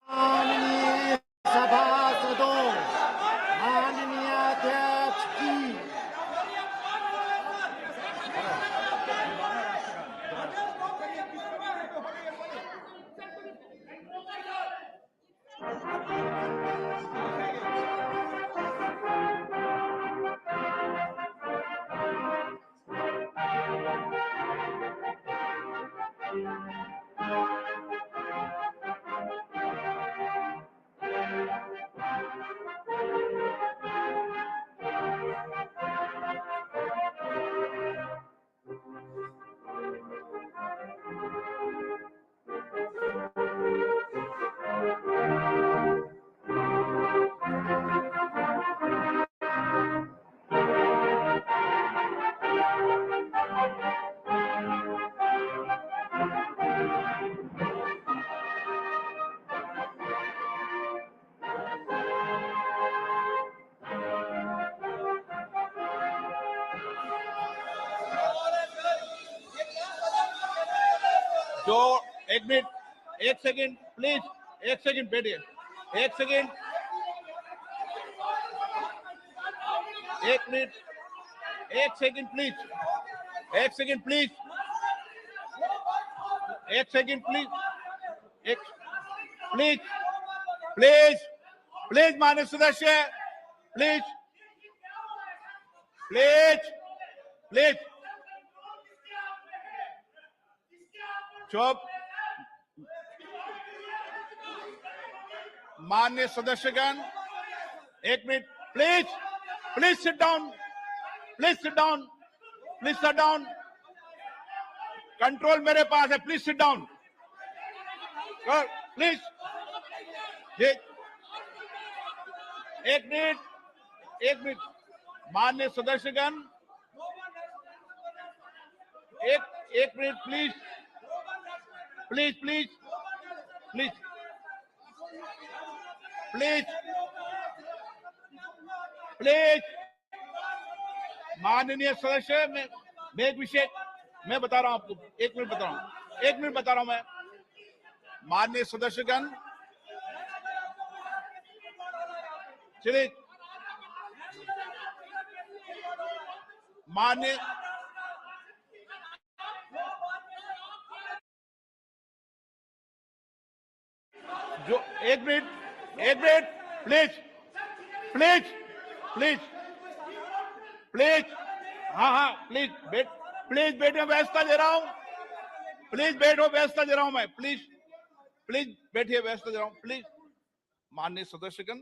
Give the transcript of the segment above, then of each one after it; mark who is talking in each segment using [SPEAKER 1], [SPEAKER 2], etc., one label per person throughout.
[SPEAKER 1] माननीय सभासदों, माननीय अध्यक्ष जी,
[SPEAKER 2] जो एक मिनट, एक सेकंड प्लीज, एक सेकंड बैठिए, एक सेकंड, एक मिनट, एक सेकंड प्लीज, एक सेकंड प्लीज, एक सेकंड प्लीज, एक प्लीज प्लीज प्लीज माननीय सदस्य, प्लीज प्लीज प्लीज चुप। माननीय सदस्यगण, एक minute please, please sit down, please sit down, please sit down. Control मेरे पास है, प्लीज सिट डाउन, प्लीज। एक मिनट, एक मिनट। माननीय सदस्यगण, एक minute please, please please please please please. माननीय सदस्य, मैं एक विषय मैं बता रहा हूं आपको, एक मिनट बता रहा हूं, एक मिनट बता रहा हूं मैं। माननीय सदस्यगण, चलिए। माननीय जो एक minute please please please please, हाँ हाँ प्लीज प्लीज बैठो, व्यवस्था दे रहा हूं, प्लीज बैठो, व्यवस्था दे रहा हूं मैं, प्लीज प्लीज बैठिए, व्यवस्था दे रहा हूं, प्लीज। माननीय सदस्यगण,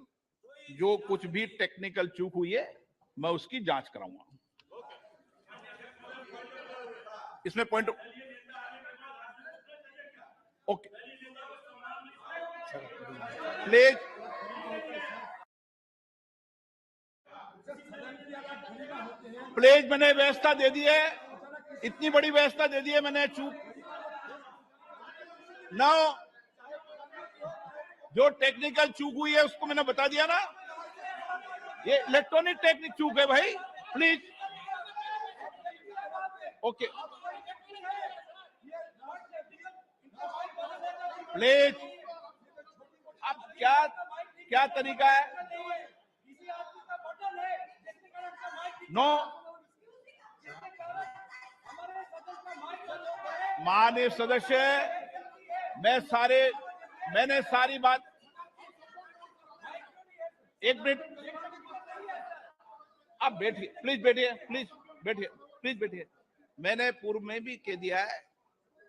[SPEAKER 2] जो कुछ भी टेक्निकल चूक हुई है मैं उसकी जांच कराऊंगा। इसमें पॉइंट ओके, प्लीज प्लीज, मैंने व्यवस्था दे दी है, इतनी बड़ी व्यवस्था दे दी है मैंने। चूक ना, जो टेक्निकल चूक हुई है उसको मैंने बता दिया ना, ये इलेक्ट्रॉनिक टेक्निक चूक है भाई, प्लीज ओके, प्लीज। अब क्या क्या तरीका है? नो, माननीय सदस्य, मैंने सारी बात, एक मिनट, आप बैठिए, प्लीज बैठिए, प्लीज बैठिए, प्लीज बैठिए। मैंने पूर्व में भी कह दिया है,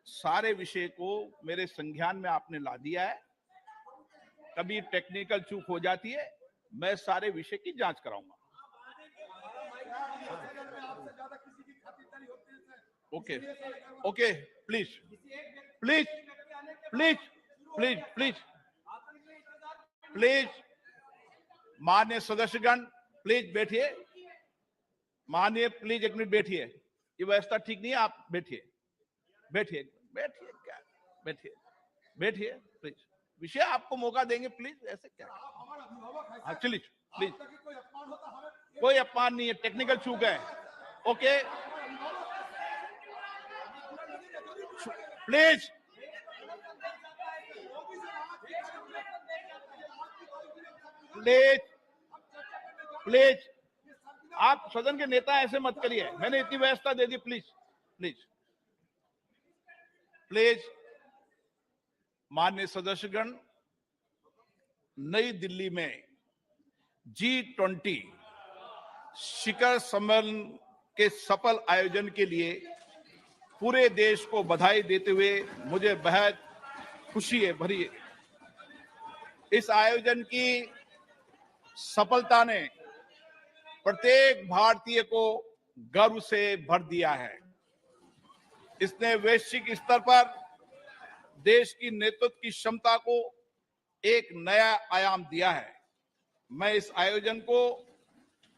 [SPEAKER 2] सारे विषय को मेरे संज्ञान में आपने ला दिया है। कभी टेक्निकल चूक हो जाती है, मैं सारे विषय की जांच कराऊंगा। Okay okay, please please please please please please. माननीय सदस्यगण, प्लीज बैठिए, माननीय प्लीज एक मिनट बैठिए, ये व्यवस्था ठीक नहीं है, आप बैठिए, बैठिए बैठिए, क्या बैठिए, बैठिए प्लीज, विषय आपको मौका देंगे, प्लीज ऐसे क्या। हाँ चलिए, प्लीज, कोई अपमान नहीं है, टेक्निकल चूक है, ओके, प्लीज प्लीज प्लीज। आप सदन के नेता ऐसे मत करिए, मैंने इतनी व्यवस्था दे दी, प्लीज प्लीज प्लीज। माननीय सदस्यगण, नई दिल्ली में G20 शिखर सम्मेलन के सफल आयोजन के लिए पूरे देश को बधाई देते हुए मुझे बेहद खुशी है भरी है। इस आयोजन की सफलता ने प्रत्येक भारतीय को गर्व से भर दिया है। इसने वैश्विक स्तर पर देश की नेतृत्व की क्षमता को एक नया आयाम दिया है। मैं इस आयोजन को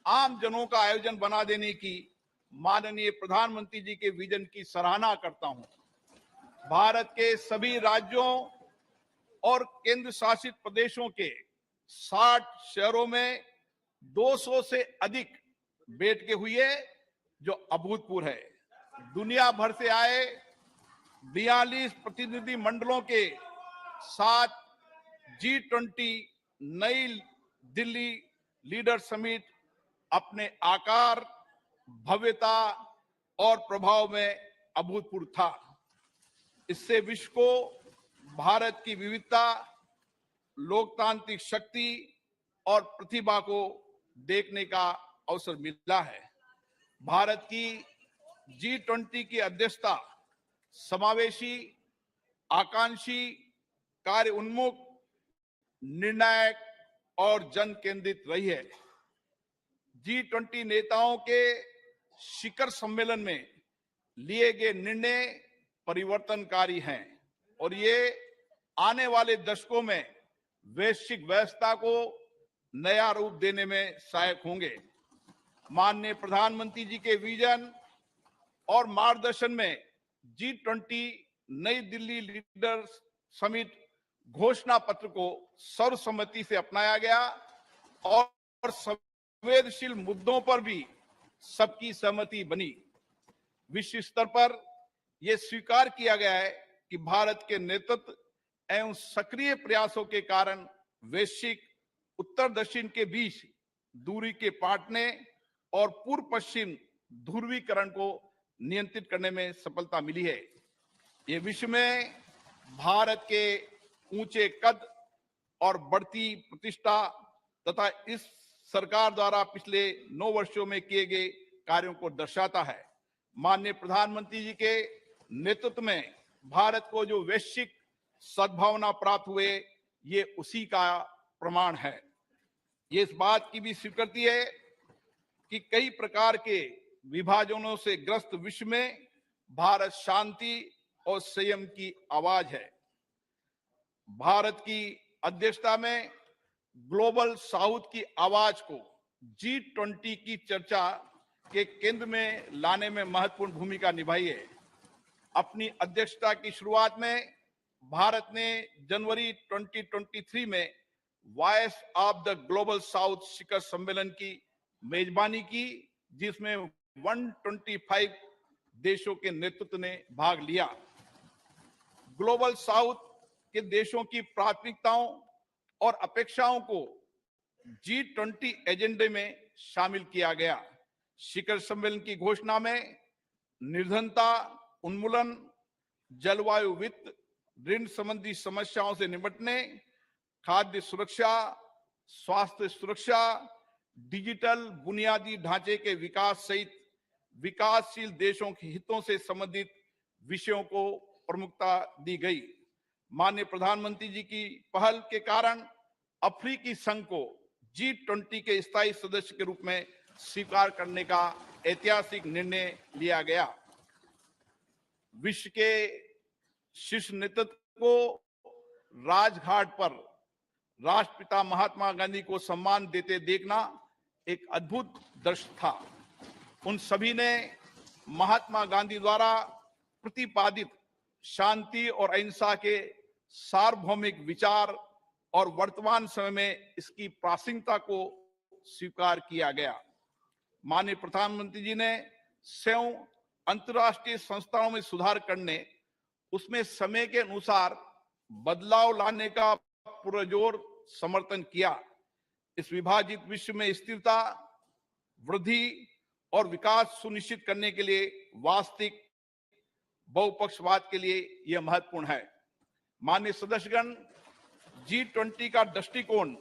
[SPEAKER 2] आम जनों का आयोजन बना देने की माननीय प्रधानमंत्री जी के विजन की सराहना करता हूं। भारत के सभी राज्यों और केंद्र शासित प्रदेशों के 60 शहरों में 200 से अधिक बैठकें हुई है, जो अभूतपूर्व है। दुनिया भर से आए 42 प्रतिनिधि मंडलों के साथ G20 नई दिल्ली लीडर समिट अपने आकार, भव्यता और प्रभाव में अभूतपूर्व था। इससे विश्व को भारत की विविधता, लोकतांत्रिक शक्ति और प्रतिभा को देखने का अवसर मिला है। भारत की G20 की अध्यक्षता समावेशी, आकांक्षी, कार्य उन्मुख, निर्णायक और जन केंद्रित रही है। G20 नेताओं के शिखर सम्मेलन में लिए गए निर्णय परिवर्तनकारी हैं और ये आने वाले दशकों में वैश्विक व्यवस्था को नया रूप देने में सहायक होंगे। माननीय प्रधानमंत्री जी के विजन और मार्गदर्शन में G20 नई दिल्ली लीडर्स समिट घोषणा पत्र को सर्वसम्मति से अपनाया गया और संवेदनशील मुद्दों पर भी सबकी सहमति बनी। विश्व स्तर पर यह स्वीकार किया गया है कि भारत के नेतृत्व एवं सक्रिय प्रयासों के कारण वैश्विक उत्तर दक्षिण के बीच दूरी के पाटने और पूर्व पश्चिम ध्रुवीकरण को नियंत्रित करने में सफलता मिली है। ये विश्व में भारत के ऊंचे कद और बढ़ती प्रतिष्ठा तथा इस सरकार द्वारा पिछले 9 वर्षों में किए गए कार्यों को दर्शाता है। माननीय प्रधानमंत्री जी के नेतृत्व में भारत को जो वैश्विक सद्भावना प्राप्त हुए, ये उसी का प्रमाण है। ये इस बात की भी स्वीकृति है कि कई प्रकार के विभाजनों से ग्रस्त विश्व में भारत शांति और संयम की आवाज है। भारत की अध्यक्षता में ग्लोबल साउथ की आवाज को G20 की चर्चा के केंद्र में लाने में महत्वपूर्ण भूमिका निभाई है। अपनी अध्यक्षता की शुरुआत में भारत ने जनवरी 2023 में voice of the global south शिखर सम्मेलन की मेजबानी की, जिसमें 125 देशों के नेतृत्व ने भाग लिया। ग्लोबल साउथ के देशों की प्राथमिकताओं और अपेक्षाओं को G20 एजेंडे में शामिल किया गया। शिखर सम्मेलन की घोषणा में निर्धनता उन्मूलन, जलवायु वित्त, ऋण संबंधी समस्याओं से निपटने, खाद्य सुरक्षा, स्वास्थ्य सुरक्षा, डिजिटल बुनियादी ढांचे के विकास सहित विकासशील देशों के हितों से संबंधित विषयों को प्रमुखता दी गई। माननीय प्रधानमंत्री जी की पहल के कारण अफ्रीकी संघ को G20 के स्थायी सदस्य के रूप में स्वीकार करने का ऐतिहासिक निर्णय लिया गया। विश्व के शीर्ष नेतृत्व को राजघाट पर राष्ट्रपिता महात्मा गांधी को सम्मान देते देखना एक अद्भुत दृश्य था। उन सभी ने महात्मा गांधी द्वारा प्रतिपादित शांति और अहिंसा के सार्वभौमिक विचार और वर्तमान समय में इसकी प्रासंगिकता को स्वीकार किया गया। माननीय प्रधानमंत्री जी ने स्वयं अंतर्राष्ट्रीय संस्थाओं में सुधार करने, उसमें समय के अनुसार बदलाव लाने का पुरजोर समर्थन किया। इस विभाजित विश्व में स्थिरता, वृद्धि और विकास सुनिश्चित करने के लिए वास्तविक बहुपक्षवाद के लिए यह महत्वपूर्ण है। माननीय सदस्यगण, G20 का दृष्टिकोण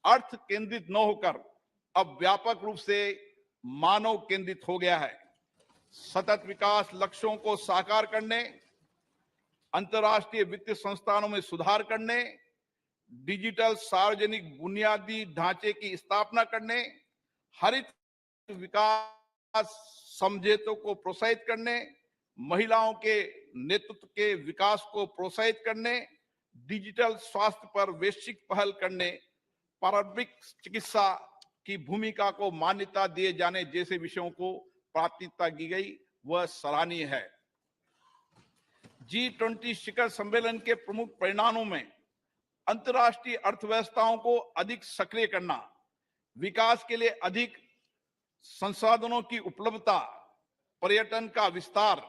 [SPEAKER 2] अर्थ केंद्रित न होकर अब व्यापक रूप से मानव केंद्रित हो गया है। सतत विकास लक्ष्यों को साकार करने, अंतर्राष्ट्रीय वित्तीय संस्थानों में सुधार करने, डिजिटल सार्वजनिक बुनियादी ढांचे की स्थापना करने, हरित विकास समझौतों को प्रोत्साहित करने, महिलाओं के नेतृत्व के विकास को प्रोत्साहित करने, डिजिटल स्वास्थ्य पर वैश्विक पहल करने, पारंपरिक चिकित्सा की भूमिका को मान्यता दिए जाने जैसे विषयों को प्राथमिकता दी गई, वह सराहनीय है। G20 शिखर सम्मेलन के प्रमुख परिणामों में अंतर्राष्ट्रीय अर्थव्यवस्थाओं को अधिक सक्रिय करना, विकास के लिए अधिक संसाधनों की उपलब्धता, पर्यटन का विस्तार,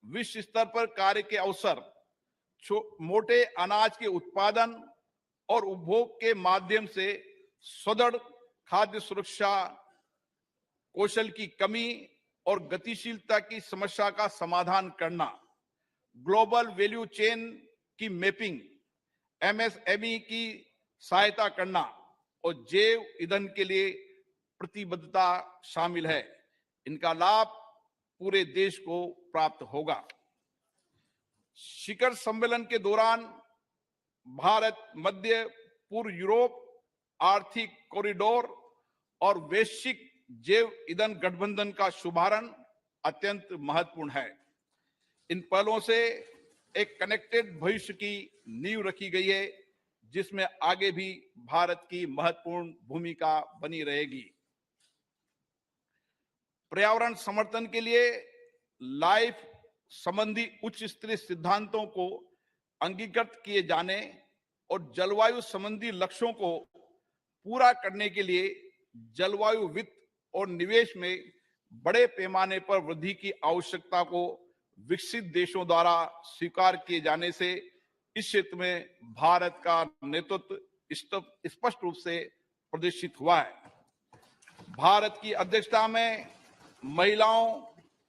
[SPEAKER 2] विश्व स्तर पर कार्य के अवसर, मोटे अनाज के उत्पादन और उपभोग के माध्यम से सुदृढ़ खाद्य सुरक्षा, कौशल की कमी, और गतिशीलता की समस्या का समाधान करना, ग्लोबल वैल्यू चेन की मैपिंग, एमएसएमई की सहायता करना और जैव ईंधन के लिए प्रतिबद्धता शामिल है। इनका लाभ पूरे देश को प्राप्त होगा। शिखर सम्मेलन के दौरान भारत मध्य पूर्व यूरोप आर्थिक कॉरिडोर और वैश्विक जैव ईंधन गठबंधन का शुभारंभ अत्यंत महत्वपूर्ण है। इन पहलों से एक कनेक्टेड भविष्य की नींव रखी गई है, जिसमें आगे भी भारत की महत्वपूर्ण भूमिका बनी रहेगी। पर्यावरण समर्थन के लिए लाइफ संबंधी उच्च स्तरीय सिद्धांतों को अंगीकृत किए जाने और जलवायु संबंधी लक्ष्यों को पूरा करने के लिए जलवायु वित्त और निवेश में बड़े पैमाने पर वृद्धि की आवश्यकता को विकसित देशों द्वारा स्वीकार किए जाने से इस क्षेत्र में भारत का नेतृत्व स्पष्ट रूप से प्रदर्शित हुआ है। भारत की अध्यक्षता में महिलाओं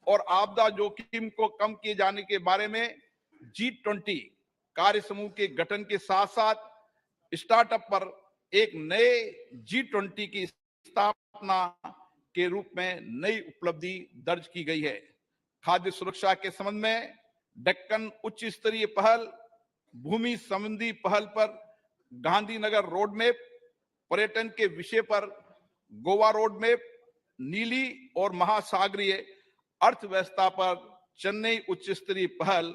[SPEAKER 2] और आपदा जोखिम को कम किए जाने के बारे में G20 कार्य समूह के गठन के साथ साथ स्टार्टअप पर एक नए G20 की स्थापना के रूप में नई उपलब्धि दर्ज की गई है। खाद्य सुरक्षा के संबंध में डेक्कन उच्च स्तरीय पहल, भूमि संबंधी पहल पर गांधीनगर रोड मैप, पर्यटन के विषय पर गोवा रोड मैप, नीली और महासागरीय अर्थव्यवस्था पर चेन्नई उच्च स्तरीय पहल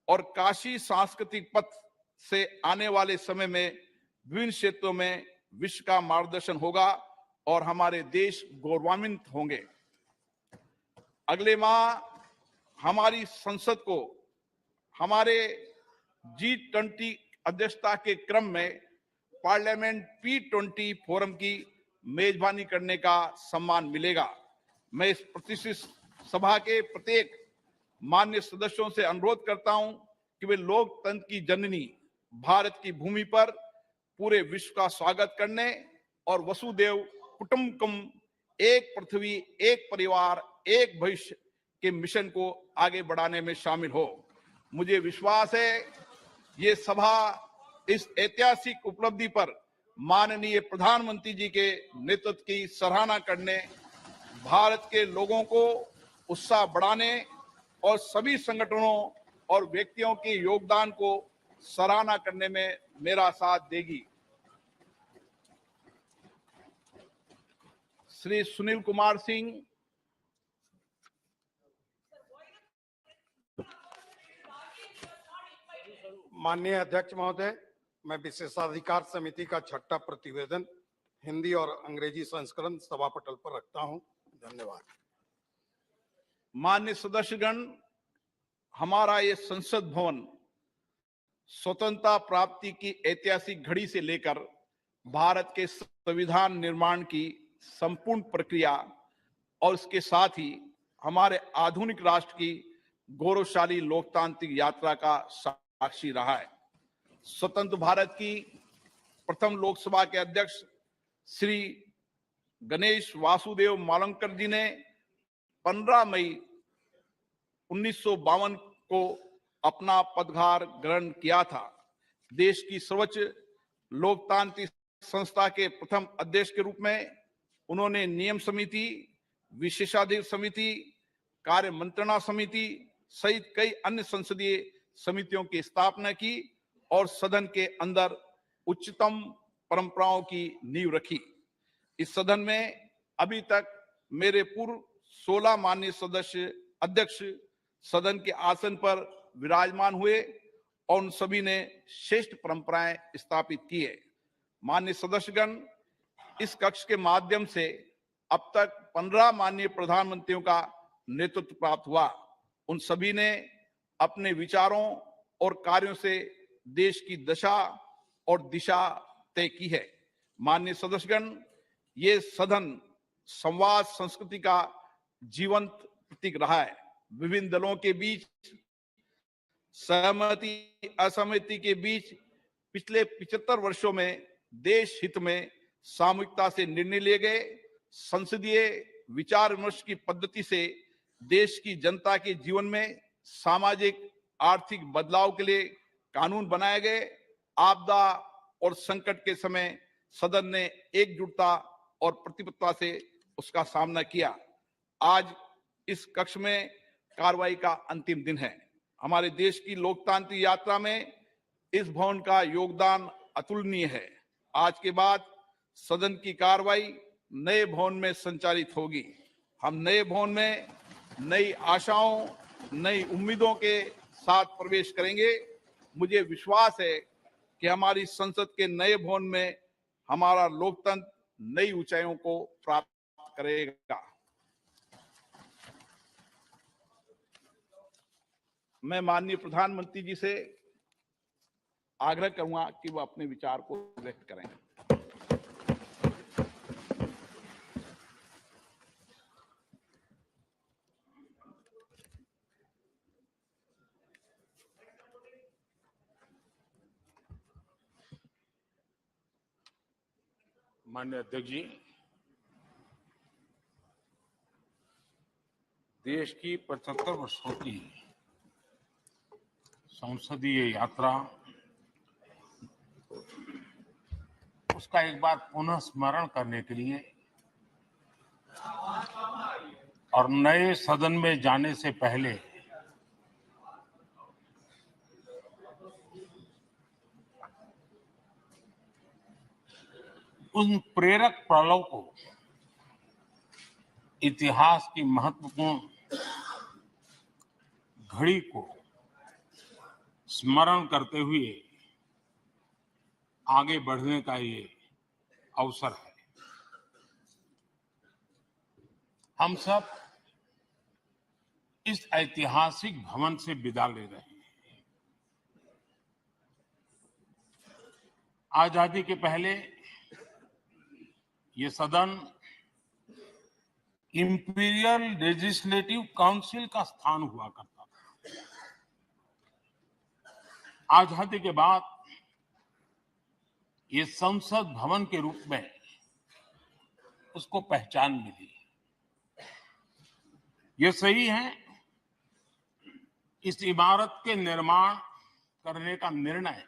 [SPEAKER 2] और काशी सांस्कृतिक पथ से आने वाले समय में विभिन्न क्षेत्रों में विश्व का मार्गदर्शन होगा और हमारे देश गौरवान्वित होंगे। अगले माह हमारी संसद को हमारे G20 अध्यक्षता के क्रम में पार्लियामेंट P20 फोरम की मेजबानी करने का सम्मान मिलेगा। मैं इस प्रतिष्ठित सभा के प्रत्येक मान्य सदस्यों से अनुरोध करता हूं कि वे लोकतंत्र की जननी भारत की भूमि पर पूरे विश्व का स्वागत करने और वसुदेव कुटुंबकम, एक पृथ्वी एक परिवार एक भविष्य के मिशन को आगे बढ़ाने में शामिल हो। मुझे विश्वास है ये सभा इस ऐतिहासिक उपलब्धि पर माननीय प्रधानमंत्री जी के नेतृत्व की सराहना करने, भारत के लोगों को उत्साह बढ़ाने और सभी संगठनों और व्यक्तियों के योगदान को सराहना करने में मेरा साथ देगी। श्री सुनील कुमार सिंह,
[SPEAKER 1] माननीय अध्यक्ष महोदय, मैं विशेषाधिकार समिति का 6ठा प्रतिवेदन हिंदी और अंग्रेजी संस्करण सभा पटल पर रखता हूं। धन्यवाद।
[SPEAKER 2] मान्य सदस्यगण, हमारा ये संसद भवन स्वतंत्रता प्राप्ति की ऐतिहासिक घड़ी से लेकर भारत के संविधान निर्माण की संपूर्ण प्रक्रिया और इसके साथ ही हमारे आधुनिक राष्ट्र की गौरवशाली लोकतांत्रिक यात्रा का साक्षी रहा है। स्वतंत्र भारत की प्रथम लोकसभा के अध्यक्ष श्री गणेश वासुदेव मावलंकर जी ने 15 मई 1952 को अपना पदभार ग्रहण किया था। देश की सर्वोच्च लोकतांत्रिक संस्था के प्रथम अध्यक्ष के रूप में उन्होंने नियम समिति, विशेषाधिकार समिति, कार्य मंत्रणा समिति सहित कई अन्य संसदीय समितियों की स्थापना की और सदन के अंदर उच्चतम परंपराओं की नींव रखी। इस सदन में अभी तक मेरे पूर्व 16 माननीय सदस्य अध्यक्ष सदन के आसन पर विराजमान हुए और उन सभी ने श्रेष्ठ परंपराएं स्थापित की है। माननीय सदस्यगण, इस कक्ष के माध्यम से अब तक 15 माननीय प्रधानमंत्रियों का नेतृत्व प्राप्त हुआ। उन सभी ने अपने विचारों और कार्यों से देश की दशा और दिशा तय की है। माननीय सदस्यगण, ये सदन संवाद संस्कृति का जीवंत प्रतीक रहा है। विभिन्न दलों के बीच सहमति असहमति के बीच पिछले 75 वर्षों में देश हित में सामूहिकता से निर्णय लिए गए। संसदीय विचार विमर्श की पद्धति से देश की जनता के जीवन में सामाजिक आर्थिक बदलाव के लिए कानून बनाए गए। आपदा और संकट के समय सदन ने एकजुटता और प्रतिबद्धता से उसका सामना किया। आज इस कक्ष में कार्रवाई का अंतिम दिन है। हमारे देश की लोकतांत्रिक यात्रा में इस भवन का योगदान अतुलनीय है। आज के बाद सदन की कार्रवाई नए भवन में संचालित होगी। हम नए भवन में नई आशाओं, नई उम्मीदों के साथ प्रवेश करेंगे। मुझे विश्वास है कि हमारी संसद के नए भवन में हमारा लोकतंत्र नई ऊंचाइयों को प्राप्त करेगा। मैं माननीय प्रधानमंत्री जी से आग्रह करूंगा कि वो अपने विचार को व्यक्त करें।
[SPEAKER 3] माननीय अध्यक्ष जी, देश की 75 वर्षों की संसदीय यात्रा, उसका एक बार पुनः स्मरण करने के लिए और नए सदन में जाने से पहले उन प्रेरक पड़ाव को, इतिहास की महत्वपूर्ण घड़ी को स्मरण करते हुए आगे बढ़ने का ये अवसर है। हम सब इस ऐतिहासिक भवन से विदा ले रहे हैं। आजादी के पहले ये सदन इंपीरियल लेजिस्लेटिव काउंसिल का स्थान हुआ करता था। आजादी के बाद ये संसद भवन के रूप में उसको पहचान मिली। ये सही है, इस इमारत के निर्माण करने का निर्णय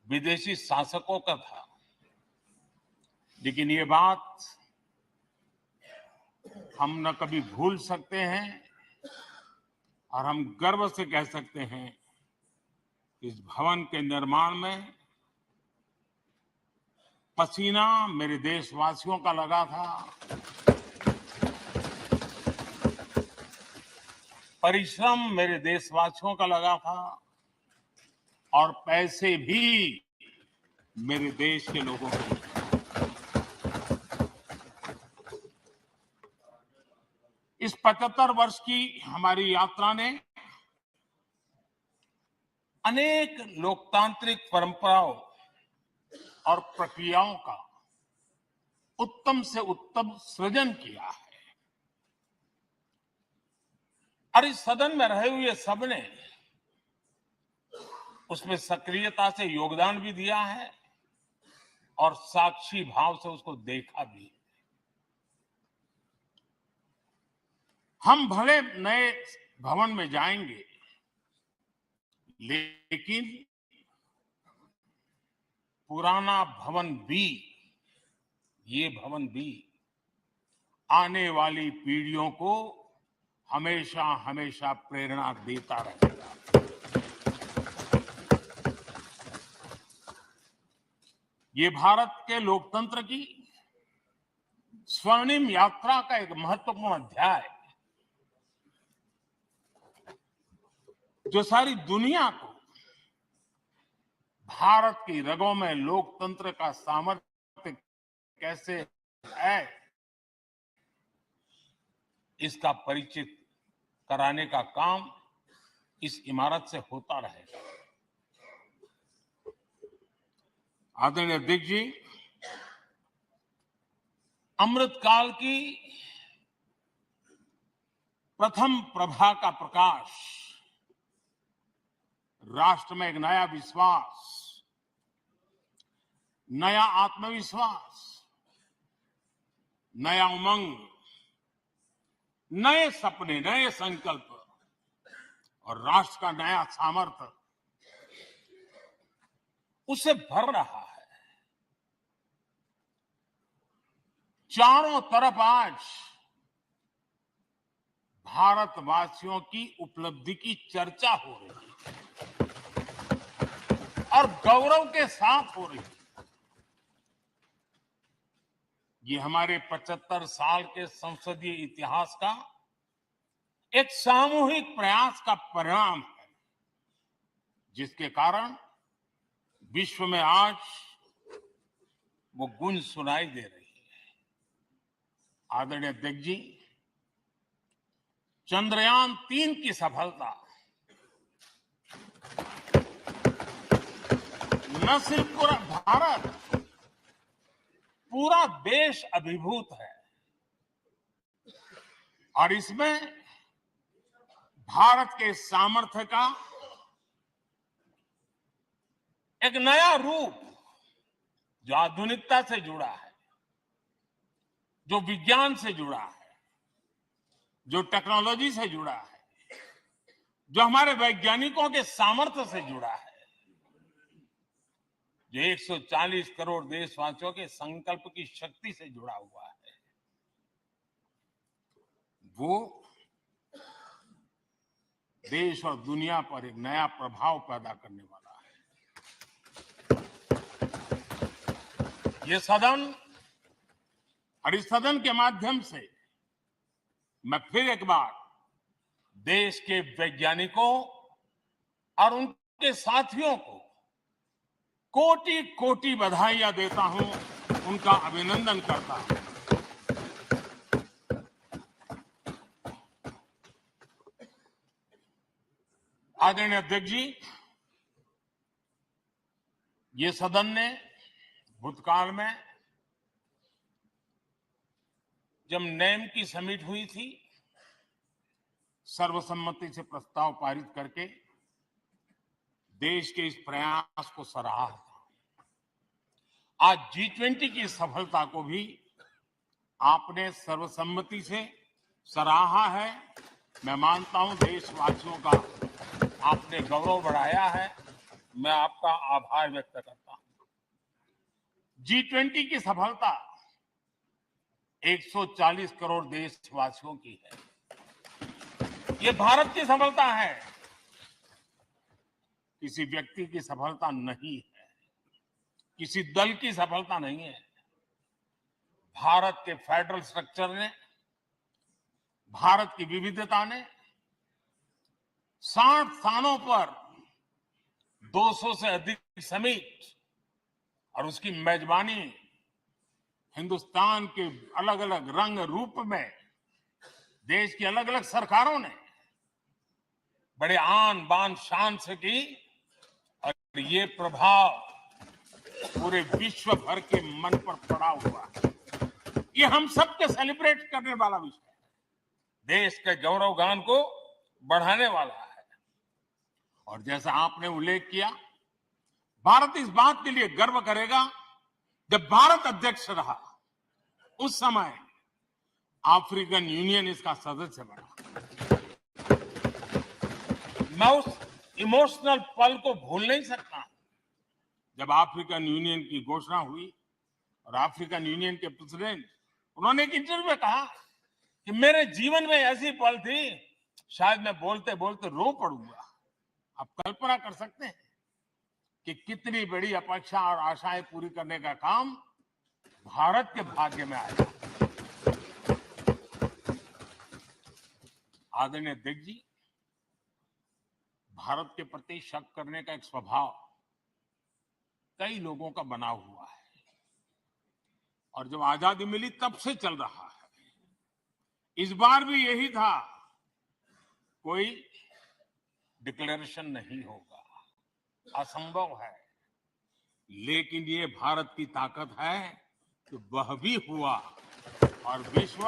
[SPEAKER 3] विदेशी शासकों का था, लेकिन ये बात हम न कभी भूल सकते हैं और हम गर्व से कह सकते हैं, इस भवन के निर्माण में पसीना मेरे देशवासियों का लगा था, परिश्रम मेरे देशवासियों का लगा था और पैसे भी मेरे देश के लोगों के। इस 75 वर्ष की हमारी यात्रा ने अनेक लोकतांत्रिक परंपराओं और प्रक्रियाओं का उत्तम से उत्तम सृजन किया है और इस सदन में रहे हुए सबने उसमें सक्रियता से योगदान भी दिया है और साक्षी भाव से उसको देखा भी। हम भले नए भवन में जाएंगे, लेकिन पुराना भवन भी, ये भवन भी आने वाली पीढ़ियों को हमेशा हमेशा प्रेरणा देता रहेगा। ये भारत के लोकतंत्र की स्वर्णिम यात्रा का एक महत्वपूर्ण अध्याय है, जो सारी दुनिया को भारत की रगों में लोकतंत्र का सामर्थ्य कैसे है, इसका परिचित कराने का काम इस इमारत से होता रहेगा। आदरणीय अध्यक्ष जी, अमृतकाल की प्रथम प्रभा का प्रकाश राष्ट्र में एक नया विश्वास, नया आत्मविश्वास, नया उमंग नए सपने, नए संकल्प और राष्ट्र का नया सामर्थ्य उससे भर रहा है। चारों तरफ आज भारतवासियों की उपलब्धि की चर्चा हो रही है और गौरव के साथ हो रही है। ये हमारे 75 साल के संसदीय इतिहास का एक सामूहिक प्रयास का परिणाम है, जिसके कारण विश्व में आज वो गूंज सुनाई दे रही है। आदरणीय अध्यक्ष जी, चंद्रयान 3 की सफलता न सिर्फ पूरा भारत, पूरा देश अभिभूत है और इसमें भारत के सामर्थ्य का एक नया रूप जो आधुनिकता से जुड़ा है, जो विज्ञान से जुड़ा है, जो टेक्नोलॉजी से जुड़ा है, जो हमारे वैज्ञानिकों के सामर्थ्य से जुड़ा है, जो 140 करोड़ देशवासियों के संकल्प की शक्ति से जुड़ा हुआ है, वो देश और दुनिया पर एक नया प्रभाव पैदा करने वाला है। ये सदन और इस सदन के माध्यम से मैं फिर एक बार देश के वैज्ञानिकों और उनके साथियों को कोटि कोटि बधाइयां देता हूं, उनका अभिनंदन करता हूं। आदरणीय अध्यक्ष जी, ये सदन ने भूतकाल में जब नेम की समिट हुई थी, सर्वसम्मति से प्रस्ताव पारित करके देश के इस प्रयास को सराहा था। आज G20 की सफलता को भी आपने सर्वसम्मति से सराहा है। मैं मानता हूं देशवासियों का आपने गौरव बढ़ाया है। मैं आपका आभार व्यक्त करता हूं। G20 की सफलता 140 करोड़ देशवासियों की है। ये भारत की सफलता है, किसी व्यक्ति की सफलता नहीं है, किसी दल की सफलता नहीं है। भारत के फेडरल स्ट्रक्चर ने, भारत की विविधता ने 60 स्थानों पर 200 से अधिक समिट और उसकी मेजबानी हिंदुस्तान के अलग अलग रंग रूप में देश की अलग अलग सरकारों ने बड़े आन बान शान से की और ये प्रभाव पूरे विश्व भर के मन पर पड़ा हुआ है। ये हम सबके सेलिब्रेट करने वाला विषय है, देश के गौरव गान को बढ़ाने वाला है। और जैसा आपने उल्लेख किया, भारत इस बात के लिए गर्व करेगा, जब भारत अध्यक्ष रहा उस समय अफ्रीकन यूनियन इसका सदस्य बना। मैं उस इमोशनल पल को भूल नहीं सकता जब अफ्रीकन यूनियन की घोषणा हुई और अफ्रीकन यूनियन के प्रेसिडेंट, उन्होंने एक इंटरव्यू में कहा कि मेरे जीवन में ऐसी पल थी, शायद मैं बोलते बोलते रो पड़ूंगा। आप कल्पना कर सकते हैं कि कितनी बड़ी अपेक्षा और आशाएं पूरी करने का काम भारत के भाग्य में आया। आदरणीय अध्यक्ष जी, भारत के प्रति शक करने का एक स्वभाव कई लोगों का बना हुआ है और जब आजादी मिली तब से चल रहा है। इस बार भी यही था, कोई डिक्लेरेशन नहीं होगा, असंभव है। लेकिन ये भारत की ताकत है कि वह भी हुआ और विश्व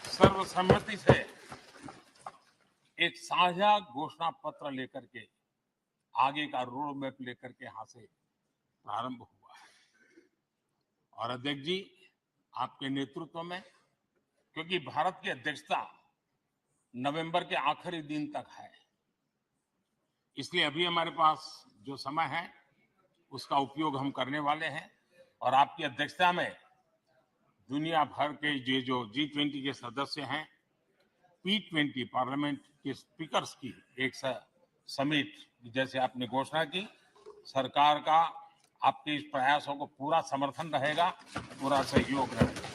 [SPEAKER 3] सर्वसम्मति से एक साझा घोषणा पत्र लेकर के आगे का रोड मैप लेकर के यहां से प्रारंभ हुआ है। और अध्यक्ष जी, आपके नेतृत्व में क्योंकि भारत की अध्यक्षता नवंबर के आखिरी दिन तक है। इसलिए अभी हमारे पास जो समय है उसका उपयोग हम करने वाले हैं और आपकी अध्यक्षता में दुनिया भर के ये जो G20 के सदस्य हैं, P20 पार्लियामेंट के स्पीकर्स की एक समिट, जैसे आपने घोषणा की, सरकार का आपके इस प्रयासों को पूरा समर्थन रहेगा, पूरा सहयोग रहेगा।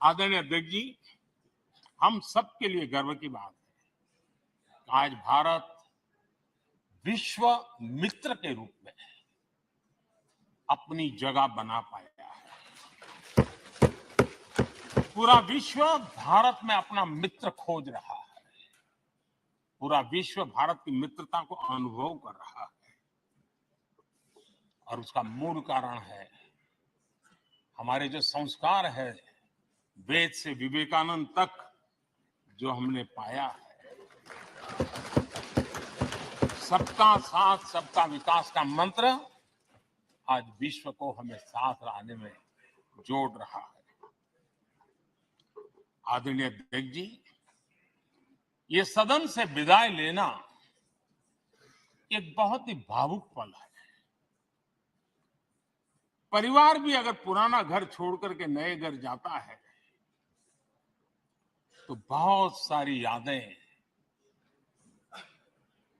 [SPEAKER 3] आदरणीय अध्यक्ष जी, हम सबके लिए गर्व की बात है, आज भारत विश्व मित्र के रूप में अपनी जगह बना पाया है। पूरा विश्व भारत में अपना मित्र खोज रहा है, पूरा विश्व भारत की मित्रता को अनुभव कर रहा है और उसका मूल कारण है हमारे जो संस्कार है, वेद से विवेकानंद तक जो हमने पाया है। सबका साथ सबका विकास का मंत्र आज विश्व को हमें साथ लाने में जोड़ रहा है। आदरणीय अध्यक्ष जी, ये सदन से विदाई लेना एक बहुत ही भावुक पल है। परिवार भी अगर पुराना घर छोड़ करके नए घर जाता है तो बहुत सारी यादें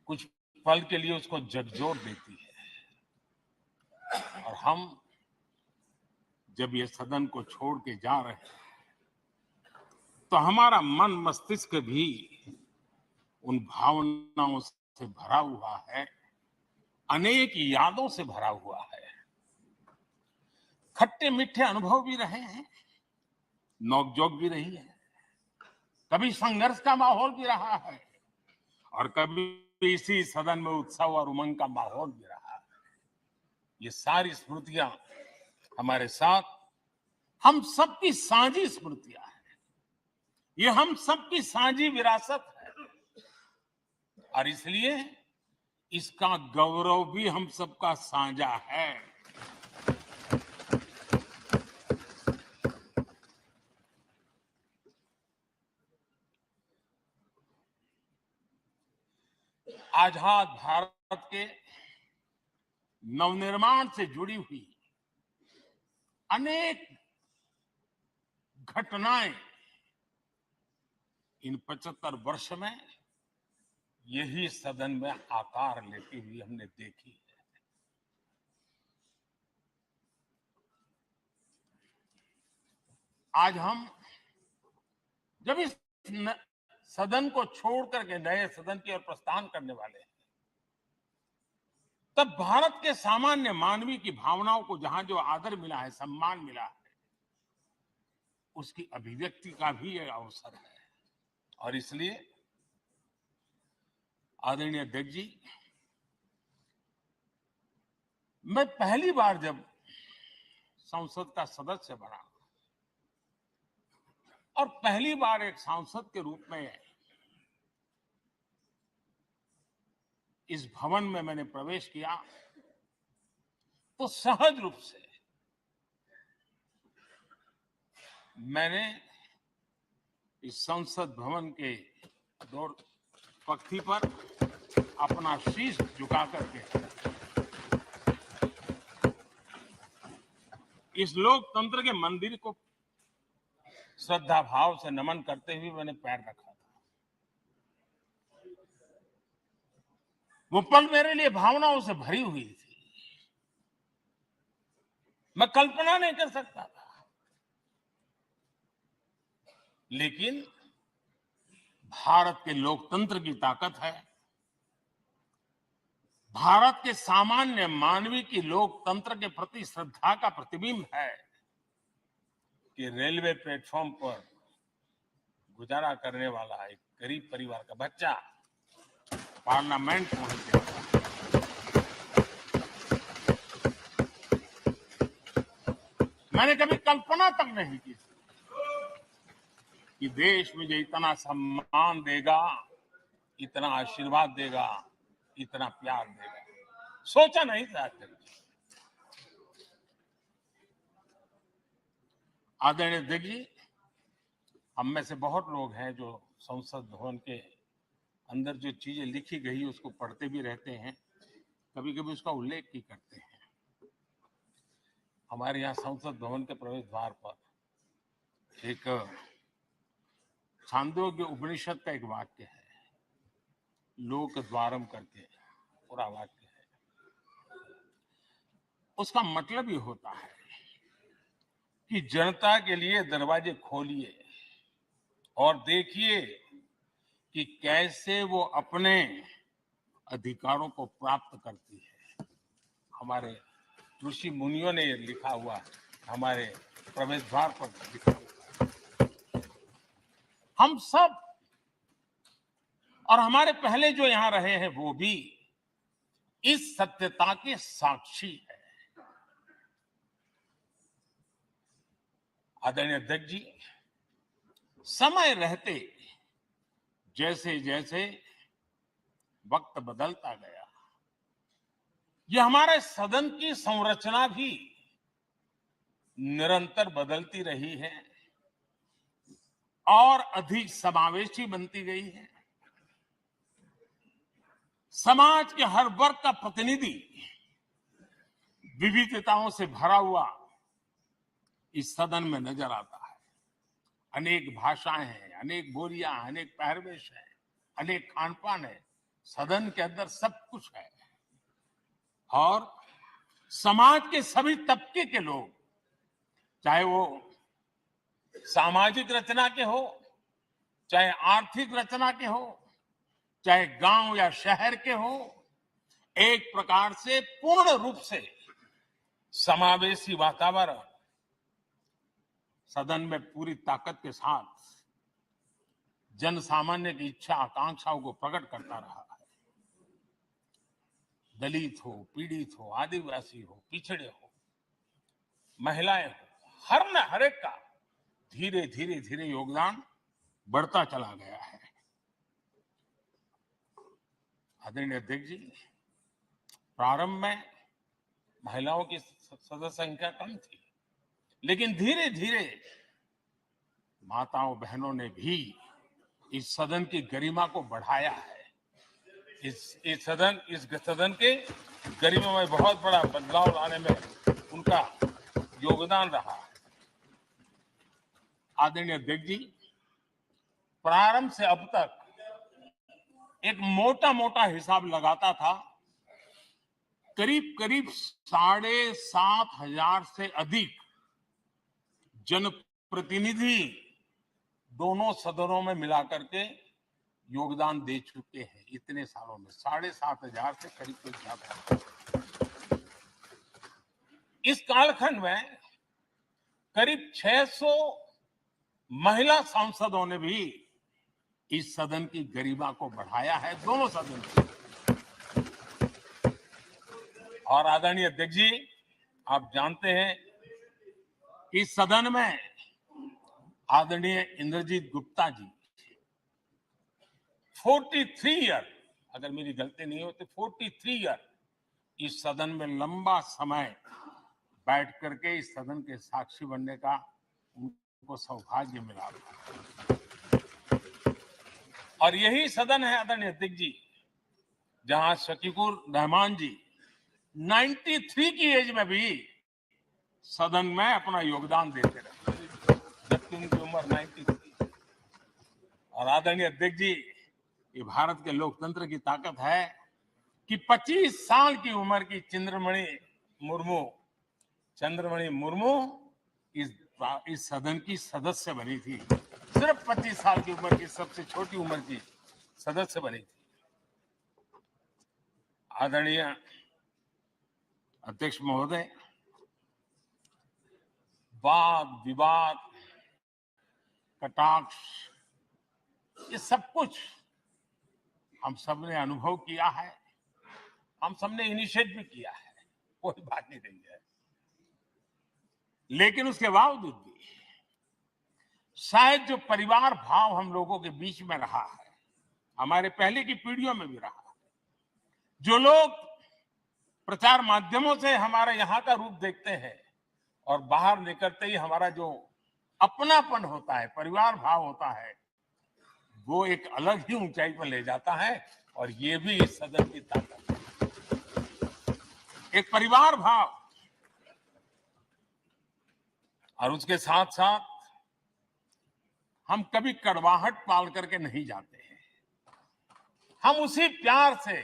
[SPEAKER 3] कुछ पल के लिए उसको झकझोर देती है और हम जब ये सदन को छोड़ के जा रहे हैं तो हमारा मन मस्तिष्क भी उन भावनाओं से भरा हुआ है, अनेक यादों से भरा हुआ है। खट्टे मीठे अनुभव भी रहे हैं, नोकझोंक भी रही है, कभी संघर्ष का माहौल भी रहा है और कभी इसी सदन में उत्सव और उमंग का माहौल भी रहा है। ये सारी स्मृतियां हमारे साथ हम सबकी साझी स्मृतियां हैं, ये हम सबकी साझी विरासत है और इसलिए इसका गौरव भी हम सबका साझा है। आजाद भारत के नवनिर्माण से जुड़ी हुई अनेक घटनाएं इन 75 वर्ष में यही सदन में आकार लेती हुई हमने देखी है। आज हम जब इस सदन को छोड़ करके नए सदन की ओर प्रस्थान करने वाले हैं, तब भारत के सामान्य मानवी की भावनाओं को जहां जो आदर मिला है, सम्मान मिला है, उसकी अभिव्यक्ति का भी यह अवसर है। और इसलिए आदरणीय अध्यक्ष जी, मैं पहली बार जब संसद का सदस्य बना और पहली बार एक सांसद के रूप में इस भवन में मैंने प्रवेश किया तो सहज रूप से मैंने इस संसद भवन के दौर पक्ति पर अपना शीश झुका करके इस लोकतंत्र के मंदिर को श्रद्धा भाव से नमन करते हुए मैंने पैर रखा था। वो पल मेरे लिए भावनाओं से भरी हुई थी, मैं कल्पना नहीं कर सकता था, लेकिन भारत के लोकतंत्र की ताकत है, भारत के सामान्य मानवी की लोकतंत्र के प्रति श्रद्धा का प्रतिबिंब है कि रेलवे प्लेटफॉर्म पर गुजारा करने वाला एक गरीब परिवार का बच्चा पार्लियामेंट पहुंच गया। मैंने कभी कल्पना तक नहीं की कि देश मुझे इतना सम्मान देगा, इतना आशीर्वाद देगा, इतना प्यार देगा, सोचा नहीं था। आदरणीय अध्यक्ष जी, हम में से बहुत लोग हैं जो संसद भवन के अंदर जो चीजें लिखी गई उसको पढ़ते भी रहते हैं, कभी कभी उसका उल्लेख भी करते हैं। हमारे यहाँ संसद भवन के प्रवेश द्वार पर एक छांदोग्य उपनिषद का एक वाक्य है, लोक द्वारम करके पूरा वाक्य है। उसका मतलब ये होता है कि जनता के लिए दरवाजे खोलिए और देखिए कि कैसे वो अपने अधिकारों को प्राप्त करती है। हमारे ऋषि मुनियों ने ये लिखा हुआ है, हमारे प्रवेश द्वार पर लिखा हुआ है। हम सब और हमारे पहले जो यहाँ रहे हैं वो भी इस सत्यता के साक्षी है। आदरणीय अध्यक्ष जी, समय रहते जैसे जैसे वक्त बदलता गया, यह हमारे सदन की संरचना भी निरंतर बदलती रही है और अधिक समावेशी बनती गई है। समाज के हर वर्ग का प्रतिनिधि विविधताओं से भरा हुआ इस सदन में नजर आता है। अनेक भाषाएं हैं, अनेक बोलियां, अनेक पहरवेश है, अनेक खान पान है। सदन के अंदर सब कुछ है और समाज के सभी तबके के लोग, चाहे वो सामाजिक रचना के हो, चाहे आर्थिक रचना के हो, चाहे गांव या शहर के हो, एक प्रकार से पूर्ण रूप से समावेशी वातावरण सदन में पूरी ताकत के साथ जन सामान्य की इच्छा आकांक्षाओं को प्रकट करता रहा है। दलित हो, पीड़ित हो, आदिवासी हो, पिछड़े हो, महिलाएं हो, हर एक का धीरे धीरे धीरे योगदान बढ़ता चला गया है। आदरणीय अध्यक्ष जी, प्रारंभ में महिलाओं की सदस्य संख्या कम थी, लेकिन धीरे धीरे माताओं बहनों ने भी इस सदन की गरिमा को बढ़ाया है। इस सदन के गरिमा में बहुत बड़ा बदलाव लाने में उनका योगदान रहा है। आदरणीय अध्यक्ष जी, प्रारंभ से अब तक एक मोटा मोटा हिसाब लगाता था, करीब करीब 7,500 से अधिक जनप्रतिनिधि दोनों सदनों में मिलाकर के योगदान दे चुके हैं। इतने सालों में 7,500 से करीब ज्यादा। इस कालखंड में करीब 600 महिला सांसदों ने भी इस सदन की गरिमा को बढ़ाया है, दोनों सदन की। और आदरणीय अध्यक्ष जी, आप जानते हैं इस सदन में आदरणीय इंद्रजीत गुप्ता जी 43 ईयर, अगर मेरी गलती नहीं हो तो 43 ईयर इस सदन में लंबा समय बैठ करके इस सदन के साक्षी बनने का उनको सौभाग्य मिला। और यही सदन है आदरणीय अध्यक्ष जी जहां शकीकुर रहमान जी 93 की एज में भी सदन में अपना योगदान देते रहे, जबकि उनकी उम्र 93। और आदरणीय अध्यक्ष जी, ये भारत के लोकतंत्र की ताकत है कि 25 साल की उम्र की चंद्रमणि मुर्मू इस सदन की सदस्य बनी थी। सिर्फ 25 साल की उम्र की, सबसे छोटी उम्र की सदस्य बनी थी। आदरणीय अध्यक्ष महोदय, वाद विवाद, कटाक्ष, ये सब कुछ हम सबने अनुभव किया है, हम सबने इनिशिएट भी किया है, कोई बात नहीं रही है। लेकिन उसके बावजूद भी शायद जो परिवार भाव हम लोगों के बीच में रहा है, हमारे पहले की पीढ़ियों में भी रहा है, जो लोग प्रचार माध्यमों से हमारे यहाँ का रूप देखते हैं और बाहर निकलते ही हमारा जो अपनापन होता है, परिवार भाव होता है, वो एक अलग ही ऊंचाई पर ले जाता है। और ये भी इस सदन की ताकत है, एक परिवार भाव। और उसके साथ साथ हम कभी कड़वाहट पाल करके नहीं जाते हैं। हम उसी प्यार से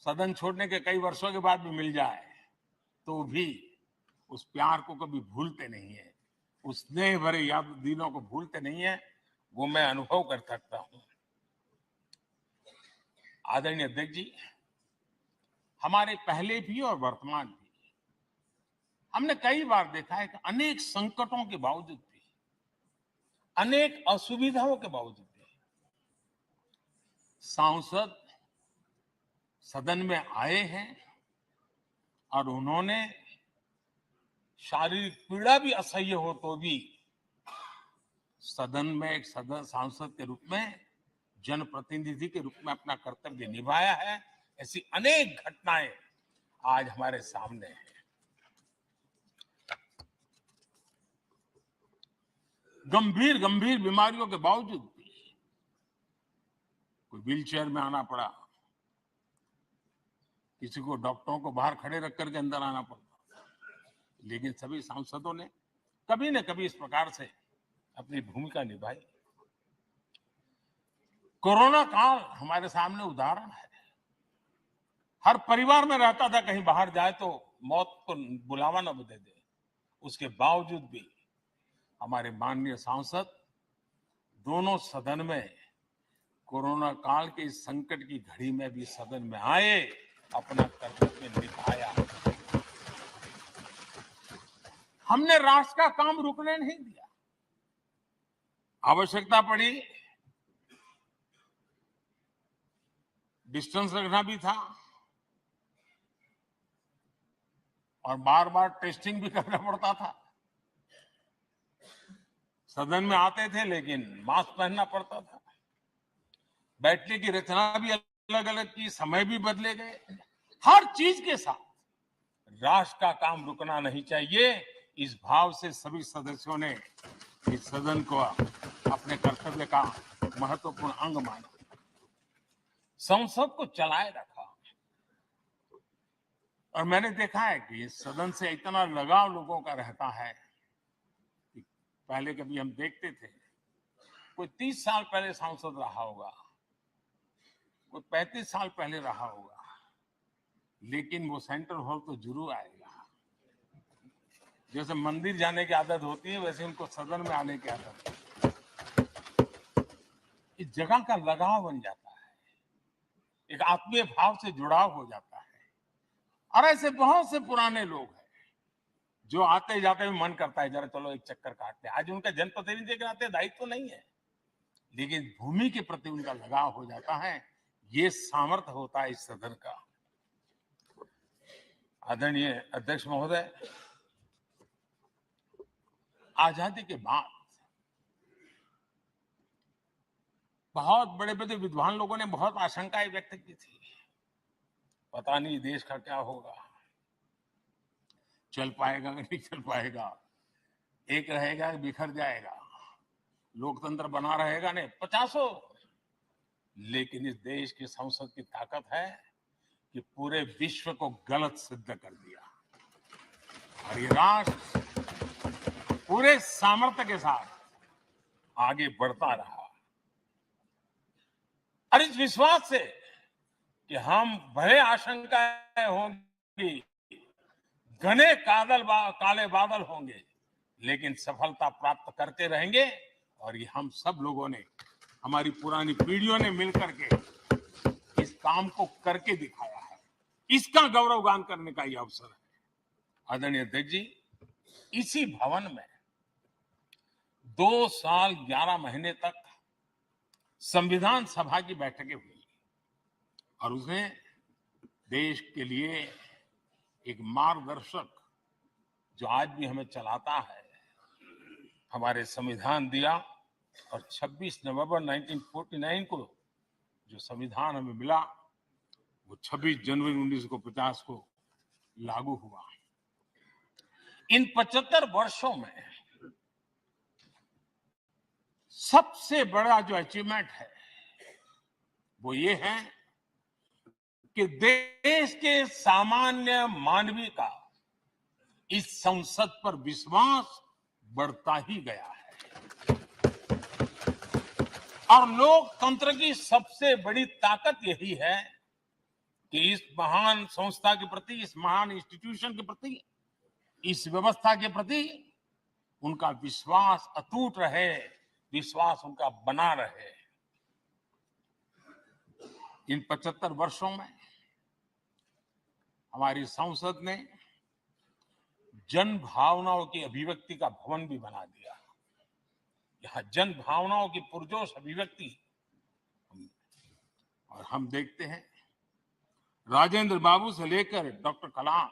[SPEAKER 3] सदन छोड़ने के कई वर्षों के बाद भी मिल जाए तो भी उस प्यार को कभी भूलते नहीं है, उस स्नेह भरे याद दिनों को भूलते नहीं है। वो मैं अनुभव कर सकता हूं। आदरणीय अध्यक्ष जी, हमारे पहले भी और वर्तमान भी हमने कई बार देखा है कि अनेक संकटों के बावजूद भी, अनेक असुविधाओं के बावजूद भी सांसद सदन में आए हैं और उन्होंने शारीरिक पीड़ा भी असह्य हो तो भी सदन में एक सदन सांसद के रूप में, जनप्रतिनिधि के रूप में अपना कर्तव्य निभाया है। ऐसी अनेक घटनाएं आज हमारे सामने हैं। गंभीर गंभीर बीमारियों के बावजूद भी कोई व्हीलचेयर में आना पड़ा, किसी को डॉक्टरों को बाहर खड़े रख करके अंदर आना पड़ा, लेकिन सभी सांसदों ने कभी न कभी इस प्रकार से अपनी भूमिका निभाई। कोरोना काल हमारे सामने उदाहरण है। हर परिवार में रहता था कहीं बाहर जाए तो मौत को बुलावा न दे दे, उसके बावजूद भी हमारे माननीय सांसद दोनों सदन में कोरोना काल के इस संकट की घड़ी में भी सदन में आए, अपना कर्तव्य निभाया। हमने राष्ट्र का काम रुकने नहीं दिया। आवश्यकता पड़ी, डिस्टेंस रखना भी था और बार बार टेस्टिंग भी करना पड़ता था। सदन में आते थे लेकिन मास्क पहनना पड़ता था। बैठने की रचना भी अलग अलग की, समय भी बदले गए। हर चीज के साथ राष्ट्र का काम रुकना नहीं चाहिए, इस भाव से सभी सदस्यों ने इस सदन को अपने कर्तव्य का महत्वपूर्ण अंग माना, संसद को चलाए रखा। और मैंने देखा है कि इस सदन से इतना लगाव लोगों का रहता है कि पहले कभी हम देखते थे कोई 30 साल पहले सांसद रहा होगा, कोई 35 साल पहले रहा होगा, लेकिन वो सेंट्रल हॉल तो जरूर आएगा। जैसे मंदिर जाने की आदत होती है वैसे उनको सदन में आने की आदत है। इस जगह का लगाव बन जाता है, एक आत्मीय भाव से जुड़ाव हो जाता है। और ऐसे बहुत से पुराने लोग हैं जो आते जाते में मन करता है जरा चलो एक चक्कर काटते हैं। आज उनका जनप्रतिनिधि के नाते दायित्व तो नहीं है, लेकिन भूमि के प्रति उनका लगाव हो जाता है। ये सामर्थ्य होता है इस सदन का। आदरणीय अध्यक्ष महोदय, आजादी के बाद बहुत बड़े बड़े विद्वान लोगों ने बहुत आशंकाएं व्यक्त की थी, पता नहीं देश का क्या होगा, चल पाएगा कि नहीं चल पाएगा, एक रहेगा कि बिखर जाएगा, लोकतंत्र बना रहेगा नहीं, 50। लेकिन इस देश की संसद की ताकत है कि पूरे विश्व को गलत सिद्ध कर दिया और ये राष्ट्र पूरे सामर्थ्य के साथ आगे बढ़ता रहा। और इस विश्वास से कि हम भले आशंकाएं होंगी, घने काले बादल होंगे, लेकिन सफलता प्राप्त करते रहेंगे। और ये हम सब लोगों ने, हमारी पुरानी पीढ़ियों ने मिलकर के इस काम को करके दिखाया है, इसका गौरवगान करने का ये अवसर है। आदरणीय अध्यक्ष जी, इसी भवन में 2 साल 11 महीने तक संविधान सभा की बैठकें हुई और उसने देश के लिए एक मार्गदर्शक जो आज भी हमें चलाता है, हमारे संविधान दिया। और 26 नवंबर 1949 को जो संविधान हमें मिला वो 26 जनवरी 1950 को लागू हुआ। इन 75 वर्षों में सबसे बड़ा जो अचीवमेंट है वो ये है कि देश के सामान्य मानवी का इस संसद पर विश्वास बढ़ता ही गया है। और लोकतंत्र की सबसे बड़ी ताकत यही है कि इस महान संस्था के प्रति, इस महान इंस्टीट्यूशन के प्रति, इस व्यवस्था के प्रति उनका विश्वास अटूट रहे, विश्वास उनका बना रहे। इन 75 वर्षों में हमारी संसद ने जन भावनाओं की अभिव्यक्ति का भवन भी बना दिया। यहां जन भावनाओं की पुरजोश अभिव्यक्ति, और हम देखते हैं राजेंद्र बाबू से लेकर डॉक्टर कलाम,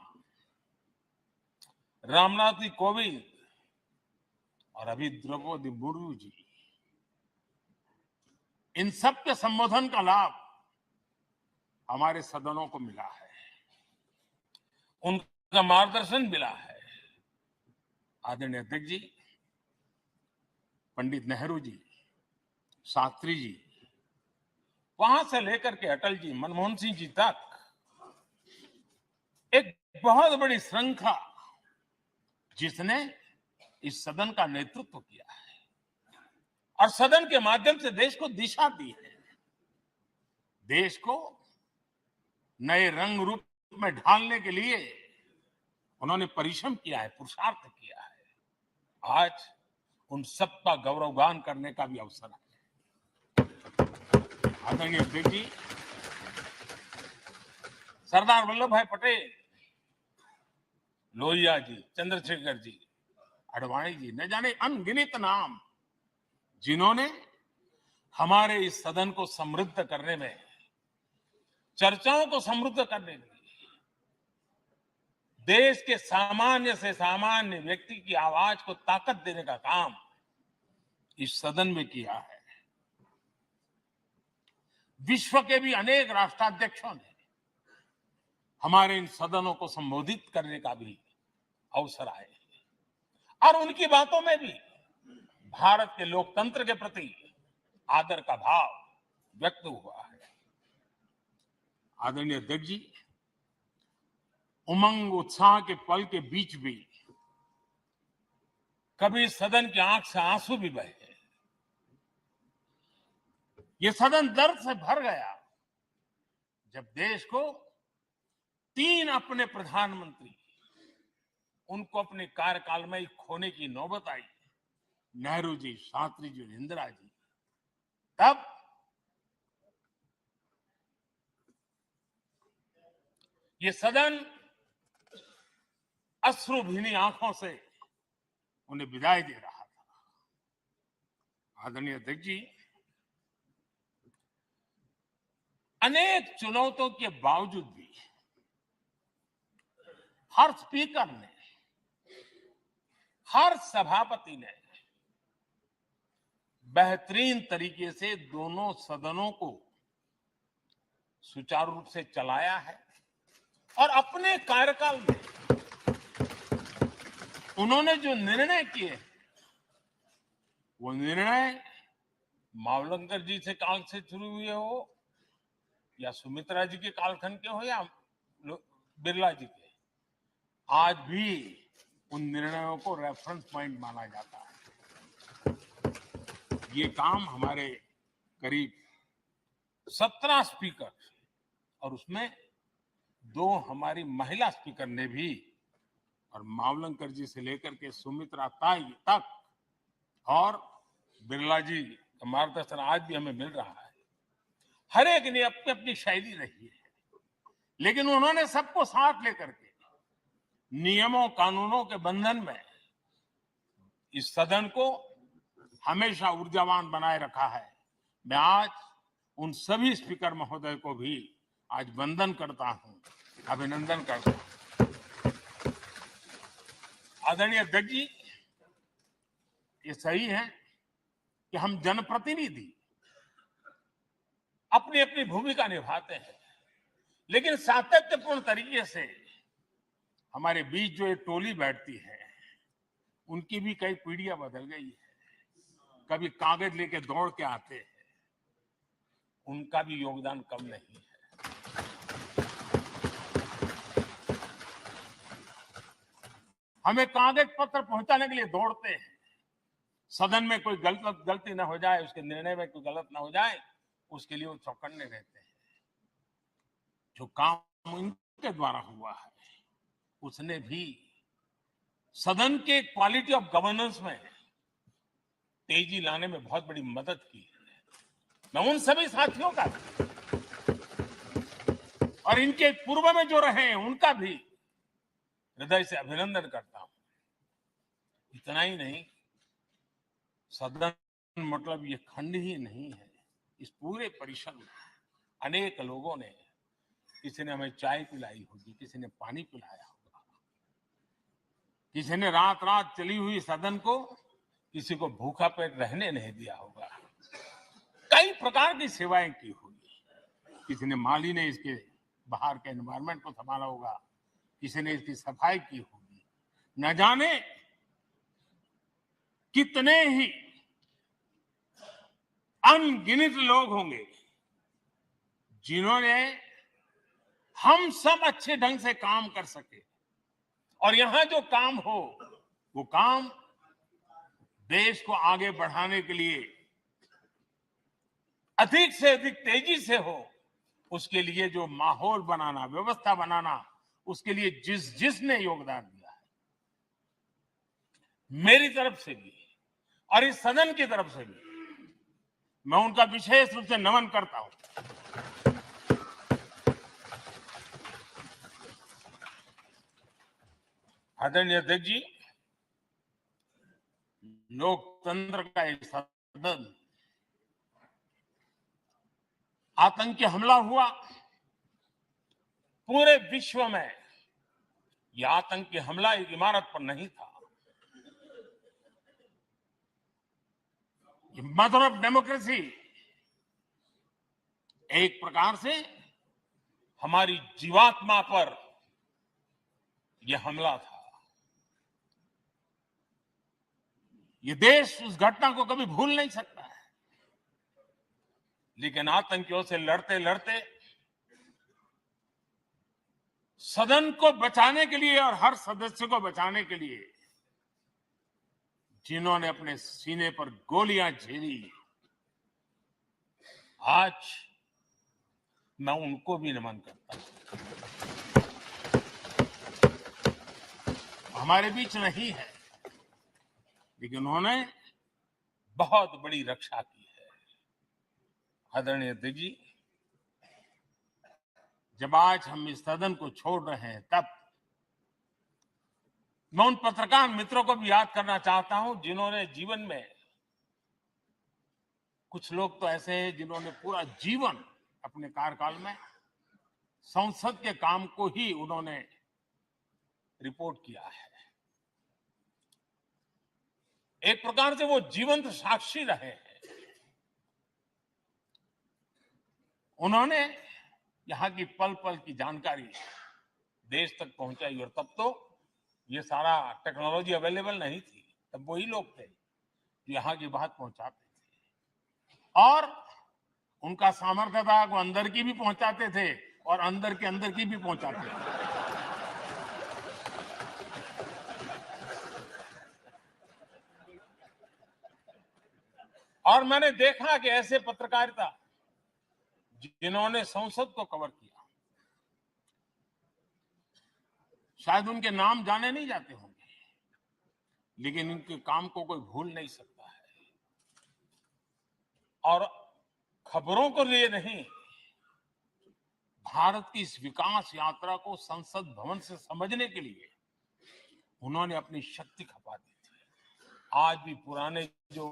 [SPEAKER 3] रामनाथ जी कोविंद और अभी द्रौपदी मुर्मू जी, इन सब के संबोधन का लाभ हमारे सदनों को मिला है, उनका मार्गदर्शन मिला है। आदरणीय अध्यक्ष जी, पंडित नेहरू जी, शास्त्री जी, वहां से लेकर के अटल जी, मनमोहन सिंह जी तक एक बहुत बड़ी श्रृंखला जिसने इस सदन का नेतृत्व किया है और सदन के माध्यम से देश को दिशा दी है, देश को नए रंग रूप में ढालने के लिए उन्होंने परिश्रम किया है, पुरुषार्थ किया है। आज उन सबका गौरवगान करने का भी अवसर है। आदरणीय अध्यक्ष जी, सरदार वल्लभ भाई पटेल, लोहिया जी, चंद्रशेखर जी, आडवाणी जी, न जाने अनगिनत नाम, जिन्होंने हमारे इस सदन को समृद्ध करने में, चर्चाओं को समृद्ध करने में, देश के सामान्य से सामान्य व्यक्ति की आवाज को ताकत देने का काम इस सदन में किया है। विश्व के भी अनेक राष्ट्राध्यक्षों ने हमारे इन सदनों को संबोधित करने का भी अवसर आए और उनकी बातों में भी भारत के लोकतंत्र के प्रति आदर का भाव व्यक्त हुआ है। आदरणीय अध्यक्ष जी, उमंग उत्साह के पल के बीच भी कभी सदन की आंख से आंसू भी बहे। ये सदन दर्द से भर गया जब देश को 3 अपने प्रधानमंत्री उनको अपने कार्यकाल में ही खोने की नौबत आई, नेहरू जी, शास्त्री जी और इंदिरा जी। तब ये सदन अश्रुभीनी आंखों से उन्हें विदाई दे रहा था। आदरणीय अध्यक्ष जी, अनेक चुनौतियों के बावजूद भी हर स्पीकर ने, हर सभापति ने बेहतरीन तरीके से दोनों सदनों को सुचारू रूप से चलाया है और अपने कार्यकाल में उन्होंने जो निर्णय किए, वो निर्णय मावलंकर जी से काल से शुरू हुए हो या सुमित्रा जी के कालखंड के हो या बिरला जी के, आज भी उन निर्णयों को रेफरेंस पॉइंट माना जाता है। ये काम हमारे करीब 17 स्पीकर और उसमें 2 हमारी महिला स्पीकर ने भी, और मावलंकर जी से लेकर के सुमित्रा ताई तक और बिरला जी का मार्गदर्शन आज भी हमें मिल रहा है। हर एक ने अपनी अपनी शैली रही है, लेकिन उन्होंने सबको साथ लेकर के नियमों कानूनों के बंधन में इस सदन को हमेशा ऊर्जावान बनाए रखा है। मैं आज उन सभी स्पीकर महोदय को भी आज वंदन करता हूं, अभिनंदन करता हूं। आदरणीय अध्यक्ष जी, ये सही है कि हम जनप्रतिनिधि अपनी अपनी भूमिका निभाते हैं, लेकिन सातत्यपूर्ण तरीके से हमारे बीच जो एक टोली बैठती है, उनकी भी कई पीढ़ियां बदल गई है। कभी कागज लेके दौड़ के आते हैं, उनका भी योगदान कम नहीं है। हमें कागज पत्र पहुंचाने के लिए दौड़ते हैं। सदन में कोई गलती ना हो जाए, उसके निर्णय में कोई गलत ना हो जाए, उसके लिए वो चौकन्ने रहते हैं। जो काम उनके द्वारा हुआ है, उसने भी सदन के क्वालिटी ऑफ गवर्नेंस में तेजी लाने में बहुत बड़ी मदद की है। मैं उन सभी साथियों का और इनके पूर्व में जो रहे हैं उनका भी हृदय से अभिनंदन करता हूं। इतना ही नहीं, सदन मतलब ये खंड ही नहीं है। इस पूरे परिसर में अनेक लोगों ने, किसी ने हमें चाय पिलाई होगी, किसी ने पानी पिलाया होगा, किसी ने रात रात चली हुई सदन को किसी को भूखा पेट रहने नहीं दिया होगा। कई प्रकार की सेवाएं की होगी। किसी ने माली ने इसके बाहर के एनवायरनमेंट को संभाला होगा, किसी ने इसकी सफाई की होगी। न जाने कितने ही अनगिनत लोग होंगे जिन्होंने हम सब अच्छे ढंग से काम कर सके, और यहां जो काम हो वो काम देश को आगे बढ़ाने के लिए अधिक से अधिक तेजी से हो, उसके लिए जो माहौल बनाना, व्यवस्था बनाना, उसके लिए जिसने योगदान दिया है, मेरी तरफ से भी और इस सदन की तरफ से भी मैं उनका विशेष रूप से नमन करता हूं। आदरणीय अध्यक्ष जी, लोकतंत्र का एक सदन, आतंकी हमला हुआ, पूरे विश्व में यह आतंकी हमला एक इमारत पर नहीं था। मदर ऑफ डेमोक्रेसी एक प्रकार से हमारी जीवात्मा पर यह हमला था। ये देश उस घटना को कभी भूल नहीं सकता है। लेकिन आतंकियों से लड़ते लड़ते सदन को बचाने के लिए और हर सदस्य को बचाने के लिए जिन्होंने अपने सीने पर गोलियां झेली, आज मैं उनको भी नमन करता हूं। हमारे बीच नहीं है, लेकिन उन्होंने बहुत बड़ी रक्षा की है। आदरणीय अध्यक्ष जी, जब आज हम इस सदन को छोड़ रहे हैं, तब मैं उन पत्रकार मित्रों को भी याद करना चाहता हूं जिन्होंने जीवन में, कुछ लोग तो ऐसे हैं जिन्होंने पूरा जीवन अपने कार्यकाल में संसद के काम को ही उन्होंने रिपोर्ट किया है। एक प्रकार से वो जीवंत साक्षी रहे हैं। उन्होंने यहां की पल पल की जानकारी देश तक पहुंचाई, और तब तो ये सारा टेक्नोलॉजी अवेलेबल नहीं थी। तब वही लोग थे जो यहां की बात पहुंचाते थे, और उनका सामर्थ्य था वो अंदर की भी पहुंचाते थे और अंदर की भी पहुंचाते थे। और मैंने देखा कि ऐसे पत्रकारिता जिन्होंने संसद को कवर किया, शायद उनके नाम जाने नहीं जाते होंगे, लेकिन इनके काम को कोई भूल नहीं सकता है। और खबरों को लिए नहीं, भारत की इस विकास यात्रा को संसद भवन से समझने के लिए उन्होंने अपनी शक्ति खपा दी थी। आज भी पुराने जो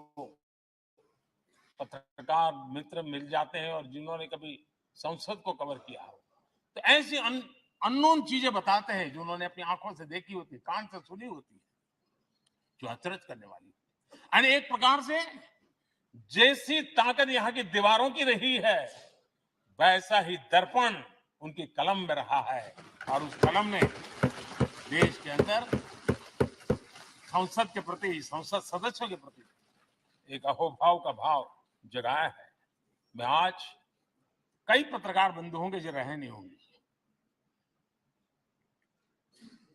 [SPEAKER 3] पत्रकार मित्र मिल जाते हैं और जिन्होंने कभी संसद को कवर किया हो, तो ऐसी अननोन चीजें बताते हैं जो उन्होंने अपनी आंखों से देखी होती, कान से सुनी होती है, जो अचरज करने वाली। यानी एक प्रकार से जैसी ताकत यहाँ की दीवारों की रही है, वैसा ही दर्पण उनकी कलम में रहा है, और उस कलम ने देश के अंदर संसद के प्रति, संसद सदस्यों के प्रति एक अहोभाव का भाव जगाया है। मैं आज कई पत्रकार बंधु होंगे जो रहे नहीं होंगे,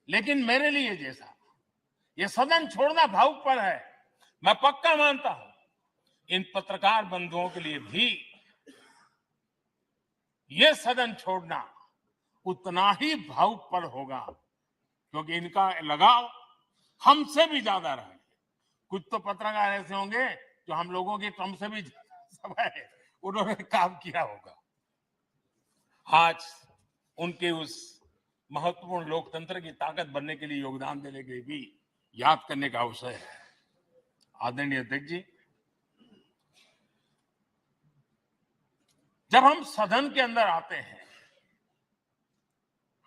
[SPEAKER 3] लेकिन मेरे लिए जैसा ये सदन छोड़ना भावुकपन है, मैं पक्का मानता हूं इन पत्रकार बंधुओं के लिए भी ये सदन छोड़ना उतना ही भावुकपन होगा, क्योंकि इनका लगाव हमसे भी ज्यादा रहे। कुछ तो पत्रकार ऐसे होंगे जो हम लोगों के टर्म से भी समय उन्होंने काम किया होगा। आज उनके उस महत्वपूर्ण लोकतंत्र की ताकत बनने के लिए योगदान देने के लिए भी याद करने का अवसर है। आदरणीय अध्यक्ष जी, जब हम सदन के अंदर आते हैं,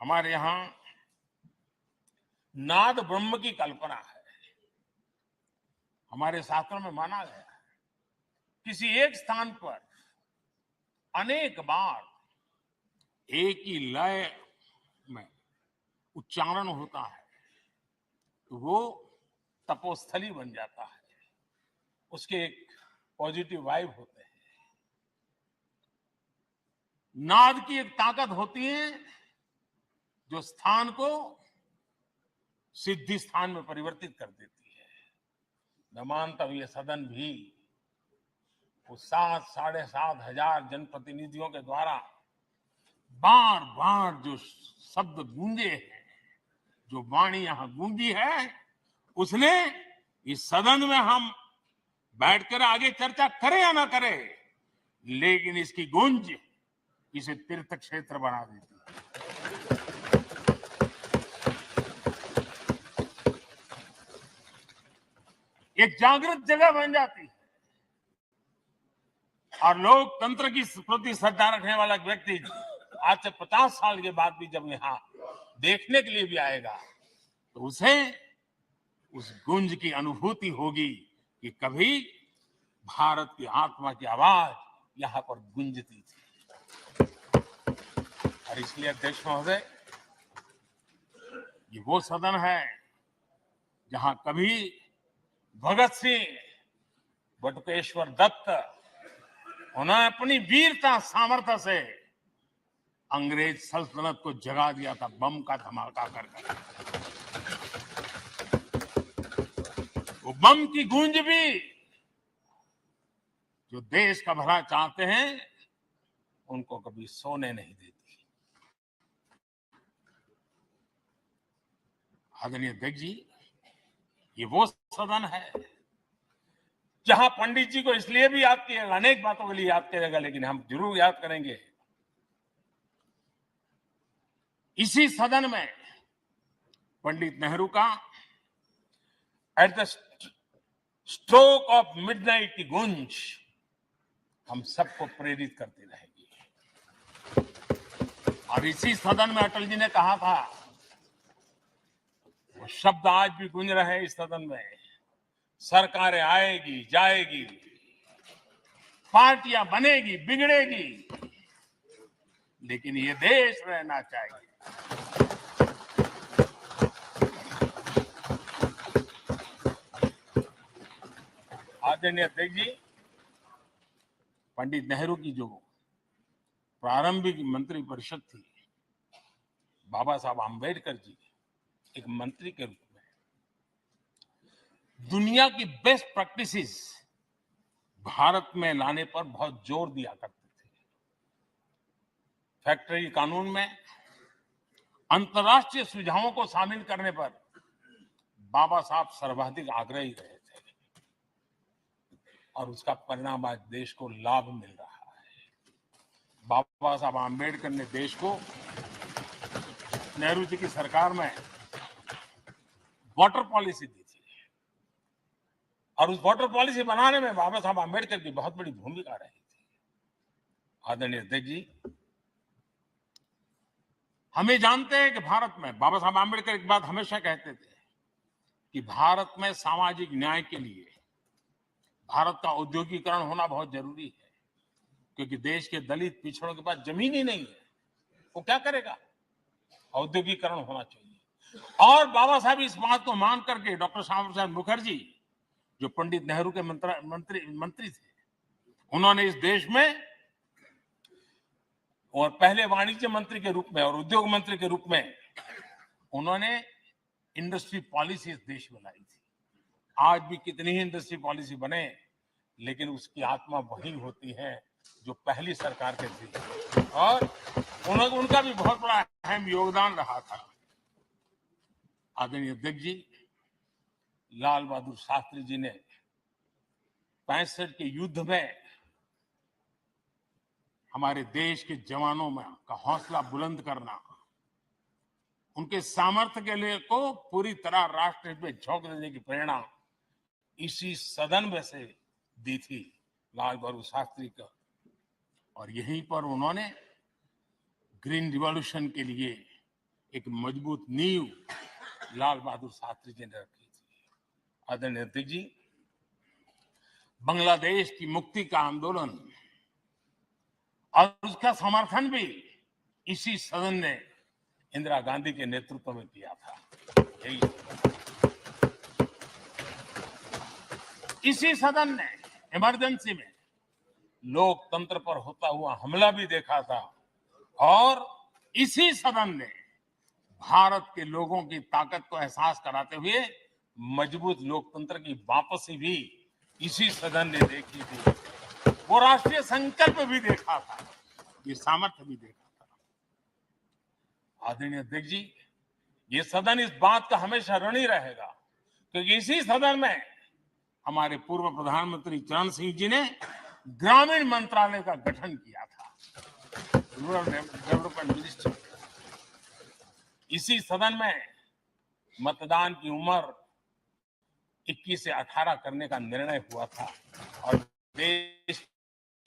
[SPEAKER 3] हमारे यहां नाद ब्रह्म की कल्पना है। हमारे शास्त्रों में माना गया है किसी एक स्थान पर अनेक बार एक ही लय में उच्चारण होता है तो वो तपोस्थली बन जाता है, उसके एक पॉजिटिव वाइब होते हैं। नाद की एक ताकत होती है जो स्थान को सिद्धि स्थान में परिवर्तित कर देती है। मैं मानता हूं ये सदन भी उस 7,500 हजार जनप्रतिनिधियों के द्वारा बार बार जो शब्द गूंजे हैं, जो वाणी यहां गूंजी है, उसने इस सदन में हम बैठकर आगे चर्चा करें या ना करें, लेकिन इसकी गूंज इसे तीर्थ क्षेत्र बना देती है। एक जागृत जगह बन जाती है और लोकतंत्र की प्रति श्रद्धा रखने वाला व्यक्ति आज से 50 साल के बाद भी जब यहाँ देखने के लिए भी आएगा तो उसे उस गुंज की अनुभूति होगी कि कभी भारत की आत्मा की आवाज यहाँ पर गूंजती थी। और इसलिए अध्यक्ष महोदय, ये वो सदन है जहां कभी भगत सिंह, बटुकेश्वर दत्त, उन्होंने अपनी वीरता सामर्थ्य से अंग्रेज सल्तनत को जगा दिया था बम का धमाका कर। वो बम की गूंज भी जो देश का भला चाहते हैं उनको कभी सोने नहीं देती। आदरणीय अध्यक्ष जी, ये वो सदन है जहां पंडित जी को इसलिए भी याद किया, अनेक बातों के लिए याद करेगा, लेकिन हम जरूर याद करेंगे इसी सदन में पंडित नेहरू का at the stroke of midnight की गूंज हम सबको प्रेरित करती रहेगी। और इसी सदन में अटल जी ने कहा था, वो शब्द आज भी गूंज रहे हैं इस सदन में, सरकारें आएगी जाएगी, पार्टियां बनेगी बिगड़ेगी, लेकिन ये देश रहना चाहिए। आदरणीय अध्यक्ष जी, पंडित नेहरू की जो प्रारंभिक मंत्री परिषद थी, बाबा साहब आम्बेडकर जी एक मंत्री के रूप में दुनिया की बेस्ट प्रैक्टिसेस भारत में लाने पर बहुत जोर दिया करते थे। फैक्ट्री कानून में अंतर्राष्ट्रीय सुझावों को शामिल करने पर बाबा साहब सर्वाधिक आग्रही रहे थे और उसका परिणाम आज देश को लाभ मिल रहा है। बाबा साहब आम्बेडकर ने देश को नेहरू जी की सरकार में वाटर पॉलिसी दी थी और उस वाटर पॉलिसी बनाने में बाबा साहब आम्बेडकर की बहुत बड़ी भूमिका रही थी। आदरणीय अध्यक्ष जी, हमें जानते हैं कि भारत में बाबा साहब आम्बेडकर एक बात हमेशा कहते थे कि भारत में सामाजिक न्याय के लिए भारत का औद्योगिकरण होना बहुत जरूरी है, क्योंकि देश के दलित पिछड़ों के पास जमीन ही नहीं है, वो क्या करेगा? औद्योगिकरण होना चाहिए। और बाबा साहब इस बात को मान करके डॉक्टर श्यामा प्रसाद मुखर्जी, जो पंडित नेहरू के मंत्री थे, उन्होंने इस देश में और पहले वाणिज्य मंत्री के रूप में और उद्योग मंत्री के रूप में उन्होंने इंडस्ट्री पॉलिसी इस देश में लाई थी। आज भी कितनी ही इंडस्ट्री पॉलिसी बने, लेकिन उसकी आत्मा वही होती है जो पहली सरकार के थी, और उनका भी बहुत बड़ा अहम योगदान रहा था। आदरणीय अध्यक्ष जी, लाल बहादुर शास्त्री जी ने 65 के युद्ध में हमारे देश के जवानों में का हौसला बुलंद करना, उनके सामर्थ्य के लिए को पूरी तरह राष्ट्र हित में झोंक देने की प्रेरणा इसी सदन में से दी थी लाल बहादुर शास्त्री का। और यहीं पर उन्होंने ग्रीन रिवॉल्यूशन के लिए एक मजबूत नींव लाल बहादुर शास्त्री जी ने रखी थी। आदरणीय अध्यक्ष जी, बांग्लादेश की मुक्ति का आंदोलन और उसका समर्थन भी इसी सदन ने इंदिरा गांधी के नेतृत्व में किया था। इसी सदन ने इमरजेंसी में लोकतंत्र पर होता हुआ हमला भी देखा था, और इसी सदन ने भारत के लोगों की ताकत को एहसास कराते हुए मजबूत लोकतंत्र की वापसी भी इसी सदन ने देखी थी। वो राष्ट्रीय संकल्प भी देखा था, ये सामर्थ्य भी देखा था। आदरणीय अध्यक्ष जी, ये सदन इस बात का हमेशा ऋणी रहेगा, क्योंकि इसी सदन में हमारे पूर्व प्रधानमंत्री चरण सिंह जी ने ग्रामीण मंत्रालय का गठन किया था, रूरल डेवलपमेंट मिनिस्ट्री। इसी सदन में मतदान की उम्र 21 से 18 करने का निर्णय हुआ था, और देश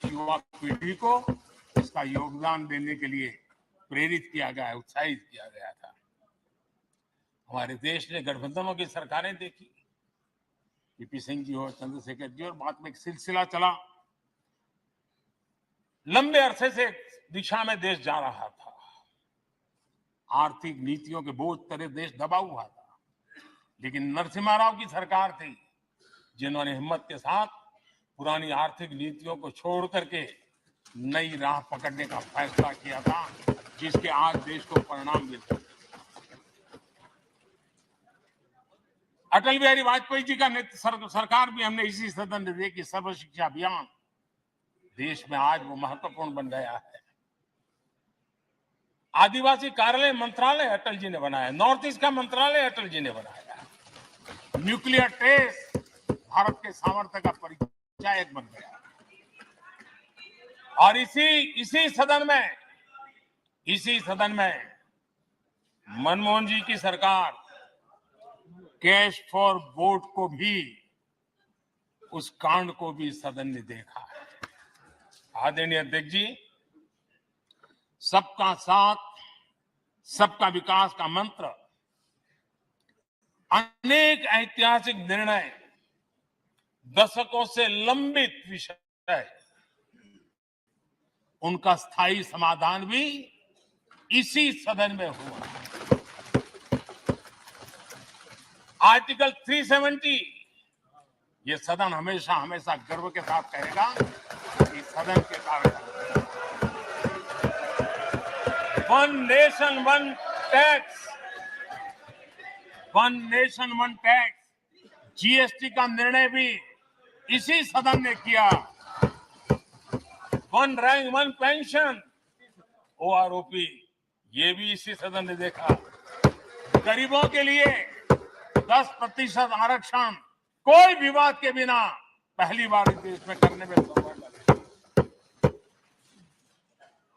[SPEAKER 3] की युवा पीढ़ी को इसका योगदान देने के लिए प्रेरित किया गया, उत्साहित किया गया था। हमारे देश ने गठबंधनों की सरकारें देखी, पीपी सिंह जी हो, चंद्रशेखर जी, और बाद में एक सिलसिला चला। लंबे अरसे से दिशा में देश जा रहा था, आर्थिक नीतियों के बोझ तले देश दबा हुआ था, लेकिन नरसिम्हा राव की सरकार थी जिन्होंने हिम्मत के साथ पुरानी आर्थिक नीतियों को छोड़ करके नई राह पकड़ने का फैसला किया था, जिसके आज देश को परिणाम मिलते हैं। अटल बिहारी वाजपेयी जी का सरकार भी हमने इसी सदन में देखी। सर्व शिक्षा अभियान देश में आज वो महत्वपूर्ण बन गया है। आदिवासी कार्यालय मंत्रालय अटल जी ने बनाया, नॉर्थ ईस्ट का मंत्रालय अटल जी ने बनाया, न्यूक्लियर टेस्ट भारत के सामर्थ्य का परिचायक बन गया। और इसी सदन में मनमोहन जी की सरकार कैश फॉर वोट को भी, उस कांड को भी सदन ने देखा है। आदरणीय अध्यक्ष जी, सबका साथ सबका विकास का मंत्र अनेक ऐतिहासिक निर्णय, दशकों से लंबित विषय, उनका स्थायी समाधान भी इसी सदन में हुआ। आर्टिकल 370, ये सदन हमेशा हमेशा गर्व के साथ कहेगा कि सदन के कारण one nation one tax, GST का निर्णय भी इसी सदन ने किया। One rank one pension, OROP, ये भी इसी सदन ने देखा। गरीबों के लिए 10% आरक्षण कोई विवाद के बिना पहली बार इस देश में करने में सफल लगे।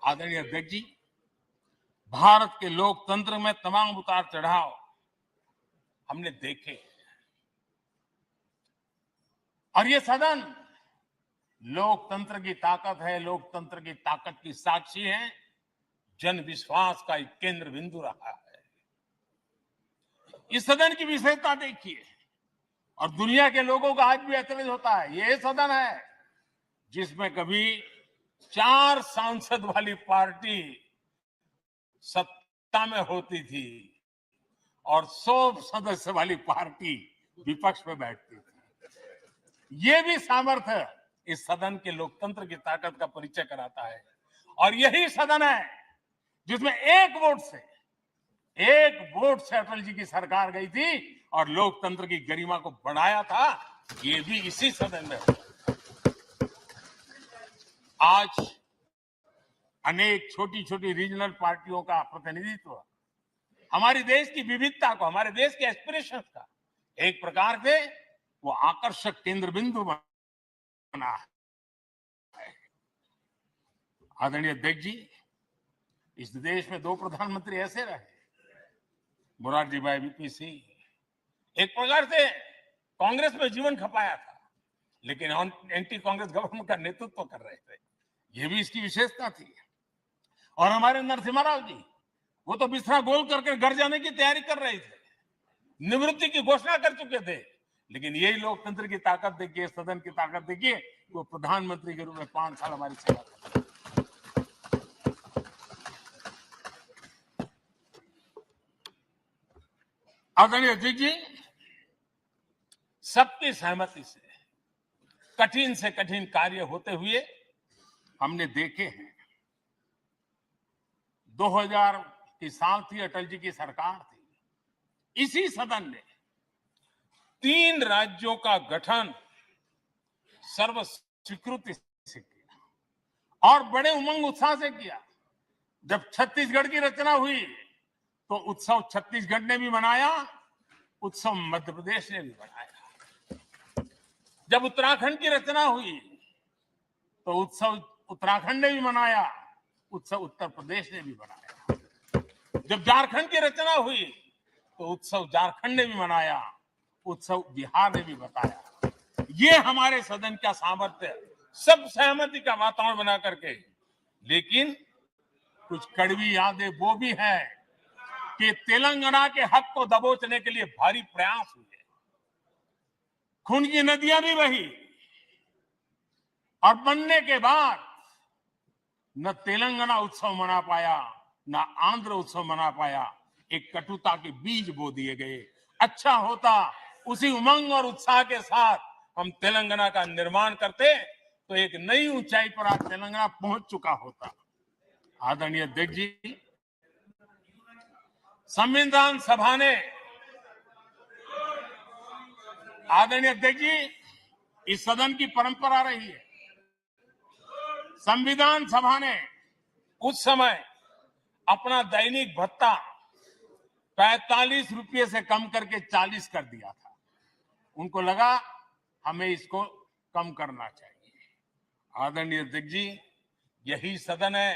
[SPEAKER 3] आदरणीय अध्यक्ष जी, भारत के लोकतंत्र में तमाम उतार चढ़ाव हमने देखे, और ये सदन लोकतंत्र की ताकत है, लोकतंत्र की ताकत की साक्षी है, जन विश्वास का एक केंद्र बिंदु रहा है। इस सदन की विशेषता देखिए, और दुनिया के लोगों का आज भी ऐतराज होता है। ये सदन है जिसमें कभी 4 सांसद वाली पार्टी सत्ता में होती थी, और 100 सदस्य वाली पार्टी विपक्ष में बैठती थी। ये भी सामर्थ्य इस सदन के लोकतंत्र की ताकत का परिचय कराता है। और यही सदन है जिसमें एक वोट से अटल जी की सरकार गई थी और लोकतंत्र की गरिमा को बढ़ाया था। ये भी इसी सदन में। आज अनेक छोटी छोटी रीजनल पार्टियों का प्रतिनिधित्व हमारे देश की विविधता को, हमारे देश के एस्पिरेशंस का एक प्रकार से वो आकर्षक केंद्र बिंदु बना है। आदरणीय अध्यक्ष जी, इस देश में 2 प्रधानमंत्री ऐसे रहे, मोरारजी भाई वीपी सिंह। एक प्रकार से कांग्रेस में जीवन खपाया था, लेकिन एंटी कांग्रेस गवर्नमेंट का नेतृत्व कर रहे थे। ये भी इसकी विशेषता थी। और हमारे नरसिम्हा राव जी, वो तो बिस्तरा गोल करके घर जाने की तैयारी कर रहे थे, निवृत्ति की घोषणा कर चुके थे। लेकिन यही लोकतंत्र की ताकत देखिए, सदन की ताकत देखिए, वो प्रधानमंत्री के रूप में 5 साल हमारी सेवा कर। आदरणीय अध्यक्ष जी, सबकी सहमति से कठिन से कठिन कार्य होते हुए हमने देखे हैं। 2000 की साल थी, अटल जी की सरकार थी। इसी सदन ने 3 राज्यों का गठन सर्व स्वीकृति से किया और बड़े उमंग उत्साह से किया। जब छत्तीसगढ़ की रचना हुई तो उत्सव छत्तीसगढ़ ने भी मनाया, उत्सव मध्य प्रदेश ने भी मनाया। जब उत्तराखंड की रचना हुई तो उत्सव उत्तराखंड ने भी मनाया, उत्सव उत्तर प्रदेश ने भी मनाया। जब झारखंड की रचना हुई तो उत्सव झारखंड ने भी मनाया, उत्सव बिहार ने भी बताया। ये हमारे सदन का सामर्थ्य, सब सहमति का वातावरण बना करके। लेकिन कुछ कड़वी यादें वो भी है कि तेलंगाना के हक को दबोचने के लिए भारी प्रयास हुए, खून की नदियां भी बही और बनने के बाद न तेलंगाना उत्सव मना पाया, न आंध्र उत्सव मना पाया। एक कटुता के बीज बो दिए गए। अच्छा होता उसी उमंग और उत्साह के साथ हम तेलंगाना का निर्माण करते तो एक नई ऊंचाई पर आज तेलंगाना पहुंच चुका होता। आदरणीय अध्यक्ष जी, संविधान सभा ने, आदरणीय अध्यक्ष जी, इस सदन की परंपरा रही है। संविधान सभा ने उस समय अपना दैनिक भत्ता 45 रुपये से कम करके 40 कर दिया था। उनको लगा हमें इसको कम करना चाहिए। आदरणीय अध्यक्ष जी, यही सदन है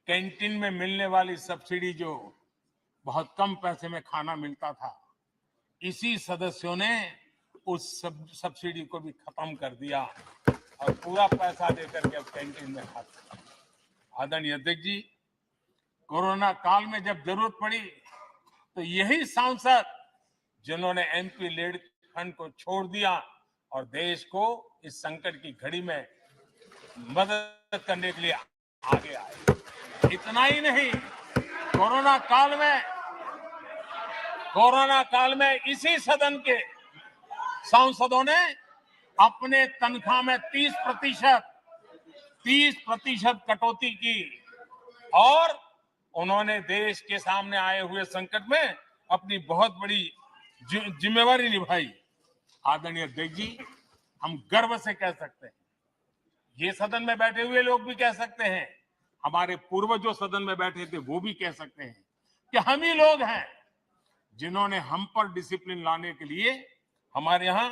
[SPEAKER 3] कैंटीन में मिलने वाली सब्सिडी, जो बहुत कम पैसे में खाना मिलता था, इसी सदस्यों ने उस सब्सिडी को भी खत्म कर दिया और पूरा पैसा देकर के अब कैंटीन में खाते। आदरणीय अध्यक्ष जी, कोरोना काल में जब जरूरत पड़ी तो यही सांसद जिन्होंने एमपी लेड फंड को छोड़ दिया और देश को इस संकट की घड़ी में मदद करने के लिए आगे आए। इतना ही नहीं, कोरोना काल में इसी सदन के सांसदों ने अपने तनख्वाह में 30% कटौती की और उन्होंने देश के सामने आए हुए संकट में अपनी बहुत बड़ी जिम्मेवारी निभाई। आदरणीय अध्यक्ष जी, हम गर्व से कह सकते हैं, ये सदन में बैठे हुए लोग भी कह सकते हैं, हमारे पूर्वज जो सदन में बैठे थे वो भी कह सकते हैं कि हम ही लोग हैं जिन्होंने हम पर डिसिप्लिन लाने के लिए हमारे यहां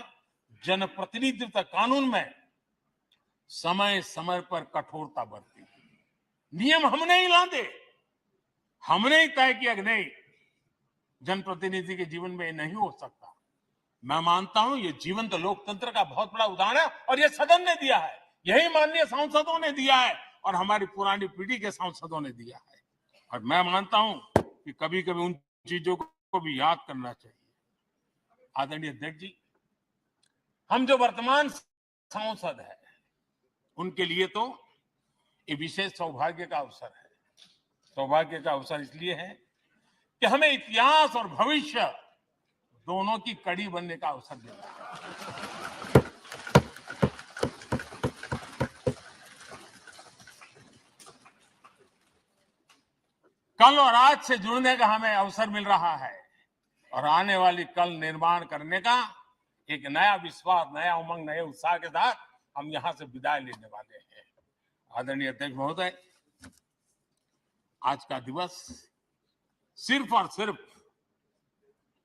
[SPEAKER 3] जनप्रतिनिधित्व कानून में समय समय पर कठोरता बरती। नियम हमने ही लादे, हमने ही तय किया कि नहीं, जनप्रतिनिधि के जीवन में ये नहीं हो सकता। मैं मानता हूं ये जीवंत लोकतंत्र का बहुत बड़ा उदाहरण है और ये सदन ने दिया है, यही माननीय सांसदों ने दिया है और हमारी पुरानी पीढ़ी के सांसदों ने दिया है। और मैं मानता हूं कि कभी कभी उन चीजों को भी याद करना चाहिए। आदरणीय अध्यक्ष जी, हम जो वर्तमान सांसद हैं उनके लिए तो ये विशेष सौभाग्य का अवसर है। सौभाग्य का अवसर इसलिए है कि हमें इतिहास और भविष्य दोनों की कड़ी बनने का अवसर देता है। कल और आज से जुड़ने का हमें अवसर मिल रहा है और आने वाली कल निर्माण करने का एक नया विश्वास, नया उमंग, नए उत्साह के साथ हम यहां से विदाई लेने वाले हैं। आदरणीय अध्यक्ष महोदय, आज का दिवस सिर्फ और सिर्फ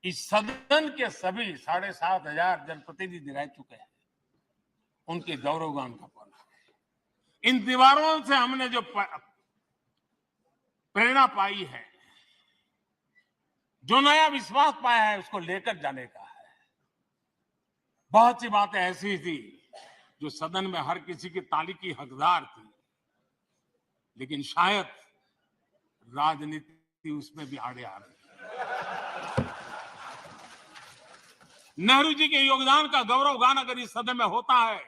[SPEAKER 3] इस सदन के सभी 7,500 जनप्रतिनिधि रह चुके हैं, उनके गौरवगान का पल है। इन दीवारों से हमने जो प्रेरणा पाई है, जो नया विश्वास पाया है, उसको लेकर जाने का है। बहुत सी बातें ऐसी थी जो सदन में हर किसी की ताली की हकदार थी, लेकिन शायद राजनीति उसमें भी आड़े आ रही है। नेहरू जी के योगदान का गौरवगान अगर इस सदन में होता है,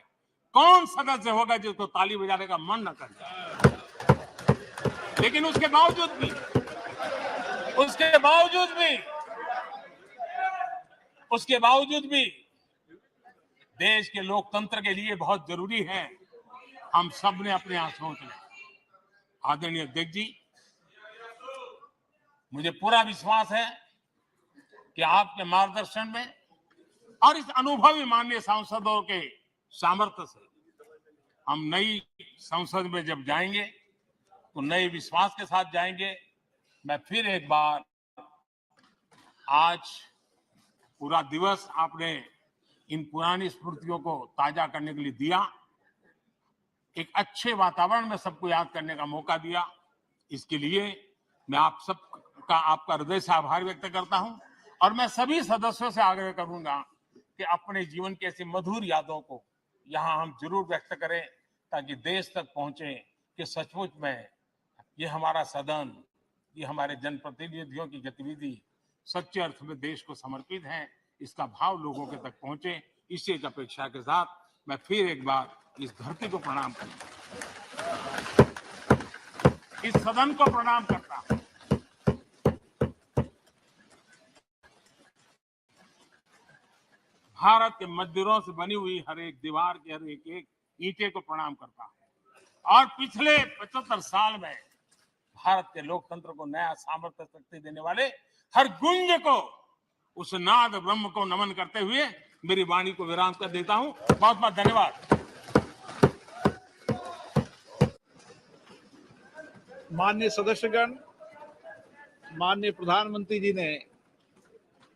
[SPEAKER 3] कौन सदस्य होगा जिसको ताली बजाने का मन न कर जाए। लेकिन उसके बावजूद भी देश के लोकतंत्र के लिए बहुत जरूरी है हम सब ने अपने यहां सोच लें। आदरणीय अध्यक्ष जी, मुझे पूरा विश्वास है कि आपके मार्गदर्शन में और इस अनुभवी माननीय सांसदों के सामर्थ्य से हम नई संसद में जब जाएंगे तो नए विश्वास के साथ जाएंगे। मैं फिर एक बार, आज पूरा दिवस आपने इन पुरानी स्मृतियों को ताजा करने के लिए दिया, एक अच्छे वातावरण में सबको याद करने का मौका दिया, इसके लिए मैं आप सबका, आपका हृदय से आभार व्यक्त करता हूं। और मैं सभी सदस्यों से आग्रह करूंगा कि अपने जीवन की ऐसी मधुर यादों को यहां हम जरूर व्यक्त करें, ताकि देश तक पहुंचे कि सचमुच में ये हमारा सदन, ये हमारे जनप्रतिनिधियों की गतिविधि सच्चे अर्थ में देश को समर्पित है, इसका भाव लोगों के तक पहुंचे। इसी एक अपेक्षा के साथ मैं फिर एक बार इस धरती को प्रणाम करता हूं, इस सदन को प्रणाम करता हूं। भारत के मंदिरों से बनी हुई हर एक दीवार के हर एक ईंटे को प्रणाम करता हूं और पिछले 75 साल में भारत के लोकतंत्र को नया सामर्थ्य शक्ति देने वाले हर गुंज को, उस नाद ब्रह्म को नमन करते हुए मेरी वाणी को विराम कर देता हूं। बहुत बहुत धन्यवाद।
[SPEAKER 4] माननीय सदस्यगण, माननीय प्रधानमंत्री जी ने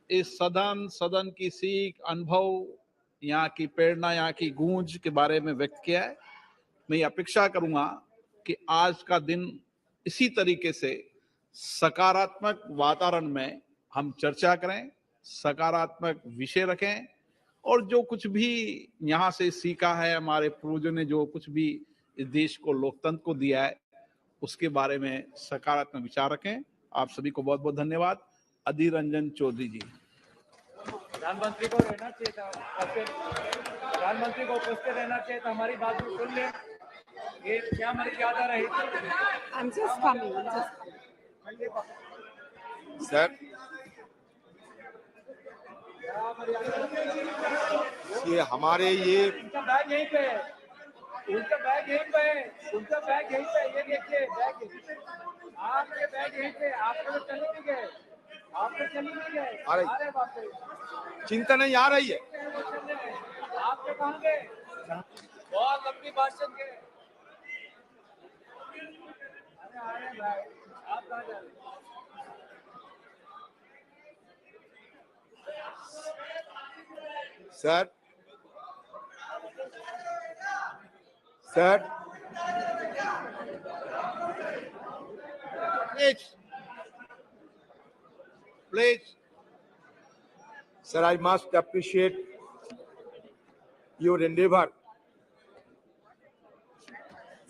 [SPEAKER 4] इस सदन की सीख, अनुभव, यहाँ की प्रेरणा, यहाँ की गूंज के बारे में व्यक्त किया है। मैं ये अपेक्षा करूंगा कि आज का दिन इसी तरीके से सकारात्मक वातावरण में हम चर्चा करें, सकारात्मक विषय रखें और जो कुछ भी यहाँ से सीखा है, हमारे पूर्वजों ने जो कुछ भी इस देश को, लोकतंत्र को दिया है, उसके बारे में सकारात्मक विचार रखें। आप सभी को बहुत बहुत धन्यवाद। अधीर रंजन चौधरी जी।
[SPEAKER 5] प्रधानमंत्री को रहना चाहिए था, प्रधानमंत्री को उपस्थित रहना चाहिए था, हमारी बात को सुन ले। ये क्या हमारी याद आ रही थी?
[SPEAKER 6] I'm just coming.
[SPEAKER 7] सर, ये हमारे ये
[SPEAKER 5] उनका बैग यहीं पे है, उनका बैग यहीं पे है, उनका बैग यहीं पे, ये देखिए बैग, आपके बैग यहीं पे, आपके चले नहीं गए, आपके चले नहीं गए, अरे बाप रे,
[SPEAKER 7] चिंता नहीं आ रही है।
[SPEAKER 5] आपके कहाँ गए? बहुत लंबी भाषण के, अरे आ रहे भाई, आप कहाँ जा रहे?
[SPEAKER 7] Sir, please, sir, I must appreciate your endeavor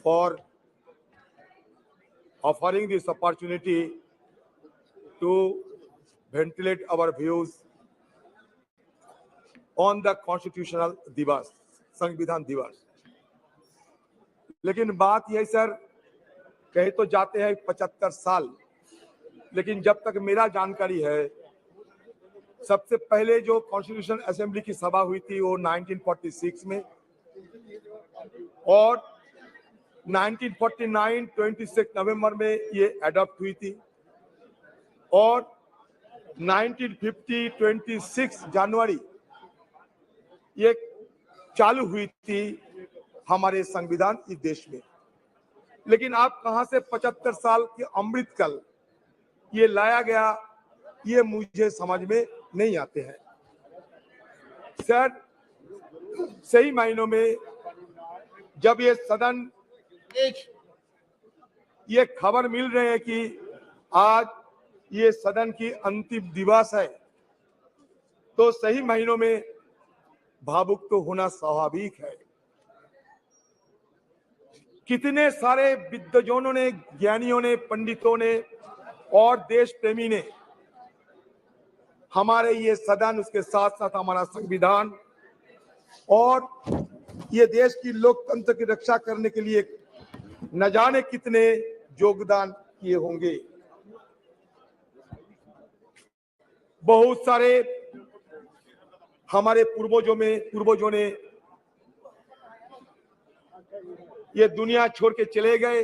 [SPEAKER 7] for offering this opportunity to ventilate our views on the constitutional दिवस, संविधान दिवस। लेकिन बात यह सर, कहे तो जाते हैं 75 साल, लेकिन जब तक मेरा जानकारी है, सबसे पहले जो कॉन्स्टिट्यूशन असेंबली की सभा हुई थी वो 1946 में, और 1949 26 नवंबर में ये अडॉप्ट हुई थी, और 1950 26 जनवरी ये चालू हुई थी हमारे संविधान इस देश में। लेकिन आप कहां से 75 साल के अमृतकाल ये लाया गया, ये मुझे समझ में नहीं आते हैं सर। सही मायनों में जब ये सदन ये खबर मिल रही है कि आज ये सदन की अंतिम दिवस है, तो सही महीनों में भावुक तो होना स्वाभाविक है। कितने सारे विद्वजनों ने, ज्ञानियों ने, पंडितों ने और देश प्रेमी ने हमारे ये सदन, उसके साथ साथ हमारा संविधान और ये देश की लोकतंत्र की रक्षा करने के लिए न जाने कितने योगदान किए होंगे। बहुत सारे हमारे पूर्वजों ने ये दुनिया छोड़ के चले गए,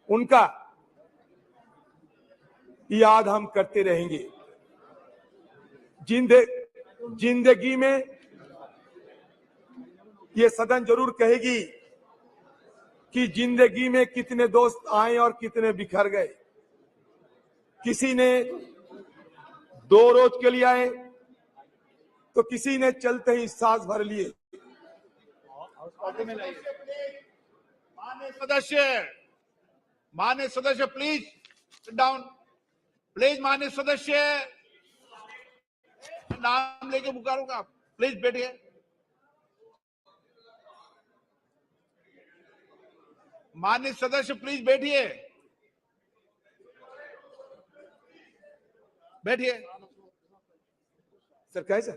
[SPEAKER 7] उनका याद हम करते रहेंगे। जिंदगी में ये सदन जरूर कहेगी कि जिंदगी में कितने दोस्त आए और कितने बिखर गए। किसी ने 2 रोज के लिए आए तो किसी ने चलते ही सांस भर लिए।
[SPEAKER 4] माननीय सदस्य प्लीज सिट डाउन, प्लीज। माननीय सदस्य नाम लेके पुकारूंगा, प्लीज बैठिए। माननीय सदस्य प्लीज बैठिए, बैठिए।
[SPEAKER 7] सर कैसे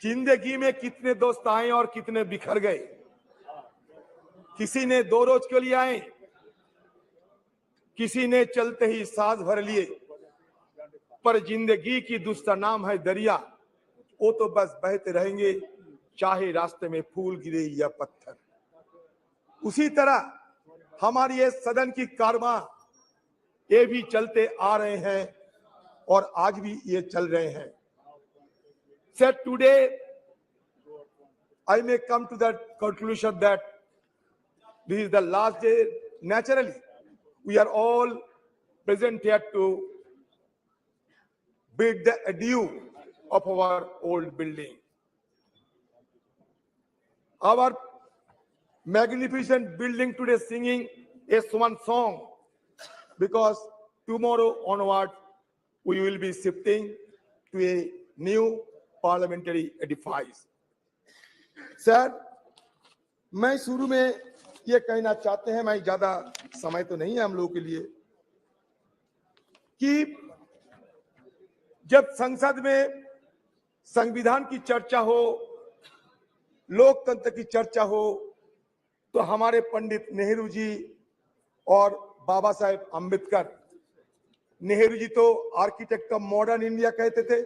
[SPEAKER 7] जिंदगी में कितने दोस्त आए और कितने बिखर गए। किसी ने 2 रोज के लिए आए, किसी ने चलते ही सांस भर लिए, पर जिंदगी की दूसरा नाम है दरिया, वो तो बस बहते रहेंगे, चाहे रास्ते में फूल गिरे या पत्थर। उसी तरह हमारी ये सदन की कारवां ये भी चलते आ रहे हैं और आज भी ये चल रहे हैं। Sir, today I may come to that conclusion that this is the last day. Naturally, we are all present here to bid the adieu of our old building. Our magnificent building today singing a swan song, because tomorrow onward we will be shifting to a new parliamentary edifice. Sir, मैं शुरू में ये कहना चाहते हैं, मैं ज्यादा समय तो नहीं है हम लोगों के लिए, कि जब संसद में संविधान की चर्चा हो, लोकतंत्र की चर्चा हो, तो हमारे पंडित नेहरू जी और बाबा साहेब अम्बेडकर, नेहरू जी तो आर्किटेक्ट ऑफ मॉडर्न इंडिया कहते थे,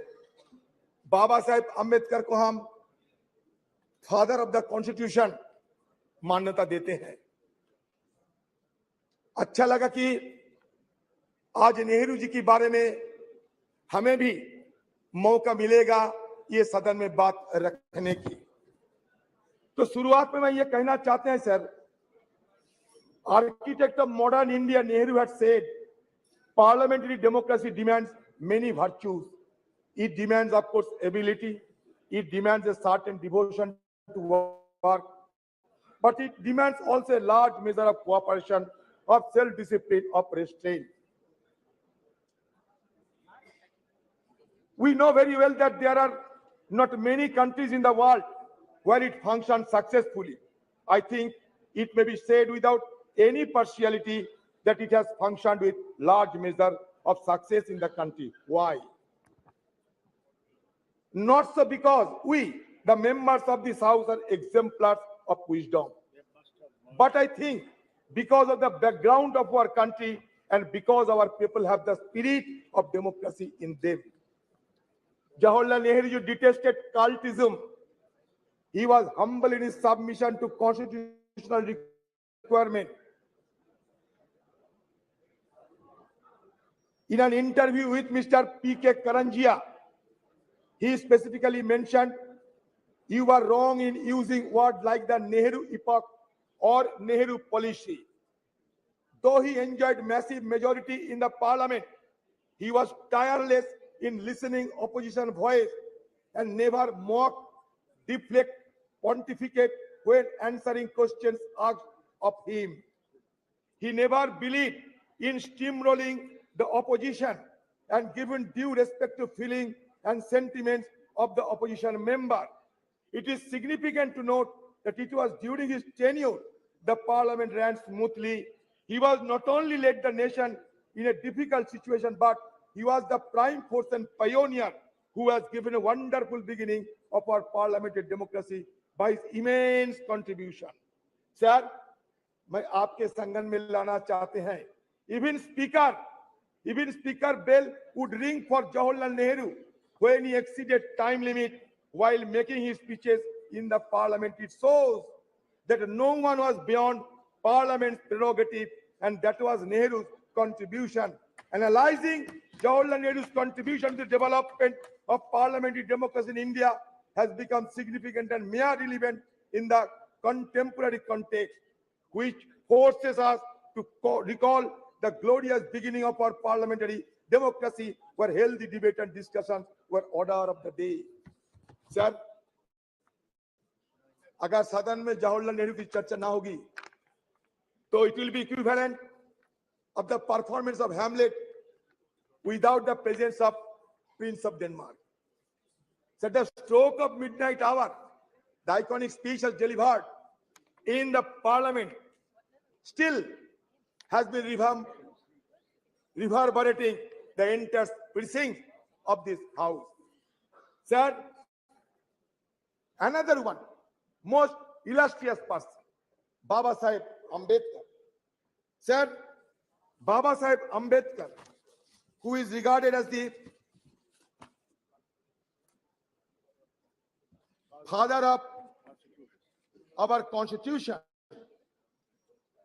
[SPEAKER 7] बाबा साहेब अम्बेडकर को हम फादर ऑफ द कॉन्स्टिट्यूशन मान्यता देते हैं। अच्छा लगा कि आज नेहरू जी के बारे में हमें भी मौका मिलेगा ये सदन में बात रखने की। तो शुरुआत में मैं ये कहना चाहते हैं sir, architect of modern India Nehru had said, parliamentary democracy demands many virtues. It demands, of course, ability. It demands a certain devotion to work, but it demands also a large measure of cooperation, of self-discipline, of restraint. We know very well that there are not many countries in the world where it functions successfully. I think it may be said without any partiality that it has functioned with large measure of success in the country. Why? Not so because we, the members of this house, are exemplars of wisdom, but I think because of the background of our country and because our people have the spirit of democracy in them. Jawaharlal Nehru you detested cultism. He was humble in his submission to constitutional requirement. In an interview with Mr. P.K. Karanjia, he specifically mentioned, "You were wrong in using words like the Nehru epoch or Nehru policy." Though he enjoyed massive majority in the parliament, he was tireless in listening opposition voice and never mock, deflect, pontificate when answering questions asked of him. He never believed in steamrolling the opposition and given due respect to feeling and sentiments of the opposition member. It is significant to note that it was during his tenure the parliament ran smoothly. He was not only led the nation in a difficult situation, but he was the prime force and pioneer who has given a wonderful beginning of our parliamentary democracy by his immense contribution. Sir, मैं आपके संगठन में लाना चाहते हैं. Even Speaker bell would ring for Jawaharlal Nehru when he exceeded time limit while making his speeches in the parliament. It shows that no one was beyond parliament's prerogative, and that was Nehru's contribution. Analyzing Jawaharlal Nehru's contribution to the development of parliamentary democracy in India has become significant and mere relevant in the contemporary context, which forces us to recall the glorious beginning of our parliamentary democracy, where healthy debate and discussions were order of the day. Sir, अगर सदन में जवाहरलाल नेहरू की चर्चा ना होगी तो it will be equivalent of the performance of Hamlet without the presence of Prince of Denmark. At the stroke of midnight hour, the iconic speech was delivered in the parliament still has been reverberating the entire precinct of this house. Sir, another one, most illustrious person, Baba Sahib Ambedkar. Sir, Baba Sahib Ambedkar, who is regarded as the father of our constitution,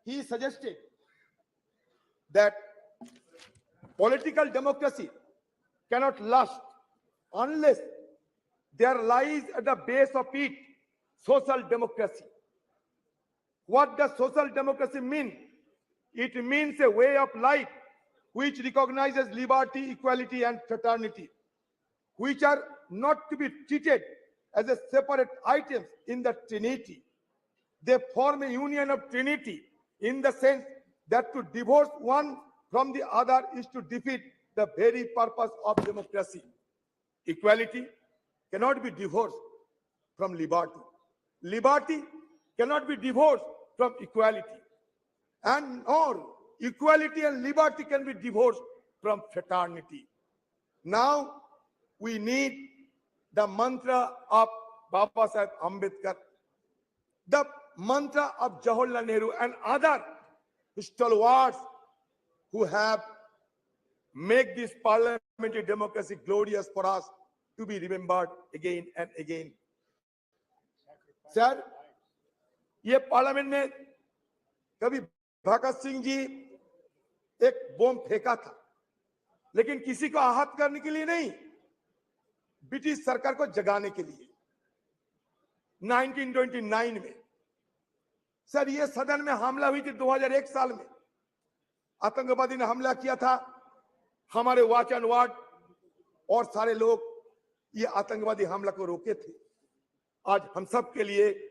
[SPEAKER 7] he suggested that political democracy cannot last unless there lies at the base of it social democracy. What does social democracy mean? It means a way of life which recognizes liberty, equality, and fraternity, which are not to be treated as a separate items in the Trinity. They form a union of Trinity in the sense that to divorce one from the other is to defeat the very purpose of democracy. Equality cannot be divorced from liberty. Liberty cannot be divorced from equality. And or equality and liberty can be divorced from fraternity. Now we need the mantra of Baba Sahib Ambedkar, the mantra of Jawaharlal Nehru and other stalwarts who have made this parliamentary democracy glorious for us to be remembered again and again. Sir, ये parliament में कभी भगत सिंह जी एक बम फेंका था, लेकिन किसी को आहत करने के लिए नहीं, ब्रिटिश सरकार को जगाने के लिए 1929 में। सर, ये सदन में हमला हुई थी 2001 साल में, आतंकवादी ने हमला किया था, हमारे वॉच एंड वार्ड और सारे लोग ये आतंकवादी हमला को रोके थे। आज हम सब के लिए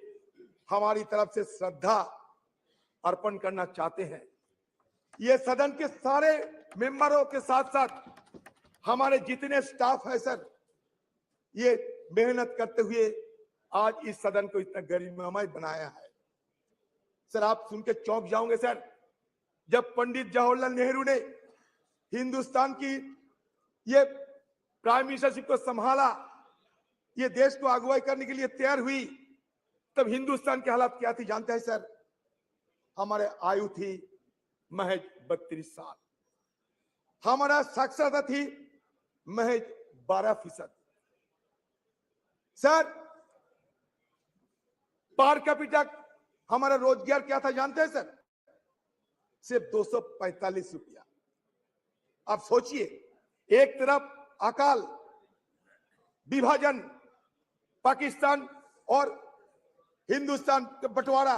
[SPEAKER 7] हमारी तरफ से श्रद्धा अर्पण करना चाहते हैं। ये सदन के सारे मेंबरों के साथ साथ हमारे जितने स्टाफ है सर, ये मेहनत करते हुए आज इस सदन को इतना गरिमामय बनाया है। सर, आप सुन के चौंक जाओगे सर, जब पंडित जवाहरलाल नेहरू ने हिंदुस्तान की ये प्राइम मिनिस्टरशिप को संभाला, ये देश को अगुवाई करने के लिए तैयार हुई, तब हिंदुस्तान की हालत क्या थी जानते हैं सर? हमारे आयु थी महज 32 साल, हमारा साक्षरता थी महज 12%। सर, पर कैपिटा हमारा रोजगार क्या था जानते हैं सर? सिर्फ 245 रुपया। आप सोचिए, एक तरफ अकाल, विभाजन, पाकिस्तान और हिंदुस्तान का बंटवारा,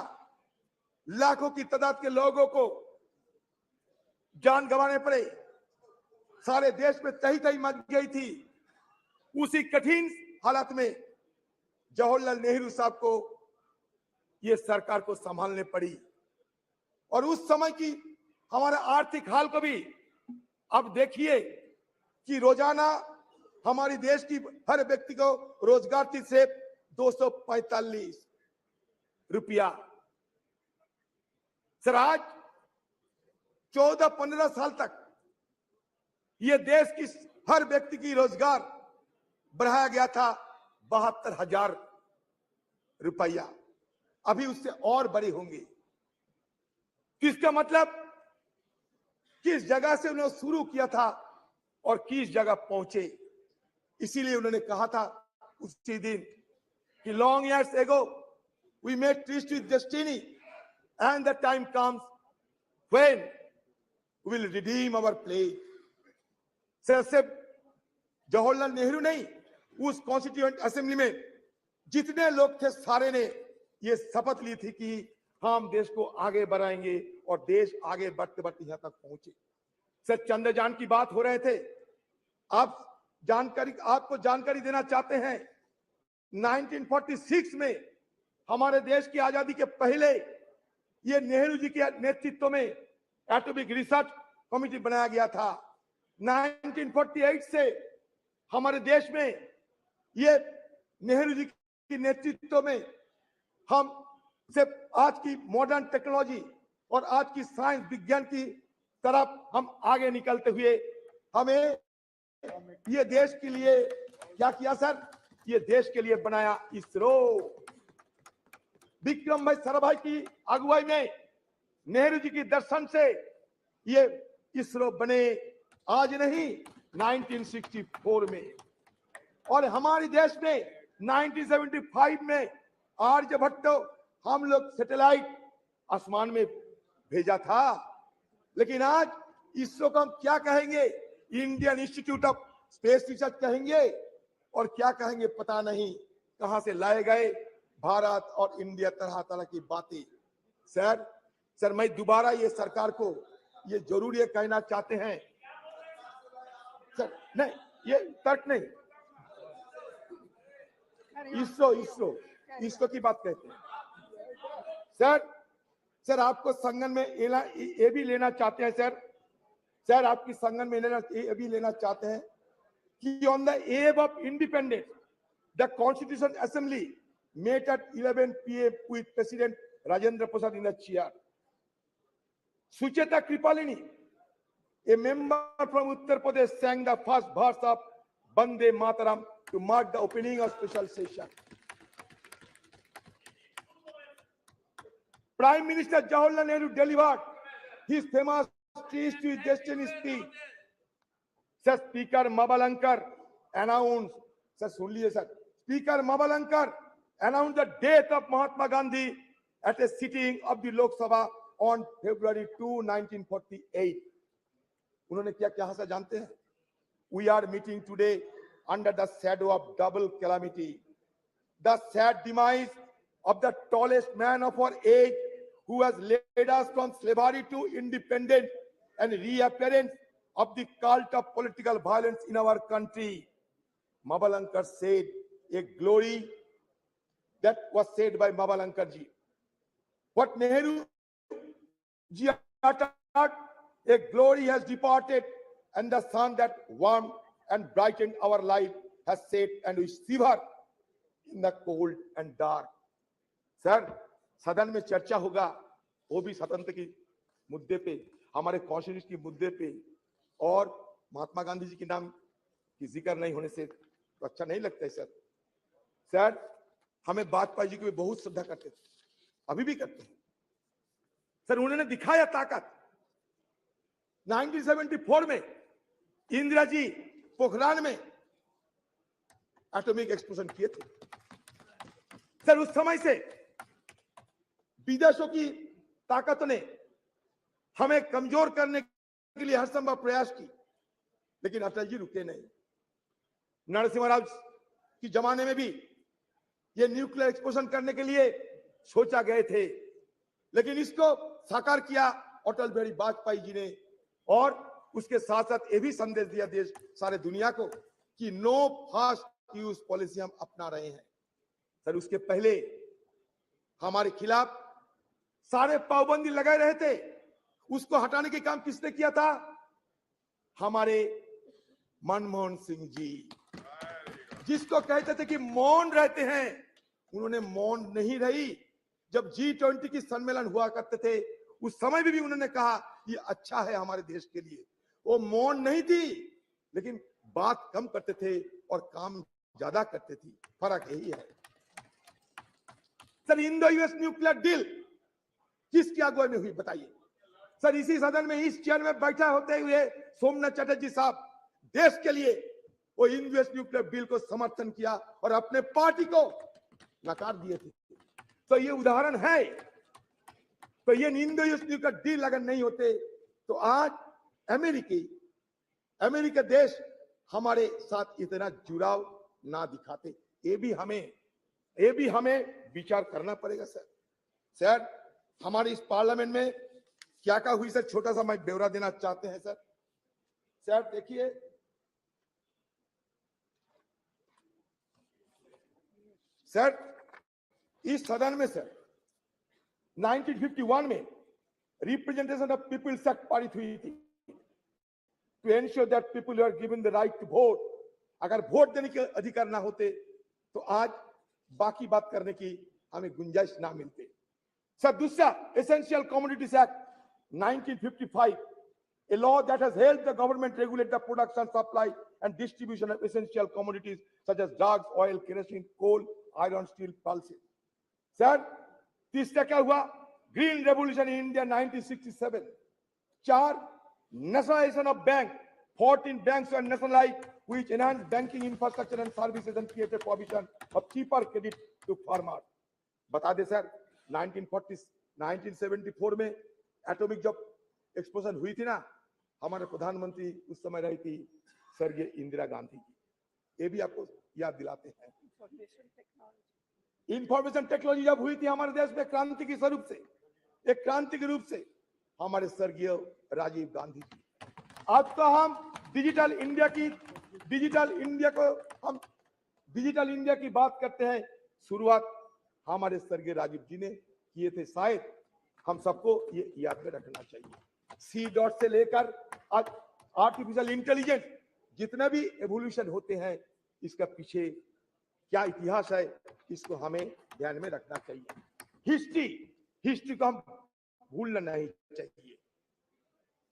[SPEAKER 7] लाखों की तादाद के लोगों को जान गंवाने पड़े, सारे देश में तही तही मच गई थी। उसी कठिन हालात में जवाहरलाल नेहरू साहब को ये सरकार को संभालने पड़ी। और उस समय की हमारे आर्थिक हाल को भी अब देखिए कि रोजाना हमारी देश की हर व्यक्ति को रोजगार थी सिर्फ 245 रुपया। सर, आज 14-15 साल तक ये देश की हर व्यक्ति की रोजगार बढ़ाया गया था 72,000 रुपया, अभी उससे और बड़ी होंगी। किसका मतलब किस जगह से उन्होंने शुरू किया था और किस जगह पहुंचे। इसीलिए उन्होंने कहा था उसी दिन कि long years ago we made tryst with destiny and the time comes when we will redeem our pledge. सिर्फ जवाहरलाल नेहरू नहीं, उस कॉन्स्टिट्यूएंट असेंबली में जितने लोग थे सारे ने ये शपथ ली थी कि हम देश को आगे बढ़ाएंगे, और देश आगे बढ़ते बढ़ते यहां तक पहुंचे। सर, चंद्रयान की बात हो रहे थे, आपको जानकारी देना चाहते हैं, 1946 में हमारे देश की आजादी के पहले ये नेहरू जी के नेतृत्व में एटॉमिक रिसर्च कमेटी बनाया गया था। 1948 से हमारे देश में ये नेहरू जी के नेतृत्व में हम सिर्फ आज की मॉडर्न टेक्नोलॉजी और आज की साइंस विज्ञान की तरफ हम आगे निकलते हुए हमें ये देश के लिए क्या किया सर? ये देश के लिए बनाया इसरो। विक्रम भाई साराभाई की अगुवाई में, नेहरू जी के दर्शन से ये इसरो बने, आज नहीं 1964 में। और हमारे देश में 1975 में आर्यभट्ट हम लोग सैटेलाइट आसमान में भेजा था। लेकिन आज इसरो को हम क्या कहेंगे? Indian institute of space research कहेंगे, और क्या कहेंगे पता नहीं। कहां से लाए गए भारत और इंडिया, तरह तरह की बातें। सर मैं दोबारा ये सरकार को ये जरूर ये कहना चाहते हैं सर, नहीं ये तर्क नहीं, इसरो की बात कहते हैं। सर आपको संगठन में ये भी लेना चाहते हैं सर आपकी संगठन में ये भी लेना चाहते हैं कि on the eve of independence the Constitution Assembly met at 11 PM with President Rajendra Prasad in the chair. Sucheta Kripalini, a member from Uttar Pradesh, sang the first verse of Bande Mataram to mark the opening of special session. Prime Minister Jawaharlal Nehru delivered his famous Trees to Destiny speech. Sir, Speaker Mabalankar announced, sir, सुन लीजिए sir, Speaker Mabalankar announced the death of Mahatma Gandhi at a sitting of the Lok Sabha on February 2, 1948. उन्होंने क्या कहा sir जानते हैं? We are meeting today under the shadow of double calamity. The sad demise of the tallest man of our age, who has led us from slavery to independence, and reappearance of the cult of political violence in our country. Mabalankar said, a glory that was said by Mabalankar ji. What Nehru ji attacked, a glory has departed, and the sun that warmed and brightened our life has set, and we shiver in the cold and dark. Sir, सदन में चर्चा होगा, वो भी स्वतंत्र की मुद्दे पे, हमारे कॉन्स्टिट्यूशन की मुद्दे पे, और महात्मा गांधी जी के नाम की जिक्र नहीं होने से तो अच्छा नहीं लगता है सर हमें वाजपेयी जी को भी बहुत श्रद्धा करते थे, अभी भी करते हैं। सर उन्होंने दिखाया ताकत। 1974 में इंदिरा जी पोखरान में एटॉमिक एक्सप्लोजन किए थे। सर उस समय से विदेशों की ताकतों ने हमें कमजोर करने के लिए हर संभव प्रयास की, लेकिन अटल जी रुके नहीं। नरसिम्हा राव की जमाने में भी ये न्यूक्लियर एक्सप्लोजन करने के लिए सोचा गए थे, लेकिन इसको साकार किया अटल बिहारी वाजपेयी जी ने, और उसके साथ साथ ये भी संदेश दिया देश सारे दुनिया को कि नो फास्ट यूज पॉलिसी हम अपना रहे हैं। सर उसके पहले हमारे खिलाफ सारे पाबंदी लगाए रहे थे, उसको हटाने के काम किसने किया था? हमारे मनमोहन सिंह जी, जिसको कहते थे कि मौन रहते हैं, उन्होंने मौन नहीं रही। जब G20 की सम्मेलन हुआ करते थे उस समय भी उन्होंने कहा ये अच्छा है हमारे देश के लिए। वो मौन नहीं थी, लेकिन बात कम करते थे और काम ज्यादा करते थे। फर्क यही है। Sir Indo US nuclear deal किसकी अगुवाई में हुई बताइए? सर इसी सदन में इस चेयर में बैठा होते हुए सोमनाथ चटर्जी साहब देश के लिए वो इंडो यूएस न्यूक्लियर डील को समर्थन किया और अपने पार्टी को नकार दिए थे। तो ये उदाहरण है। तो ये इंडो यूएस न्यूक्लियर डील अगर नहीं होते तो आज अमेरिका देश हमारे साथ इतना जुड़ाव ना दिखाते। ये भी हमें विचार करना पड़ेगा। सर हमारे इस पार्लियामेंट में क्या क्या हुई सर, छोटा सा मैं ब्यौरा देना चाहते हैं सर देखिए, सर इस सदन में सर 1951 में रिप्रेजेंटेशन ऑफ पीपल्स एक्ट पारित हुई थी to ensure that people are given the right to vote. अगर वोट देने के अधिकार ना होते तो आज बाकी बात करने की हमें गुंजाइश ना मिलती। सर दूसरा essential commodities act 1955, a law that has helped the government regulate the production, supply and distribution of essential commodities such as drugs, oil, kerosene, coal, iron, steel, pulses. Sir तीसरा क्या हुआ? Green revolution in India 1967। 4 nationalization of bank, 14 banks were nationalized which enhanced banking infrastructure and services and created provision of cheaper credit to farmers. बता दे sir 1974 में atomic जब explosion हुई थी ना, हमारे प्रधानमंत्री उस समय रही थी स्वर्गीय इंदिरा गांधी जी। ये भी आपको याद दिलाते हैं। इंफॉर्मेशन टेक्नोलॉजी जब हुई थी हमारे देश में क्रांति के स्वरूप से, एक क्रांति के रूप से हमारे स्वर्गीय राजीव गांधी जी। आज तो हम डिजिटल इंडिया की बात करते हैं। शुरुआत हमारे स्वर्गीय राजीव जी ने किए थे। शायद हम सबको ये याद में रखना चाहिए। सी डॉट से लेकर आज आर्टिफिशियल इंटेलिजेंस, जितने भी एवोल्यूशन होते हैं, इसका पीछे क्या इतिहास है, इसको हमें ध्यान में रखना चाहिए। हिस्ट्री को हम भूलना नहीं चाहिए।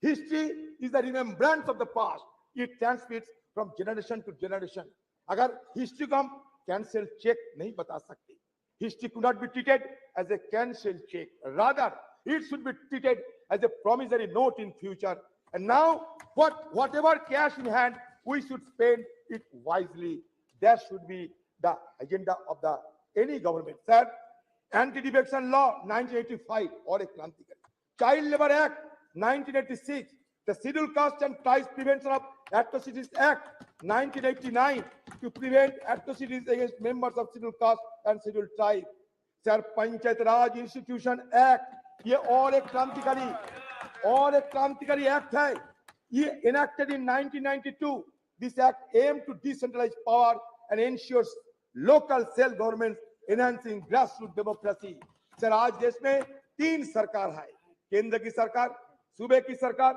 [SPEAKER 7] History is the remembrance of the past, it transmits from generation to generation. अगर हिस्ट्री को हम कैंसिल चेक नहीं बता सकते, history could not be treated as a cancel check, rather it should be treated as a promissory note in future. And now whatever cash in hand, we should spend it wisely. That should be the agenda of the any government. Sir, anti-defection law 1985 or a krantikari, child labor act 1986, the scheduled caste and tribes prevention of atrocities act 1989 to prevent atrocities against members of scheduled caste and scheduled tribe. Sir panchayat Raj institution act, ये और एक क्रांतिकारी act है। ये enacted in 1992. This act aimed to decentralize power and ensures local self government, enhancing grassroots democracy. Sir आज देश में 3 सरकार है, केंद्र की सरकार, सूबे की सरकार,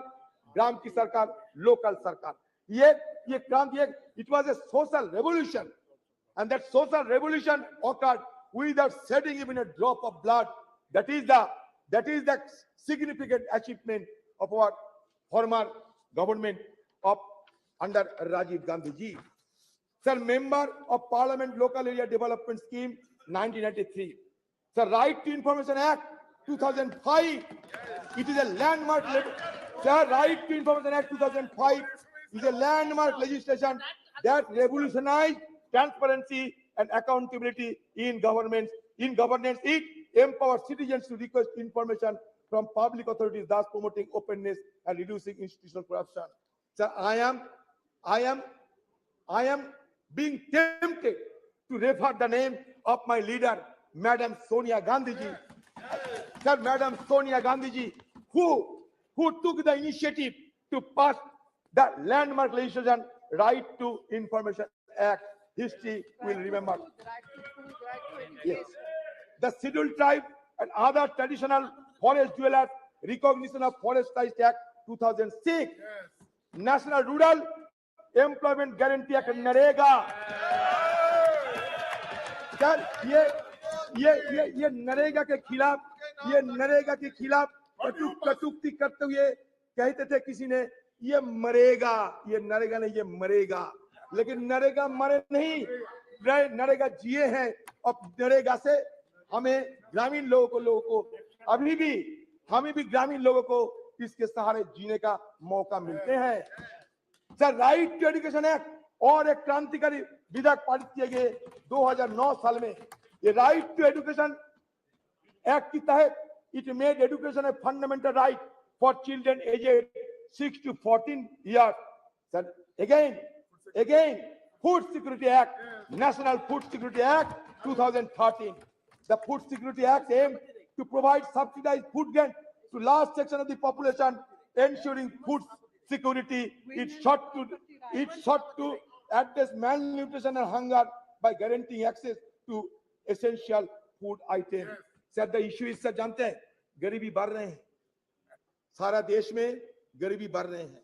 [SPEAKER 7] ग्राम की सरकार, लोकल सरकार। ये क्रांति, it was a social revolution, and that social revolution occurred without shedding even a drop of blood. That is the significant achievement of our former government of under Rajiv Gandhi ji. Sir, Member of Parliament Local Area Development Scheme 1993. Sir, Right to Information Act 2005. It is a landmark. Sir, Right to Information Act 2005 is a landmark legislation that revolutionized transparency and accountability in governance. It empowers citizens to request information from public authorities, thus promoting openness and reducing institutional corruption. Sir, I am being tempted to refer the name of my leader, Madam Sonia Gandhi ji. Sir, Madam Sonia Gandhi ji, who took the initiative to pass the landmark legislation Right to Information Act. History will remember. Yes. The Scheduled Tribe and other traditional forest dwellers, recognition of Forest Rights Act 2006, National Rural Employment Guarantee Act NREGA. Sir ये नरेगा के खिलाफ कटुक्ति करते हुए कहते थे किसी ने ये मरेगा, ये नरेगा नहीं, ये मरेगा। लेकिन नरेगा मरे नहीं, नरेगा जिए हैं। और नरेगा से हमें ग्रामीण लोगों को अभी भी ग्रामीण लोगों को इसके सहारे जीने का मौका मिलते हैं। Sir, right to education act और एक क्रांतिकारी विधेयक पारित किए गए 2009 साल में। ये राइट टू एजुकेशन एक्ट के तहत it made education a fundamental right for children aged 6 to 14 years. Sir, again, Food Security Act, National Food Security Act 2013. The Food Security Act aimed to provide subsidized food grant to large section of the population, ensuring food security. It sought to address malnutrition and hunger by guaranteeing access to essential food items. Sir, the issue is, sir, जानते हैं गरीबी बढ़ रहे हैं, सारा देश में गरीबी बढ़ रहे हैं।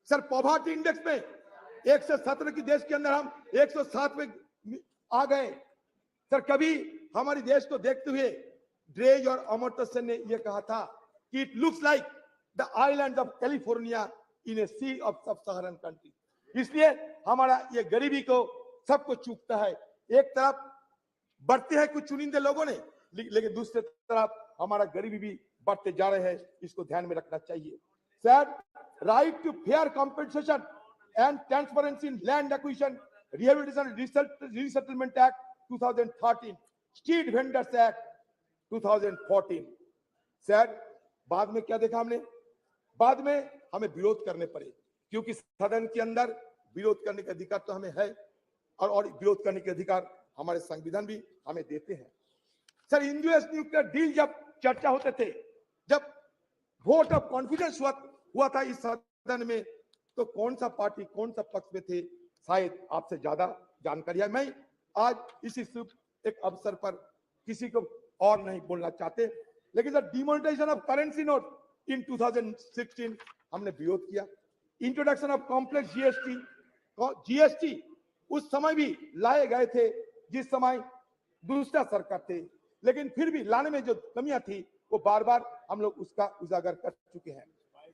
[SPEAKER 7] सर, पॉवर्टी इंडेक्स में 117 की देश के अंदर हम 107 में आ गए। सर, कभी हमारे देश को देखते हुए ड्रेज और अमर्त्य सेन ने यह कहा था कि it looks like the island of California in a sea of sub Saharan country. इसलिए हमारा ये गरीबी को सबको चूकता है। एक तरफ बढ़ते हैं कुछ चुनिंदे लोगों ने, लेकिन दूसरी तरफ हमारा गरीबी भी बढ़ते जा रहे हैं। इसको ध्यान में रखना चाहिए। Sir, right to fair compensation and transparency in land acquisition, rehabilitation resettlement act 2013, street vendors act 2014। Sir, बाद में क्या देखा हमने? बाद में हमें विरोध करने पड़े, क्योंकि सदन के अंदर विरोध करने का अधिकार तो हमें है और विरोध करने के अधिकार हमारे संविधान भी हमें देते हैं। सर, यूएस न्यूक्लियर डील जब चर्चा होते थे, जब वोट ऑफ कॉन्फिडेंस हुआ था इस सदन में, तो कौन सा पार्टी कौन सा पक्ष में थे, शायद आपसे ज्यादा जानकारी है। मैं आज इसी शुभ एक अवसर पर किसी को और नहीं बोलना चाहते, लेकिन sir, demonetization of currency note in 2016 हमने विरोध किया। इंट्रोडक्शन ऑफ कॉम्प्लेक्स जीएसटी उस समय भी लाए गए थे जिस समय दूसरा सरकार थे, लेकिन फिर भी लाने में जो कमियां थी वो बार बार हम लोग उसका उजागर कर चुके हैं।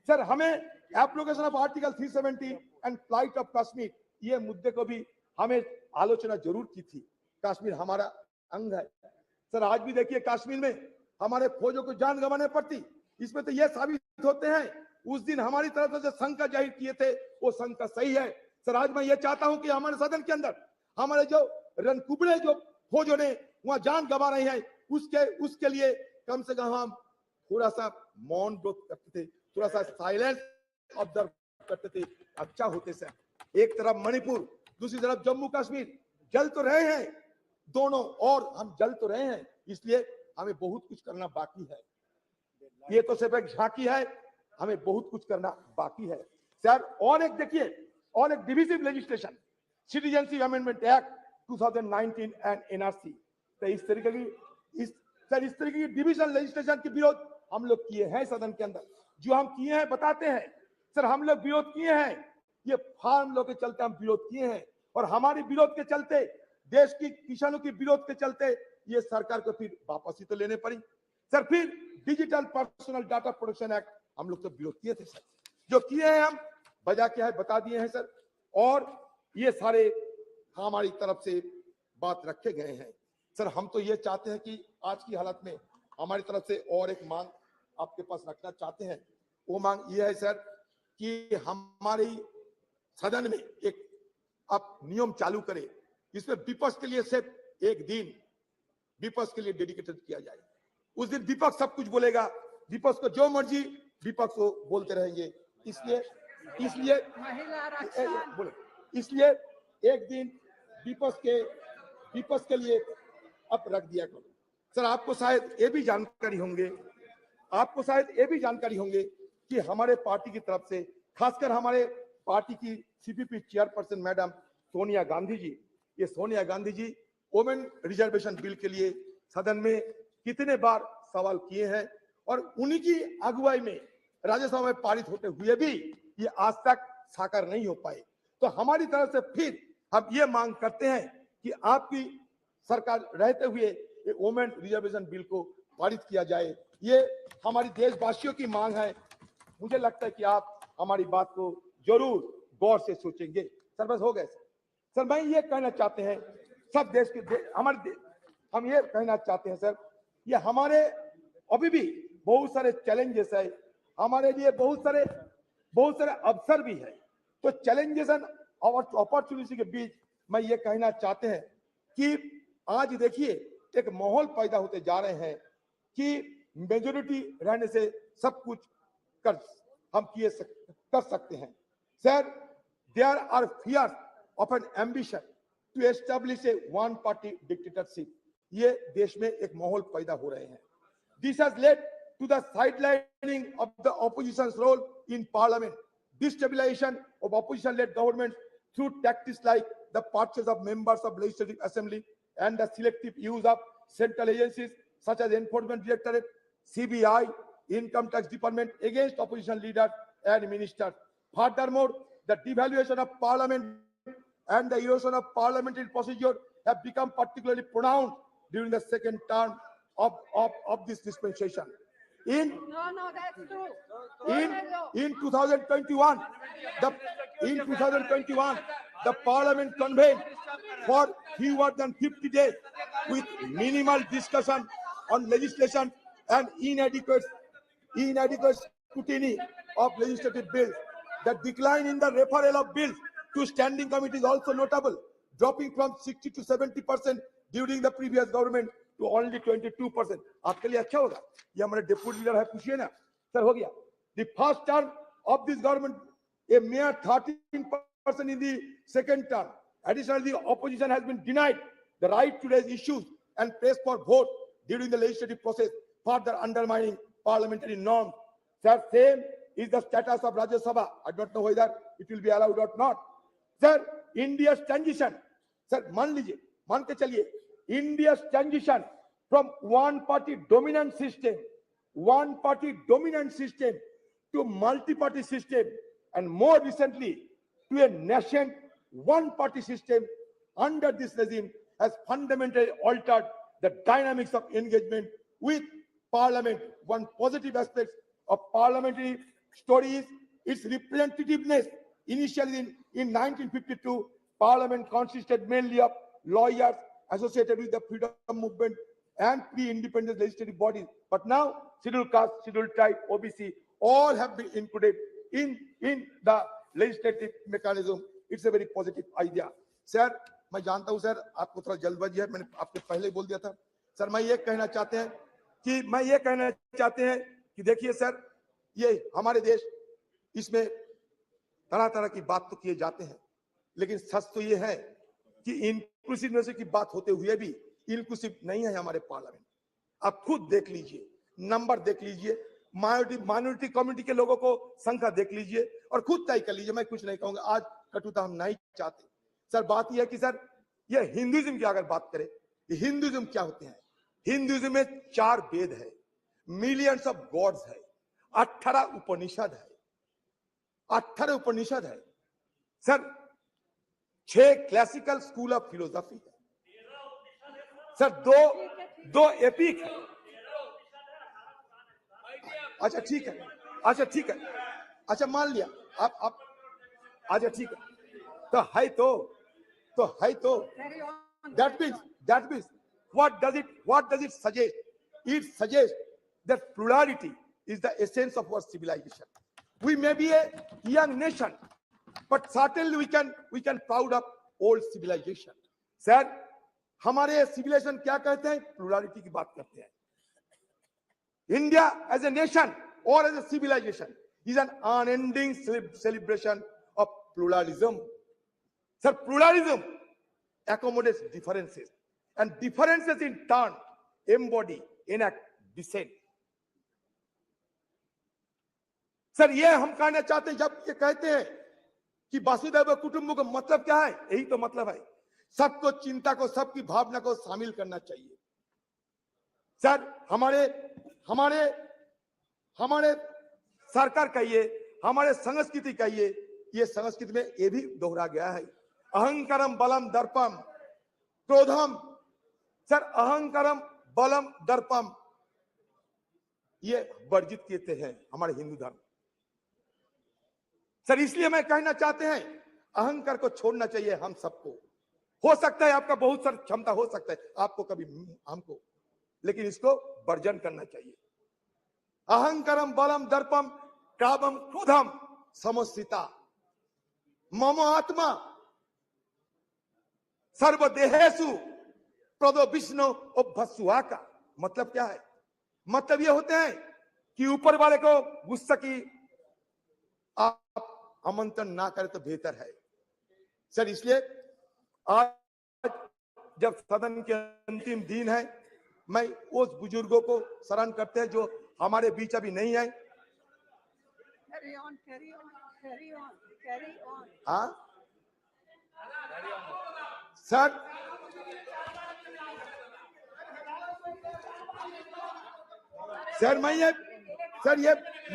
[SPEAKER 7] सर, हमें application of article 370 and flight of Kashmir, ये मुद्दे को भी हमें आलोचना जरूर की थी। कश्मीर हमारा अंग है। सर, आज भी देखिए कश्मीर में हमारे फौजों को जान गंवाने पड़ती। इसमें तो यह साबित होते हैं उस दिन हमारी तरफ से जो शंका जाहिर किए थे वो शंका सही है। सर, आज मैं ये चाहता हूं कि हमारे सदन के अंदर हमारे जो रणकुबड़े जो फौजों ने वहां जान गंवा रहे हैं, उसके लिए कम से कम हम थोड़ा सा मौन व्रत करते थे, थोड़ा सा साइलेंस ऑब्जर्व करते थे, अच्छा होते। सर, एक तरफ मणिपुर, दूसरी तरफ जम्मू कश्मीर जल तो रहे हैं दोनों, और हम जल तो रहे हैं, इसलिए हमें बहुत कुछ करना बाकी है। ये तो सिर्फ एक झांकी है, हमें बहुत कुछ करना बाकी है। सर, और एक देखिए, और एक divisive legislation, citizenship amendment act 2019 and NRC. तो इस तरीके की डिविजन लेजिस्लेशन के विरोध हम लोग किए हैं सदन के अंदर। जो हम किए हैं बताते हैं। सर, हम लोग विरोध किए हैं, ये फार्म लॉ के चलते हम विरोध किए हैं, और हमारे विरोध के चलते, देश की किसानों की विरोध के चलते ये सरकार को फिर वापसी तो लेने पड़ी। सर, फिर digital personal data protection act हम लोग तो विरोध किए थे। सर, जो किए हैं हम वजह क्या है बता दिए हैं सर, और ये सारे हमारी तरफ से बात रखे गए हैं। सर हम तो ये चाहते हैं कि आज की हालत में हमारी तरफ से और एक मांग आपके पास रखना चाहते हैं। वो मांग ये है सर कि हमारी सदन में एक आप नियम चालू करें, इसमें विपक्ष के लिए सिर्फ एक दिन विपक्ष के लिए डेडिकेटेड किया जाए। उस दिन विपक्ष सब कुछ बोलेगा, विपक्ष को जो मर्जी विपक्ष को बोलते रहेंगे। इसलिए इसलिए एक दिन विपक्ष के लिए अब रख दिया करो। सर आपको शायद ये भी जानकारी होंगे कि हमारे पार्टी की तरफ से, खासकर हमारे पार्टी की CPP chairperson madam Sonia Gandhi ji women reservation bill के लिए सदन में कितने बार सवाल किए हैं और उन्हीं की अगुवाई में राज्यसभा में पारित होते हुए भी ये आज तक साकार नहीं हो पाए। तो हमारी तरफ से फिर हम ये मांग करते हैं कि आपकी सरकार रहते हुए ये वोमेन रिजर्वेशन बिल को पारित किया जाए। ये हमारी देशवासियों की मांग है। मुझे लगता है कि आप हमारी बात को जरूर गौर से सोचेंगे। सर बस हो गए सर मैं ये कहना चाहते हैं सब देश के हम ये कहना चाहते हैं सर, ये हमारे अभी भी बहुत सारे चैलेंजेस है, हमारे लिए बहुत सारे अवसर भी है। तो चैलेंजेस और अपॉर्चुनिटी के बीच मैं ये कहना चाहते हैं कि आज देखिए एक माहौल पैदा होते जा रहे हैं कि मेजोरिटी रहने से सब कुछ कर सकते हैं। Sir there are fears of an ambition to establish a one party dictatorship. ये देश में एक माहौल पैदा हो रहे हैं। This has led to the sidelining of the opposition's role in parliament, destabilization of opposition led government through tactics like the purchase of members of legislative assembly and the selective use of central agencies such as Enforcement Directorate, CBI, Income Tax Department against opposition leaders and ministers. Furthermore, the devaluation of parliament and the erosion of parliamentary procedure have become particularly pronounced during the second term of this dispensation. In 2021, the parliament convened for fewer than 50 days with minimal discussion on legislation and inadequate scrutiny of legislative bills. The decline in the referral of bills to standing committee is also notable, dropping from 60 to 70% during the previous government to only 22%. आपके लिए अच्छा होगा, ये हमारे deputy leader है, पूछिए ना sir. हो गया the first term of this government, a mere 13% in the second term. Additionally, the opposition has been denied the right to raise issues and press for vote during the legislative process, further undermining parliamentary norms. Sir, same is the status of Rajya Sabha. I don't know whether it will be allowed or not. Sir, India's transition, sir, मान के चलिए, India's transition from one party dominant system to multi-party system, and more recently to a nascent one-party system under this regime has fundamentally altered the dynamics of engagement with parliament. One positive aspect of parliamentary story is its representativeness. Initially in 1952, parliament consisted mainly of lawyers associated with the freedom movement and pre-independence legislative bodies. But now, scheduled caste, scheduled tribe, OBC, all have been included in the legislative mechanism. It's a very positive idea. Sir, मैं जानता हूं sir आपको थोड़ा जल्दबाजी है, मैंने आपको पहले ही बोल दिया था। सर मैं ये कहना चाहते हैं कि देखिए सर, ये हमारे देश, इसमें तरह तरह की बात तो किए जाते हैं, लेकिन सच तो ये है कि इंक्लूसिवनेस की बात होते हुए भी इंक्लूसिव नहीं है हमारे पार्लियामेंट। आप खुद देख लीजिए, नंबर देख लीजिए, माइनॉरिटी कम्युनिटी के लोगों को संख्या देख लीजिए और खुद तय कर लीजिए। मैं कुछ नहीं कहूंगा, आज कटुता हम नहीं चाहते। सर बात यह है कि सर ये हिंदुइज्म की अगर बात करें, हिंदुइज्म क्या होते हैं? हिंदुइज्म में 4 वेद है, मिलियंस ऑफ गॉड्स है, 18 उपनिषद है sir, 6 classical school of philosophy है सर, दो एपिक है। अच्छा ठीक है, अच्छा मान लिया आप अच्छा ठीक है, तो that means What does it suggest? It suggests that plurality is the essence of our civilization. We may be a young nation, but certainly we can proud of old civilization. Sir, हमारे civilization क्या कहते हैं? Plurality की बात करते हैं. India as a nation or as a civilization is an unending celebration of pluralism. Sir, pluralism accommodates differences, and differences in turn embody, enact dissent. Sir, ये हम कहना चाहते हैं, जब ये कहते हैं कि वसुधैव कुटुंबकम का मतलब क्या है? यही तो मतलब है, सबको चिंता को, सबकी भावना को शामिल करना चाहिए. सर, हमारे सरकार कहिए, हमारे संस्कृति कहिए, ये संस्कृति में ये भी दोहरा गया है. अहंकारम बलम दर्पम क्रोधम. सर, अहंकारम बलम दर्पम ये वर्जित किए हैं हमारे हिंदू धर्म. सर, इसलिए मैं कहना चाहते हैं, अहंकार को छोड़ना चाहिए हम सबको. हो सकता है आपका बहुत सारी क्षमता हो सकता है, आपको कभी हमको, लेकिन इसको वर्जन करना चाहिए. अहंकारम बलम दर्पम कामम क्रोधम समस्थिता मम आत्मा सर्वदेहेषु प्रदो विष्णु अभ्वसुआ का मतलब क्या है? मतलब ये होते हैं कि ऊपर वाले को गुस्सा की आप आमंत्रण ना करें तो बेहतर है. सर, इसलिए आज जब सदन के अंतिम दिन है, मैं उस बुजुर्गों को स्मरण करते हैं जो हमारे बीच अभी नहीं है.
[SPEAKER 6] Carry on.
[SPEAKER 7] हाँ सर,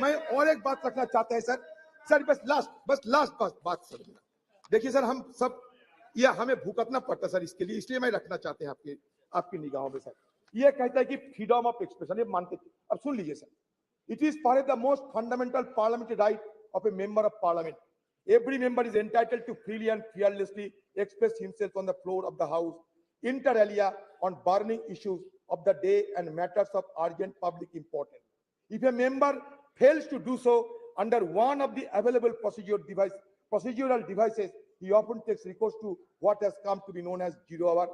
[SPEAKER 7] मैं और एक बात रखना चाहता है सर, बस लास्ट बात सर. देखिए सर, हम सब ये हमें भुगतना पड़ता सर इसके लिए, इसलिए मैं रखना चाहते हैं आपकी निगाहों में. सर, ये कहता है कि फ्रीडम ऑफ एक्सप्रेशन, ये मानते. अब सुन लीजिए sir, it is perhaps the most fundamental parliamentary right of a member of parliament. Every member is entitled to freely and fearlessly express himself on the floor of the house, inter alia, on burning issues of the day and matters of urgent public importance. If a member fails to do so under one of the available procedural devices, he often takes recourse to what has come to be known as zero hour.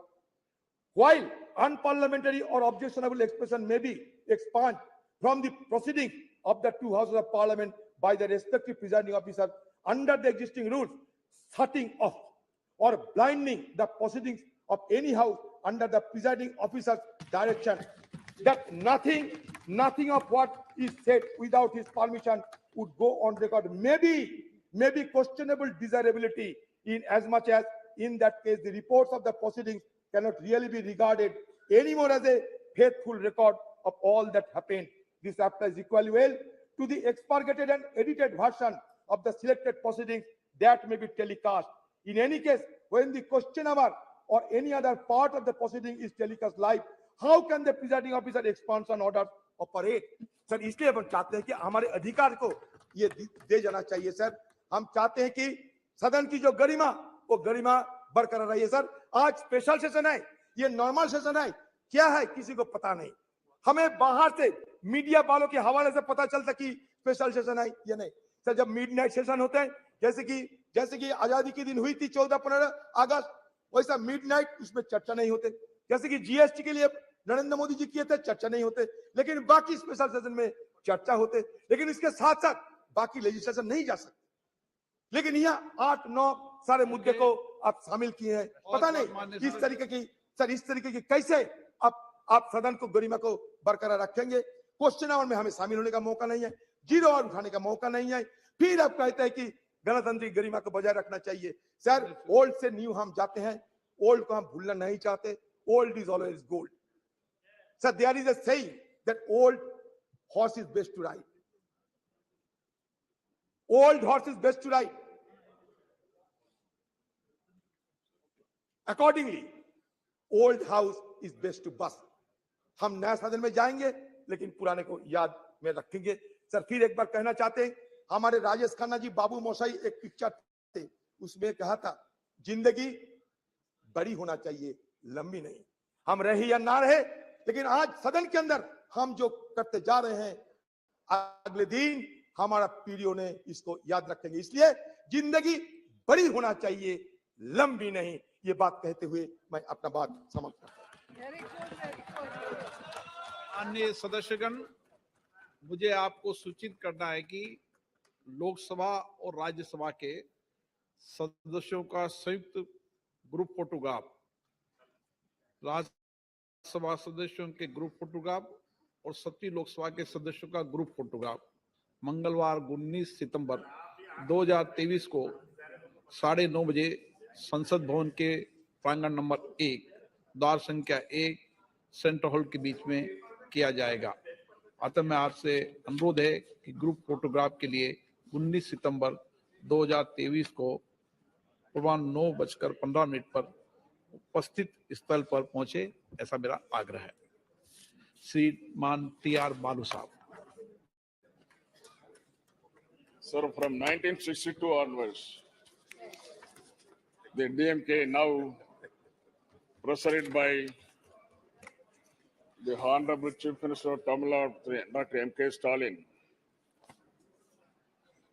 [SPEAKER 7] While unparliamentary or objectionable expression may be expunged from the proceedings of the two houses of parliament by the respective presiding officer under the existing rules, shutting off or blinding the proceedings of any house under the presiding officer's direction, that nothing of what is said without his permission would go on record, may be questionable desirability, in as much as in that case the reports of the proceedings cannot really be regarded anymore as a faithful record of all that happened. This applies equally well to the expurgated and edited version of the selected proceedings that may be telecast. In any case, when the question hour or any other part of the proceeding is telecast live, how can the presiding officer expansion order operate? Sir, इसलिए हम चाहते हैं कि हमारे अधिकार को ये दे जाना चाहिए. सर, हम चाहते हैं कि सदन की जो गरिमा, वो गरिमा बरकरार रही है. सर, आज स्पेशल सेशन है, ये नॉर्मल सेशन है, क्या है किसी को पता नहीं. हमें बाहर से मीडिया वालों के हवाले से पता चलता कि स्पेशल सेशन है या नहीं. सर, जब मिडनाइट सेशन होते हैं, जैसे कि आजादी के दिन हुई थी 14-15 अगस्त, वैसा मिडनाइट उसमें चर्चा नहीं होते. जैसे कि जीएसटी के लिए नरेंद्र मोदी जी किए थे, चर्चा नहीं होते, लेकिन बाकी स्पेशल सेशन में चर्चा होते. लेकिन इसके साथ साथ बाकी लेजिस्लेशन नहीं जा सकते. लेकिन यहाँ 8-9 सारे मुद्दे को आप शामिल किए हैं. पता नहीं इस तरीके की कैसे आप सदन को गरिमा को बरकरार रखेंगे. क्वेश्चन आवर में हमें शामिल होने का मौका नहीं है, जीरो आवर उठाने का मौका नहीं है. फिर आप कहते हैं कि गणतंत्र गरिमा को बजाय रखना चाहिए. सर, ओल्ड से न्यू हम जाते हैं, ओल्ड को हम भूलना नहीं चाहते. Old is always gold. Sir, there is a saying that old horse is best to ride. Old horse is best to ride. Accordingly, old house is best to bust. हम नया सदन में जाएंगे, लेकिन पुराने को याद में रखेंगे. सर, फिर एक बार कहना चाहते हैं, हमारे राजेश खन्ना जी बाबू मोशाई एक पिक्चर थे, उसमें कहा था जिंदगी बड़ी होना चाहिए, लंबी नहीं. हम रहे या ना रहे, लेकिन आज सदन के अंदर हम जो करते जा रहे हैं, अगले दिन हमारा पीढ़ियों ने इसको याद रखेंगे। इसलिए जिंदगी बड़ी होना चाहिए, लंबी नहीं। ये बात कहते हुए मैं अपना बात समाप्त करता हूं।
[SPEAKER 6] Very good, very good.
[SPEAKER 4] माननीय सदस्यगण, मुझे आपको सूचित करना है कि लोकसभा और राज्यसभा के सदस्यों का संयुक्त ग्रुप फोटोग्राफ, राज्यसभा सदस्यों के ग्रुप फोटोग्राफ और 7वीं लोकसभा के सदस्यों का ग्रुप फोटोग्राफ मंगलवार 19 सितंबर 2023 को 9:30 बजे संसद भवन के प्रांगण नंबर 1, द्वार संख्या 1, सेंट्रल हॉल के बीच में किया जाएगा। अतः मैं आपसे अनुरोध है कि ग्रुप फोटोग्राफ के लिए 19 सितंबर 2023 को पूर्वाह्न 9:15 पर उपस्थित स्थल पर पहुंचे, ऐसा मेरा आग्रह है। श्रीमान TR बालू साहब।
[SPEAKER 8] Sir, from 1962 onwards, the DMK, now presided by the Honorable Chief Minister of Tamil Nadu, Dr. M.K. Stalin,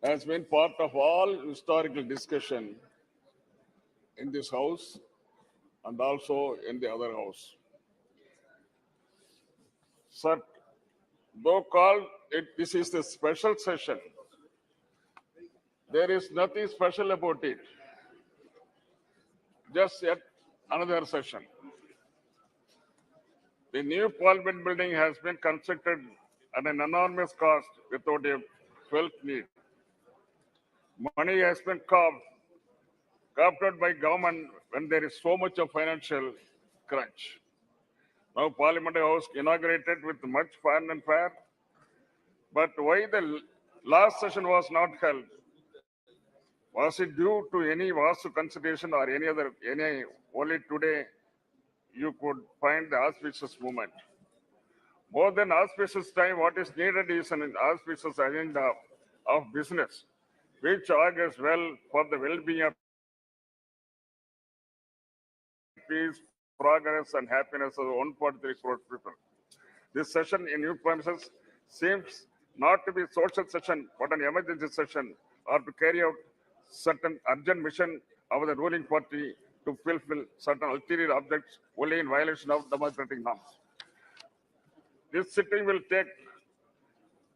[SPEAKER 8] has been part of all historical discussion in this house and also in the other house. Sir, though called this is the special session, there is nothing special about it. Just yet another session. The new Parliament building has been constructed at an enormous cost without a felt need. Money has been carved by government when there is so much of financial crunch. Now Parliament House inaugurated with much fun and fair, but why the last session was not held? Was it due to any Vastu consideration or any only today you could find the auspicious moment? More than auspicious time, what is needed is an auspicious agenda of business, which augurs well for the well-being of peace, progress, and happiness of 1.3 crore people. This session in new premises seems not to be a social session, but an emergency session, or to carry out certain urgent mission of the ruling party to fulfill certain ulterior objects only in violation of democratic norms. This sitting will take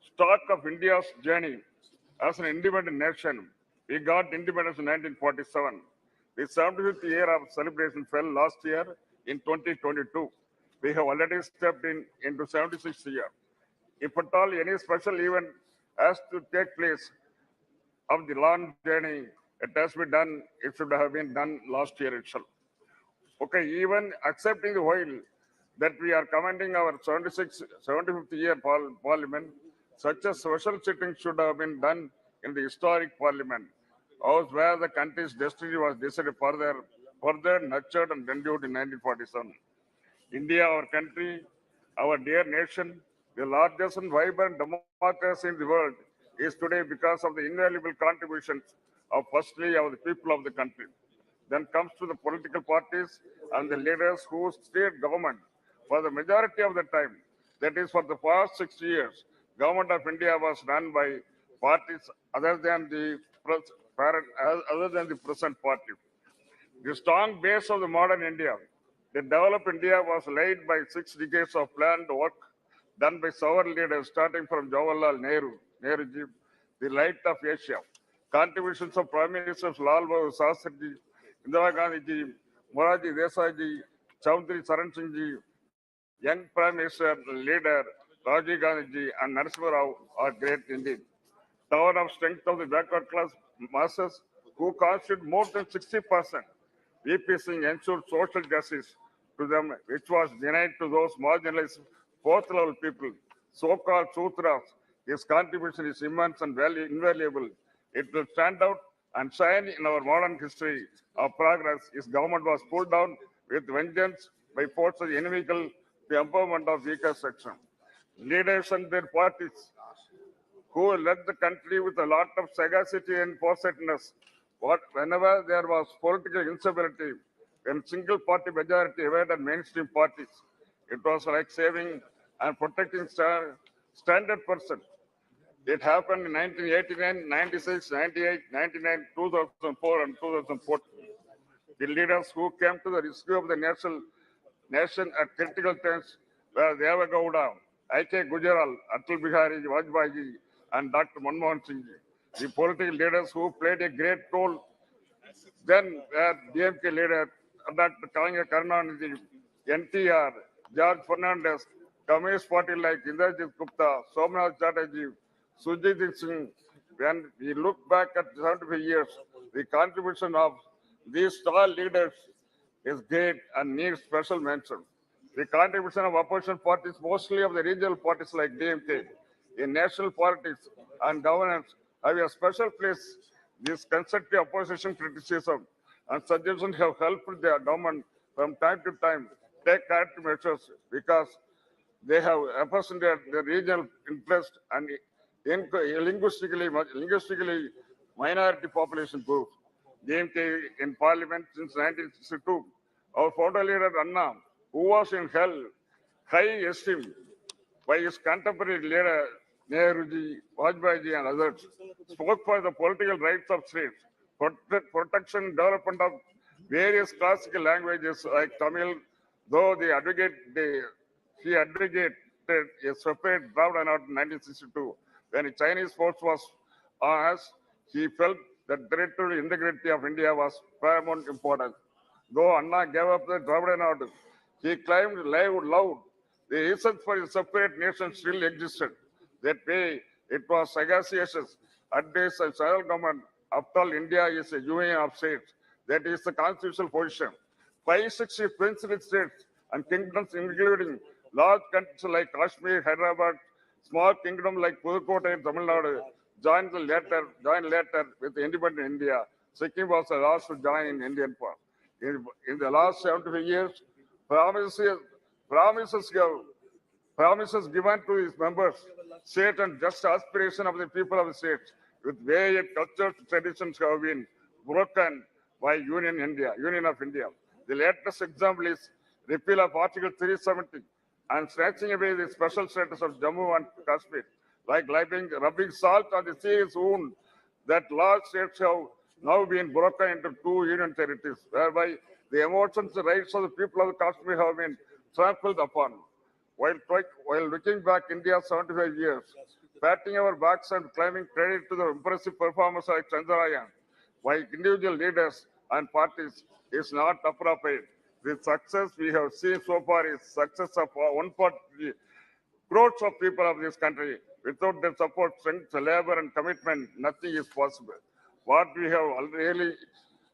[SPEAKER 8] stock of India's journey as an independent nation. We got independence in 1947. The 75th year of celebration fell last year in 2022. We have already stepped into 76th year. If at all any special event has to take place of the long journey, it has been done, it should have been done last year itself. Okay, even accepting the while that we are commending our 75th year parliament, such a special sitting should have been done in the historic parliament, house where the country's destiny was decided further nurtured and renewed in 1947. India, our country, our dear nation, the largest and vibrant democracy in the world, is today because of the invaluable contributions of firstly of the people of the country. Then comes to the political parties and the leaders who steered government for the majority of the time. That is, for the past 6 years, government of India was run by parties other than the present party. The strong base of the modern India, the developed India, was laid by 6 decades of planned work done by several leaders, starting from Jawaharlal Nehruji, the light of Asia. Contributions of Prime Ministers Lal Bahadur Shastri, Indira Gandhi ji, Morarji Desai ji, Chaudhary Charan Singh ji, young Prime Minister leader Rajiv Gandhi ji, and Narasimha Rao are great indeed. Tower of strength of the backward class masses who constitute more than 60%. VP Singh ensured social justice to them, which was denied to those marginalized fourth-level people, so-called Sutras. His contribution is immense and invaluable. It will stand out and shine in our modern history of progress. His government was pulled down with vengeance by forces inimical to the empowerment of weaker section. Leaders and their parties who led the country with a lot of sagacity and foresightedness. Whenever there was political instability, when single party majority evaded mainstream parties. It was like saving and protecting standard person. It happened in 1989, 96, 98, 99, 2004, and 2014. The leaders who came to the rescue of the nation at critical times were Deva Gowda, I.K. Gujaral, Atal Bihari Vajpayee, and Dr. Manmohan Singh. The political leaders who played a great role then were DMK leader Dr. Kalanga Karunanidhi, NTR, George Fernandez, Communist Party like Indrajit Gupta, Somnath Chatterjee, Sujit Singh. When we look back at 75 years, the contribution of these tall leaders is great and needs special mention. The contribution of opposition parties, mostly of the regional parties like DMK, in national politics and governance, have a special place. This constructive opposition criticism and suggestions have helped the government from time to time take corrective measures because they have represented the regional interest and linguistically minority population groups. DMK in parliament since 1962. Our founder leader Anna, who was in high esteem by his contemporary leader Nehruji, Vajpayee and others, spoke for the political rights of states, protection and development of various classical languages like Tamil, though he advocated a separate Dravida Nadu in 1962. When a Chinese force was on us, he felt that territorial integrity of India was paramount importance. Though Anna gave up the Dravida Nadu, he claimed loud the reason for a separate nation still existed. That way, it was sagacious advice of central government. After all, India is a union of states. That is the constitutional position. 560 princely states and kingdoms, including large countries like Kashmir, Hyderabad, small kingdom like Pudukkottai in Tamil Nadu, joined later with independent India. Sikkim was the last to join in Indian part. In the last 75 years, promises given to its members, state and just aspiration of the people of the state, with various cultural traditions have been broken by Union of India. The latest example is repeal of Article 370 and snatching away the special status of Jammu and Kashmir, like rubbing salt on the serious wound that large states have now been broken into two union territories, whereby the emotions and rights of the people of Kashmir have been trampled upon. While looking back India 75 years, patting our backs and claiming credit to the impressive performance like Chandrayaan by individual leaders and parties is not appropriate. The success we have seen so far is success of one party, crores of people of this country. Without their support, strength, labor, and commitment, nothing is possible. What we have really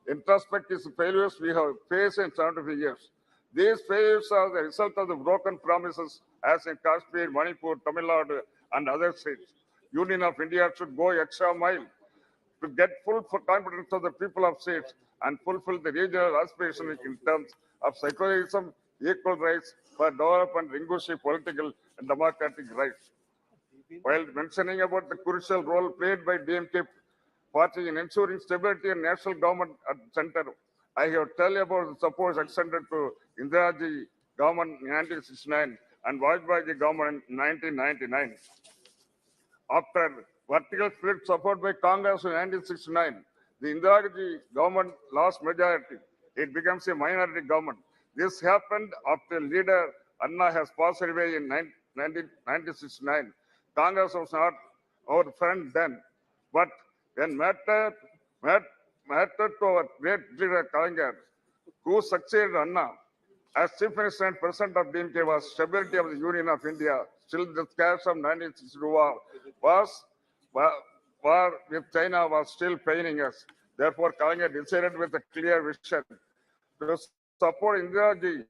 [SPEAKER 8] introspect is the failures we have faced in 75 years. These failures are the result of the broken promises as in Kashmir, Manipur, Tamil Nadu, and other states. Union of India should go extra mile to get full confidence of the people of states and fulfill the regional aspirations in terms of secularism, equal rights for development, linguistic, political, and democratic rights. While mentioning about the crucial role played by DMK party in ensuring stability and national government at the center, I have tell you about the support extended to Indiraji government in 1969 and Vajpayee government in 1999. After vertical split support by Congress in 1969, the Indiraji government lost majority. It becomes a minority government. This happened after leader Anna has passed away in 1969. Congress was not our friend then, but when mattered to our great leader Kalanga, who succeeded Anna as Chief Minister and President of DMK, was stability of the Union of India. Still, the scares of 1962 war with China was still paining us. Therefore, Kalanga decided with a clear vision to support Indiraji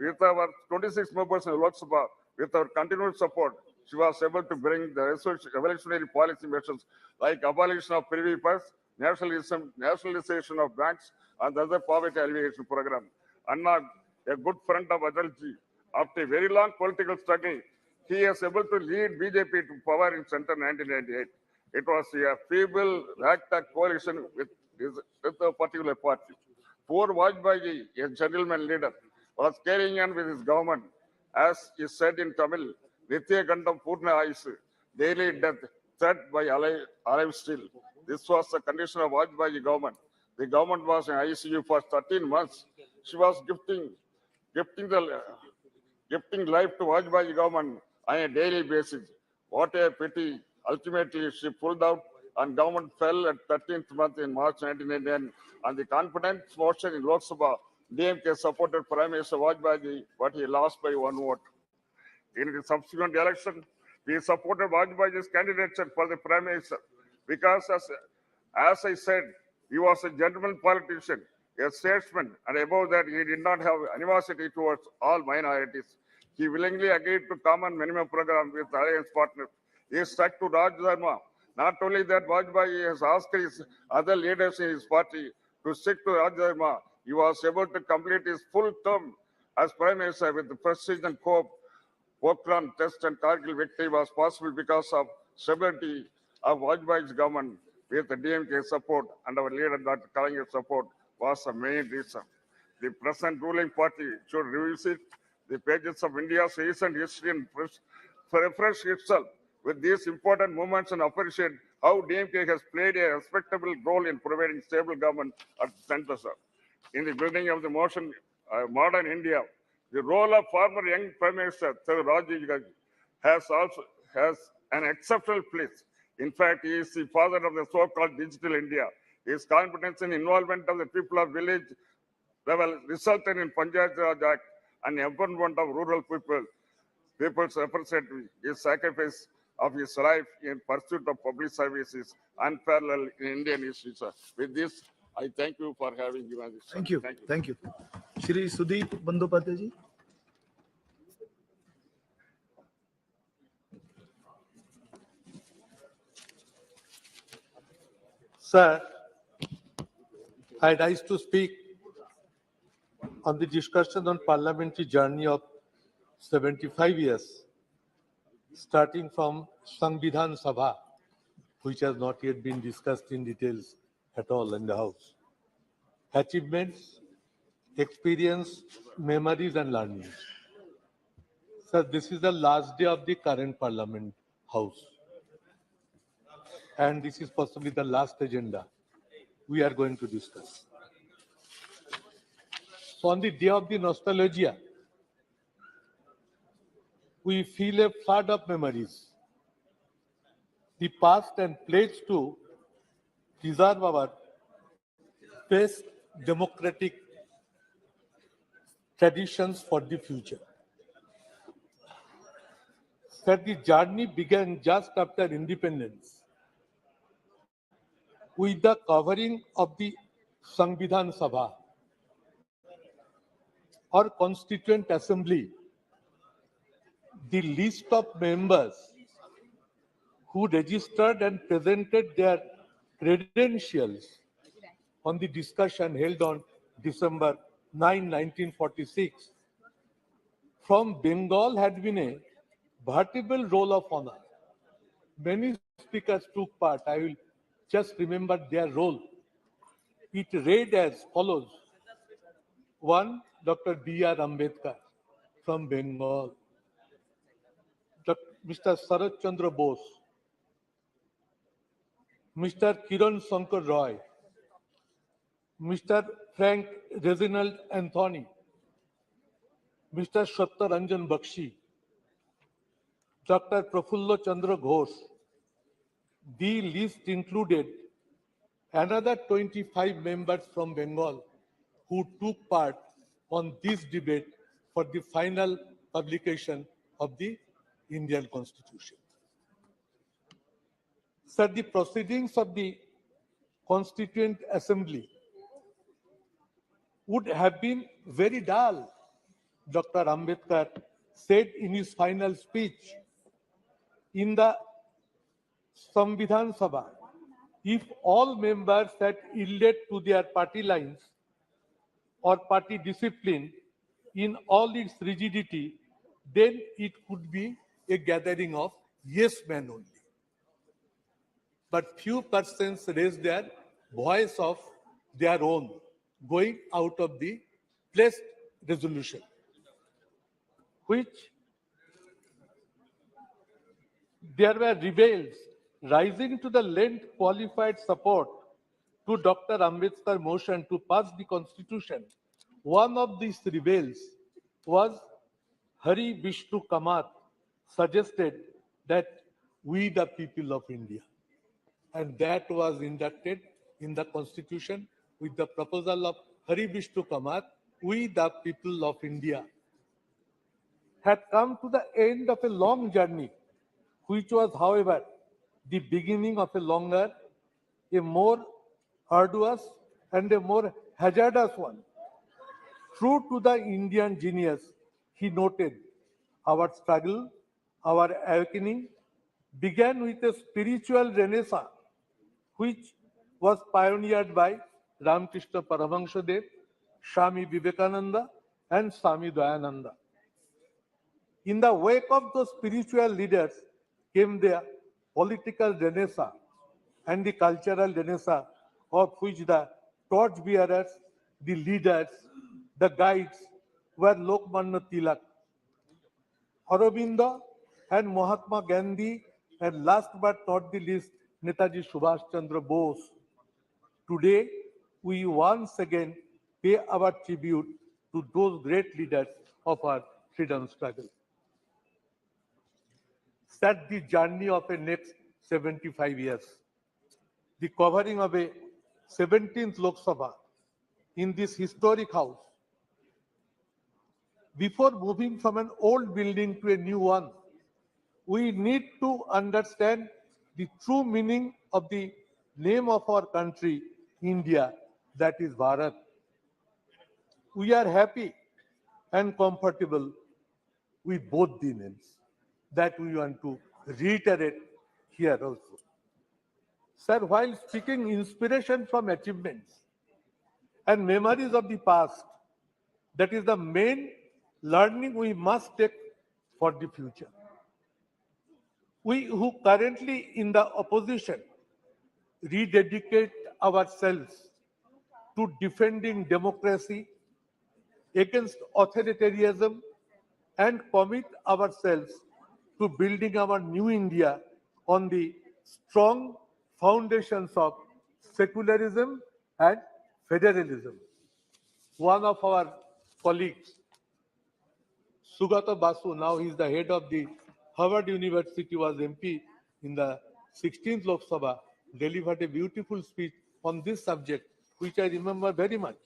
[SPEAKER 8] with our 26 members in Lok Sabha. With our continued support, she was able to bring the revolutionary policy measures like abolition of privy purse, nationalization of banks, and the other poverty alleviation program. Anna, a good friend of Atalji, after a very long political struggle, he is able to lead BJP to power in center 1998. It was a feeble, ragtag coalition with a particular party. poor Vajpayee, a gentleman leader, was carrying on with his government. As he said in Tamil, Nitya Gandam Purna Aisu, daily death, threat by alive still. This was the condition of Vajpayee government. The government was in ICU for 13 months. She was gifting life to Vajpayee government on a daily basis. What a pity. Ultimately, she pulled out and government fell at 13th month in March 1989. On the confidence motion in Lok Sabha, DMK supported Prime Minister Vajpayee, but he lost by one vote. In the subsequent election, we supported Vajpayee's candidature for the Prime Minister because, as I said, he was a gentleman politician, a statesman, and above that, he did not have animosity towards all minorities. He willingly agreed to common minimum program with alliance partners. He stuck to Raj Dharma. Not only that, Vajpayee has asked his other leaders in his party to stick to Raj Dharma. He was able to complete his full term as Prime Minister with the prestige and hope. Pokhran test and Kargil victory was possible because of stability of Vajpayee's government with the DMK support and our leader Dr. Kalangar's support was the main reason. The present ruling party should revisit the pages of India's recent history and refresh itself with these important movements and appreciate how DMK has played a respectable role in providing stable government at the center. Sir. In the building of the modern India, the role of former young Prime Minister Rajiv Gandhi has an exceptional place. In fact, he is the father of the so-called digital India. His competence and involvement of the people of village level resulted in Panchayat Raj Act and empowerment of rural people's representative. His sacrifice of his life in pursuit of public service is unparalleled in Indian history. Sir. With this, I thank you for having given this.
[SPEAKER 9] Thank you. Thank you. Shri Sudeep Bandyopadhyay ji.
[SPEAKER 10] Sir, I rise to speak on the discussion on parliamentary journey of 75 years, starting from Samvidhan Sabha, which has not yet been discussed in details at all in the House. Achievements, experience, memories and learnings. Sir, this is the last day of the current Parliament House. And this is possibly the last agenda we are going to discuss. So on the day of the nostalgia, we feel a flood of memories. The past and pledge to preserve our best democratic traditions for the future. Sir, the journey began just after independence with the covering of the Samvidhan Sabha, or Constituent Assembly, the list of members who registered and presented their credentials on the discussion held on December 9, 1946, from Bengal had been a vertebral roll of honor. Many speakers took part. I will just remember their role. It read as follows. 1. Dr. B.R. Ambedkar from Bengal. Mr. Sarat Chandra Bose. Mr. Kiran Shankar Roy. Mr. Frank Reginald Anthony. Mr. Satyaranjan Bakshi. Dr. Prafullo Chandra Ghosh. The list included another 25 members from Bengal who took part on this debate for the final publication of the Indian Constitution. Sir, the proceedings of the Constituent Assembly would have been very dull, Dr. Ambedkar said in his final speech in the Samvidhan Sabha. If all members had yielded to their party lines or party discipline in all its rigidity, then it could be a gathering of yes men only. But few persons raised their voice of their own going out of the placed resolution, which there were rebels rising to the lend qualified support to Dr. Ambedkar motion to pass the constitution. One of these rebels was Hari Vishnu Kamath, suggested that we the people of India, and that was inducted in the constitution with the proposal of Hari Vishnu Kamath, we the people of India, had come to the end of a long journey, which was, however, the beginning of a longer, a more arduous, and a more hazardous one. True to the Indian genius, he noted, our struggle, our awakening began with a spiritual renaissance, which was pioneered by Ramakrishna Paramahansadev, Swami Vivekananda, and Swami Dayananda. In the wake of those spiritual leaders came the political renaissance and the cultural renaissance, of which the torchbearers, the leaders, the guides were Lokmanya Tilak, Aurobindo, and Mahatma Gandhi, and last but not the least, Netaji Subhash Chandra Bose. Today, we once again pay our tribute to those great leaders of our freedom struggle. Set the journey of a next 75 years. The covering of a 17th Lok Sabha in this historic house. Before moving from an old building to a new one, we need to understand the true meaning of the name of our country, India, that is Bharat. We are happy and comfortable with both the names. That we want to reiterate here also. Sir, while speaking inspiration from achievements and memories of the past, that is the main learning we must take for the future. We who currently in the opposition rededicate ourselves to defending democracy against authoritarianism and commit ourselves to building our new India on the strong foundations of secularism and federalism. One of our colleagues, Sugata Basu, now he is the head of the Harvard University, was MP in the 16th Lok Sabha, delivered a beautiful speech on this subject, which I remember very much.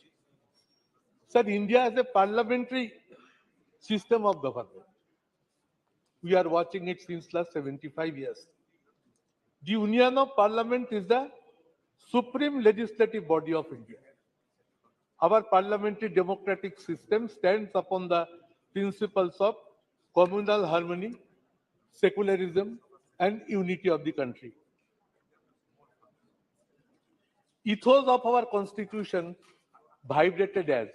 [SPEAKER 10] Said India has a parliamentary system of government. We are watching it since last 75 years. The Union of Parliament is the supreme legislative body of India. Our parliamentary democratic system stands upon the principles of communal harmony, secularism, and unity of the country. Ethos of our constitution vibrated as,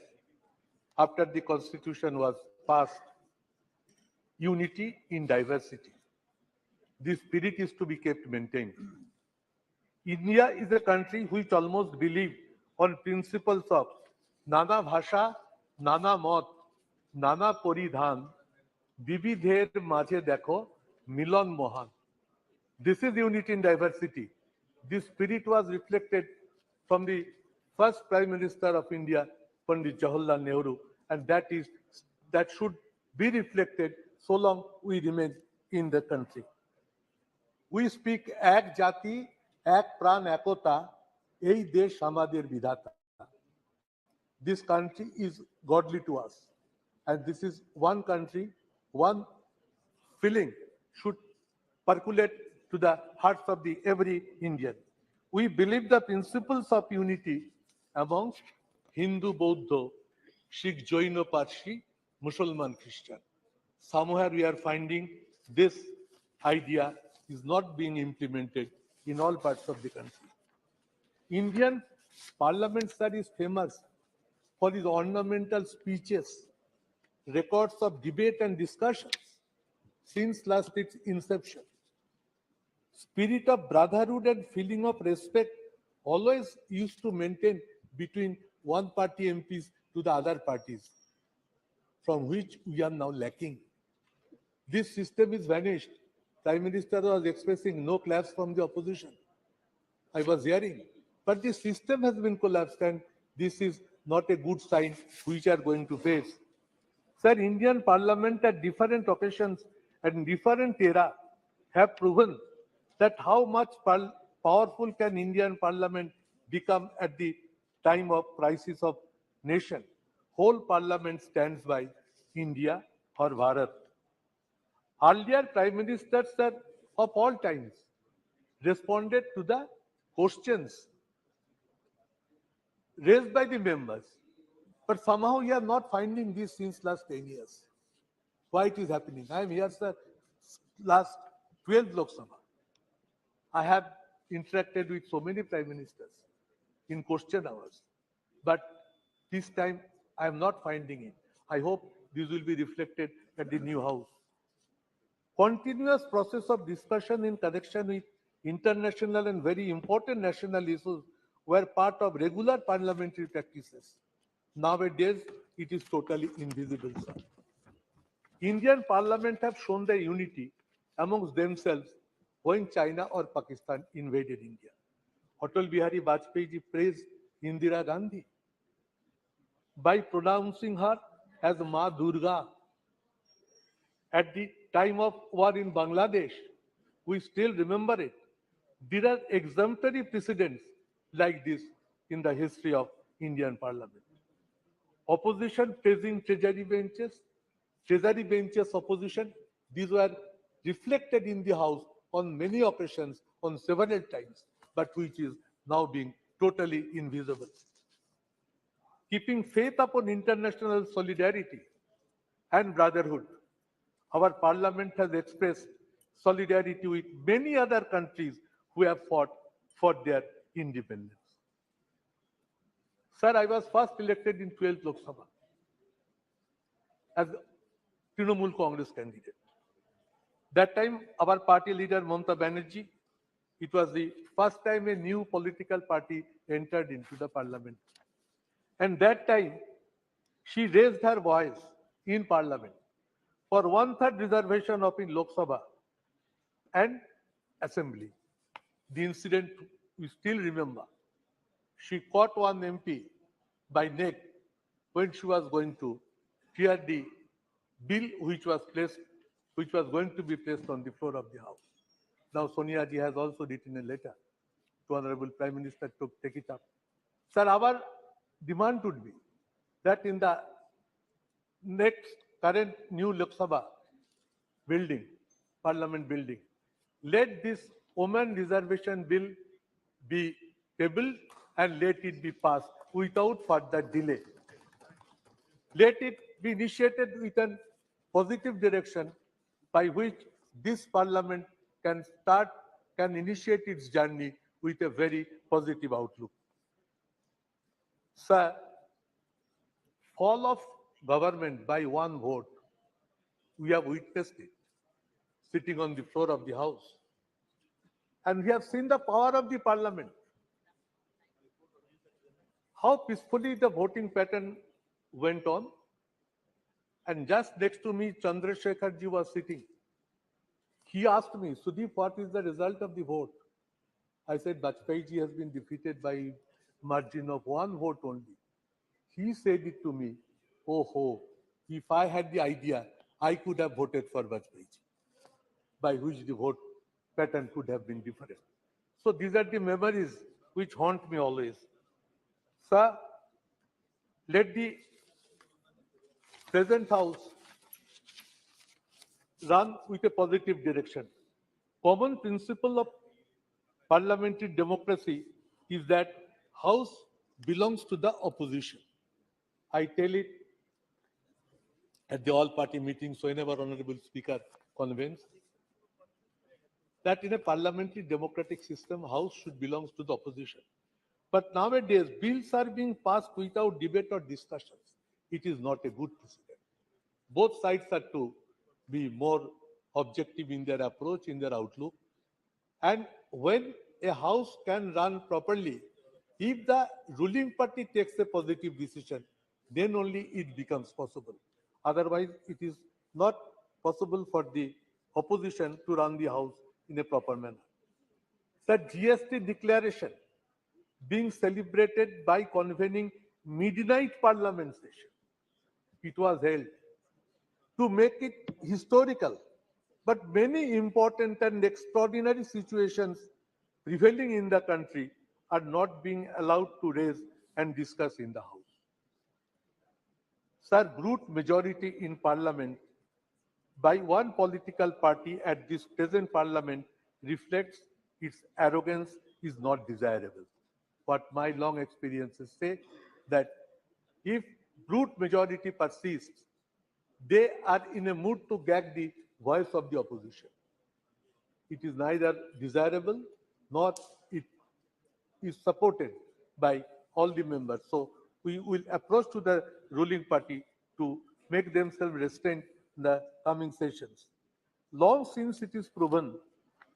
[SPEAKER 10] after the constitution was passed, unity in diversity. This spirit is to be kept maintained. India is a country which almost believes on principles of Nana Bhasha, Nana Mot, Nana Poridhan, Vividher Majhe Dekho, Milan Mohan. This is unity in diversity. This spirit was reflected from the first Prime Minister of India, Pandit Jawaharlal Nehru, and that should be reflected so long we remain in the country. We speak Ek Jati, Ek Pran Ekota, Ei Desh Amader Vidhata. This country is godly to us, and this is one country, one feeling should percolate to the hearts of every Indian. We believe the principles of unity amongst Hindu, Bauddha, Sikh, Jaina, Parsi, Muslim, Christian. Somewhere we are finding this idea is not being implemented in all parts of the country. Indian parliament, sir, is famous for his ornamental speeches, records of debate and discussions since last its inception. Spirit of brotherhood and feeling of respect always used to maintain between one party MPs to the other parties, from which we are now lacking. This system is vanished. Prime Minister was expressing no claps from the opposition. I was hearing. But the system has been collapsed, and this is not a good sign which we are going to face. Sir, Indian Parliament at different occasions and different era have proven that how much powerful can Indian Parliament become at the time of crisis of nation. Whole Parliament stands by India or Bharat. Earlier Prime Ministers, sir, of all times responded to the questions raised by the members. But somehow we are not finding this since last 10 years. Why it is happening? I am here, sir, last 12 Lok Sabha. I have interacted with so many prime ministers in question hours. But this time I am not finding it. I hope this will be reflected at the new house. Continuous process of discussion in connection with international and very important national issues were part of regular parliamentary practices. Nowadays, it is totally invisible, sir. Indian Parliament have shown their unity amongst themselves when China or Pakistan invaded India. Atal Bihari Vajpayee ji praised Indira Gandhi by pronouncing her as Ma Durga. At the time of war in Bangladesh, we still remember it. There are exemplary precedents like this in the history of Indian Parliament. Opposition facing treasury benches opposition, these were reflected in the House on many occasions, on several times, but which is now being totally invisible. Keeping faith upon international solidarity and brotherhood, our Parliament has expressed solidarity with many other countries who have fought for their independence. Sir, I was first elected in 12th Lok Sabha as Trinamool Congress candidate. That time, our party leader Mamata Banerjee, it was the first time a new political party entered into the parliament. And that time, she raised her voice in parliament for 1/3 reservation of in Lok Sabha and assembly. The incident we still remember. She caught one MP by neck when she was going to hear the bill which was going to be placed on the floor of the House. Now Sonia ji has also written a letter to Honorable Prime Minister to take it up. Sir, our demand would be that in the next current new Lok Sabha building, Parliament building, let this women reservation bill be tabled and let it be passed without further delay. Let it be initiated with a positive direction by which this Parliament can initiate its journey with a very positive outlook. Sir, fall of government by one vote, we have witnessed it sitting on the floor of the House. And we have seen the power of the Parliament. How peacefully the voting pattern went on. And just next to me, Chandrasekhar ji was sitting. He asked me, Sudeep, what is the result of the vote? I said, Vajpayee ji has been defeated by margin of one vote only. He said it to me, oh, if I had the idea, I could have voted for Vajpayee ji, by which the vote pattern could have been different. So these are the memories which haunt me always. Sir, let the present House run with a positive direction. Common principle of parliamentary democracy is that House belongs to the opposition. I tell it at the all-party meetings whenever Honorable Speaker convenes that in a parliamentary democratic system, House should belong to the opposition. But nowadays, bills are being passed without debate or discussions. It is not a good precedent. Both sides are to be more objective in their approach, in their outlook. And when a House can run properly, If the ruling party takes a positive decision, then only it becomes possible. Otherwise, it is not possible for the opposition to run the house in a proper manner. The GST declaration being celebrated by convening midnight parliament session. It was held to make it historical. But many important and extraordinary situations prevailing in the country are not being allowed to raise and discuss in the House. Sir, brute majority in Parliament by one political party at this present Parliament reflects its arrogance is not desirable. What my long experiences say that if brute majority persists, they are in a mood to gag the voice of the opposition. It is neither desirable nor it is supported by all the members. So we will approach to the ruling party to make themselves restrained in the coming sessions. Long since it is proven,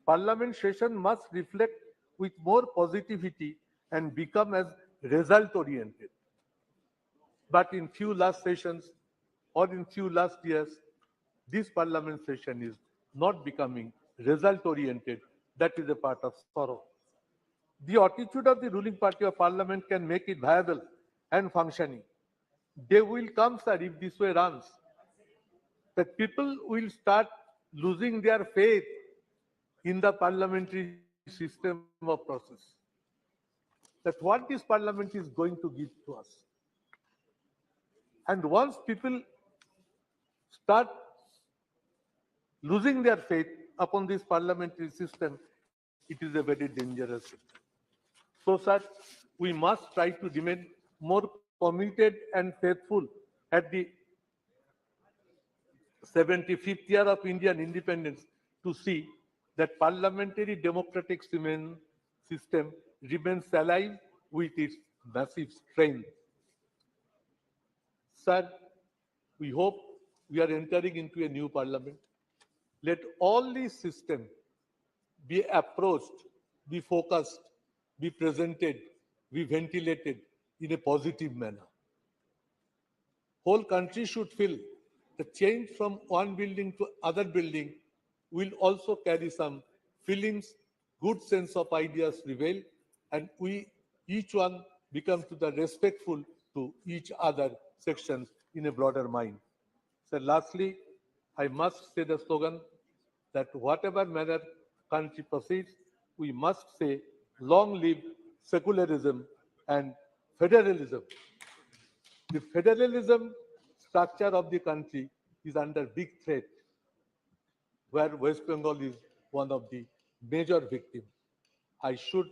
[SPEAKER 10] Parliament session must reflect with more positivity and become as result-oriented. But in few last sessions or in few last years, this Parliament session is not becoming result-oriented. That is a part of sorrow. The attitude of the ruling party of Parliament can make it viable and functioning. They will come, sir, if this way runs. The people will start losing their faith in the parliamentary system of process. That what this parliament is going to give to us. And once people start losing their faith upon this parliamentary system, it is a very dangerous system. So, sir, we must try to remain more committed and faithful at the 75th year of Indian independence to see that parliamentary democratic system remains alive with its massive strength. Sir, we hope we are entering into a new parliament. Let all these systems be approached, be focused, be presented, be ventilated in a positive manner. Whole country should feel the change from one building to other building will also carry some feelings, good sense of ideas prevail, and we each one become to the respectful to each other sections in a broader mind. So lastly, I must say the slogan that whatever manner country proceeds, we must say, long live secularism and federalism. The federalism structure of the country is under big threat, where West Bengal is one of the major victims. I should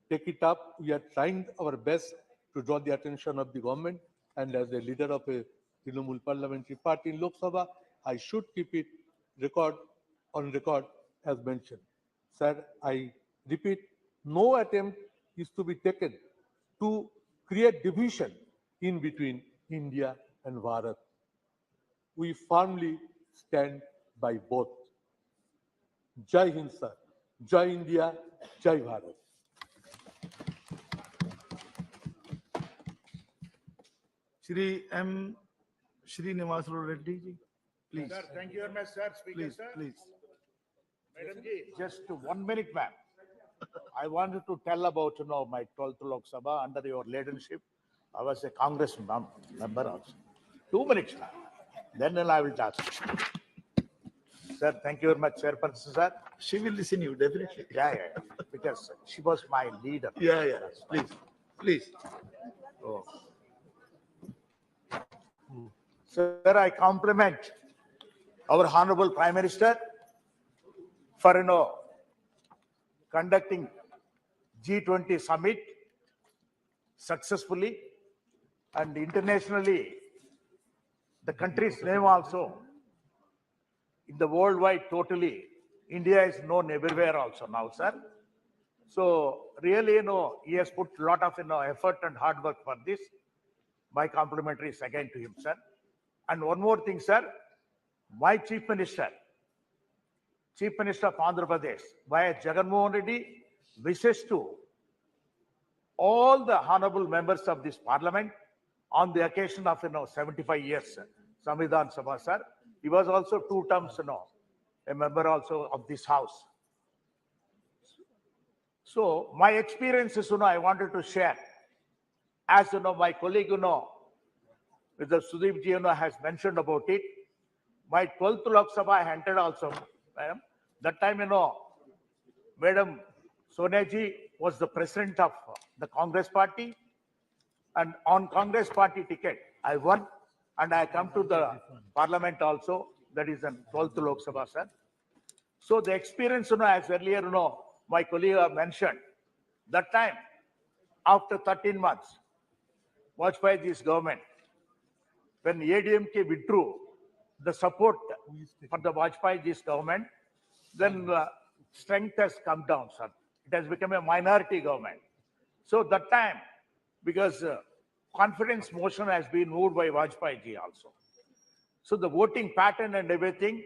[SPEAKER 10] take it up. We are trying our best to draw the attention of the government, and as a leader of a Trinamool parliamentary party in Lok Sabha, I should keep it on record as mentioned. Sir, I repeat, no attempt is to be taken to create division in between India and Bharat. We firmly stand by both. Jai Hind, sir. Jai India, Jai Bharat.
[SPEAKER 9] Shri M. Srinivas Reddy ji, please.
[SPEAKER 2] Sir, thank you very much, sir. Speaker,
[SPEAKER 9] Please,
[SPEAKER 2] sir.
[SPEAKER 9] please.
[SPEAKER 2] Madam ji, just 1 minute, ma'am. I wanted to tell about, my 12th Lok Sabha under your leadership. I was a Congress member also. 2 minutes, ma'am. Then I will talk. Sir, thank you very much, Chairperson, sir.
[SPEAKER 9] She will listen you, definitely.
[SPEAKER 2] Yeah. Because she was my leader.
[SPEAKER 9] Yeah. Please, please.
[SPEAKER 2] Oh. Sir, I compliment our Honorable Prime Minister for, conducting G20 summit successfully and internationally. The country's name also in the worldwide totally. India is known everywhere also now, sir. So really, he has put a lot of, effort and hard work for this. My complimentary is again to him, sir. And one more thing, sir. My Chief Minister of Andhra Pradesh, via Jagan Mohan Reddy, wishes to
[SPEAKER 11] all the honorable members of this parliament on the occasion of 75 years Samvidhan Sabha, sir. He was also 2 terms a member also of this house. So my experiences I wanted to share. As my colleague Mr. Sudeep ji has mentioned about it. My 12th Lok Sabha I entered also, madam. That time Madam Sonia ji was the president of the Congress party, and on Congress party ticket I won, and I come to the parliament also. That is in 12th Lok Sabha, sir. So the experience, as earlier, my colleague mentioned, that time, after 13 months, Vajpayee ji's government, when ADMK withdrew the support for the Vajpayee ji's government, then strength has come down, sir. It has become a minority government. So that time, because confidence motion has been moved by Vajpayee ji also. So the voting pattern and everything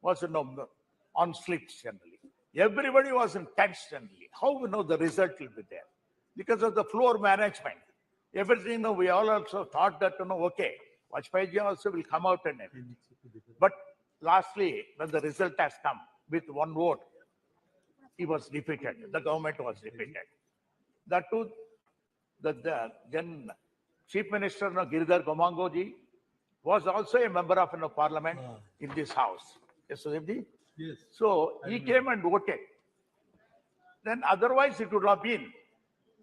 [SPEAKER 11] was on slips generally. Everybody was in tense generally. How we know the result will be there? Because of the floor management. Everything, we all also thought that, okay, Vajpayee ji also will come out and everything. But lastly, when the result has come with 1 vote, he was defeated. The government was defeated. That too, the then Chief Minister Giridhar Gomango ji was also a member of parliament in this house. Yes, Sudhir ji?
[SPEAKER 10] Yes.
[SPEAKER 11] So he came and voted. Then otherwise it would have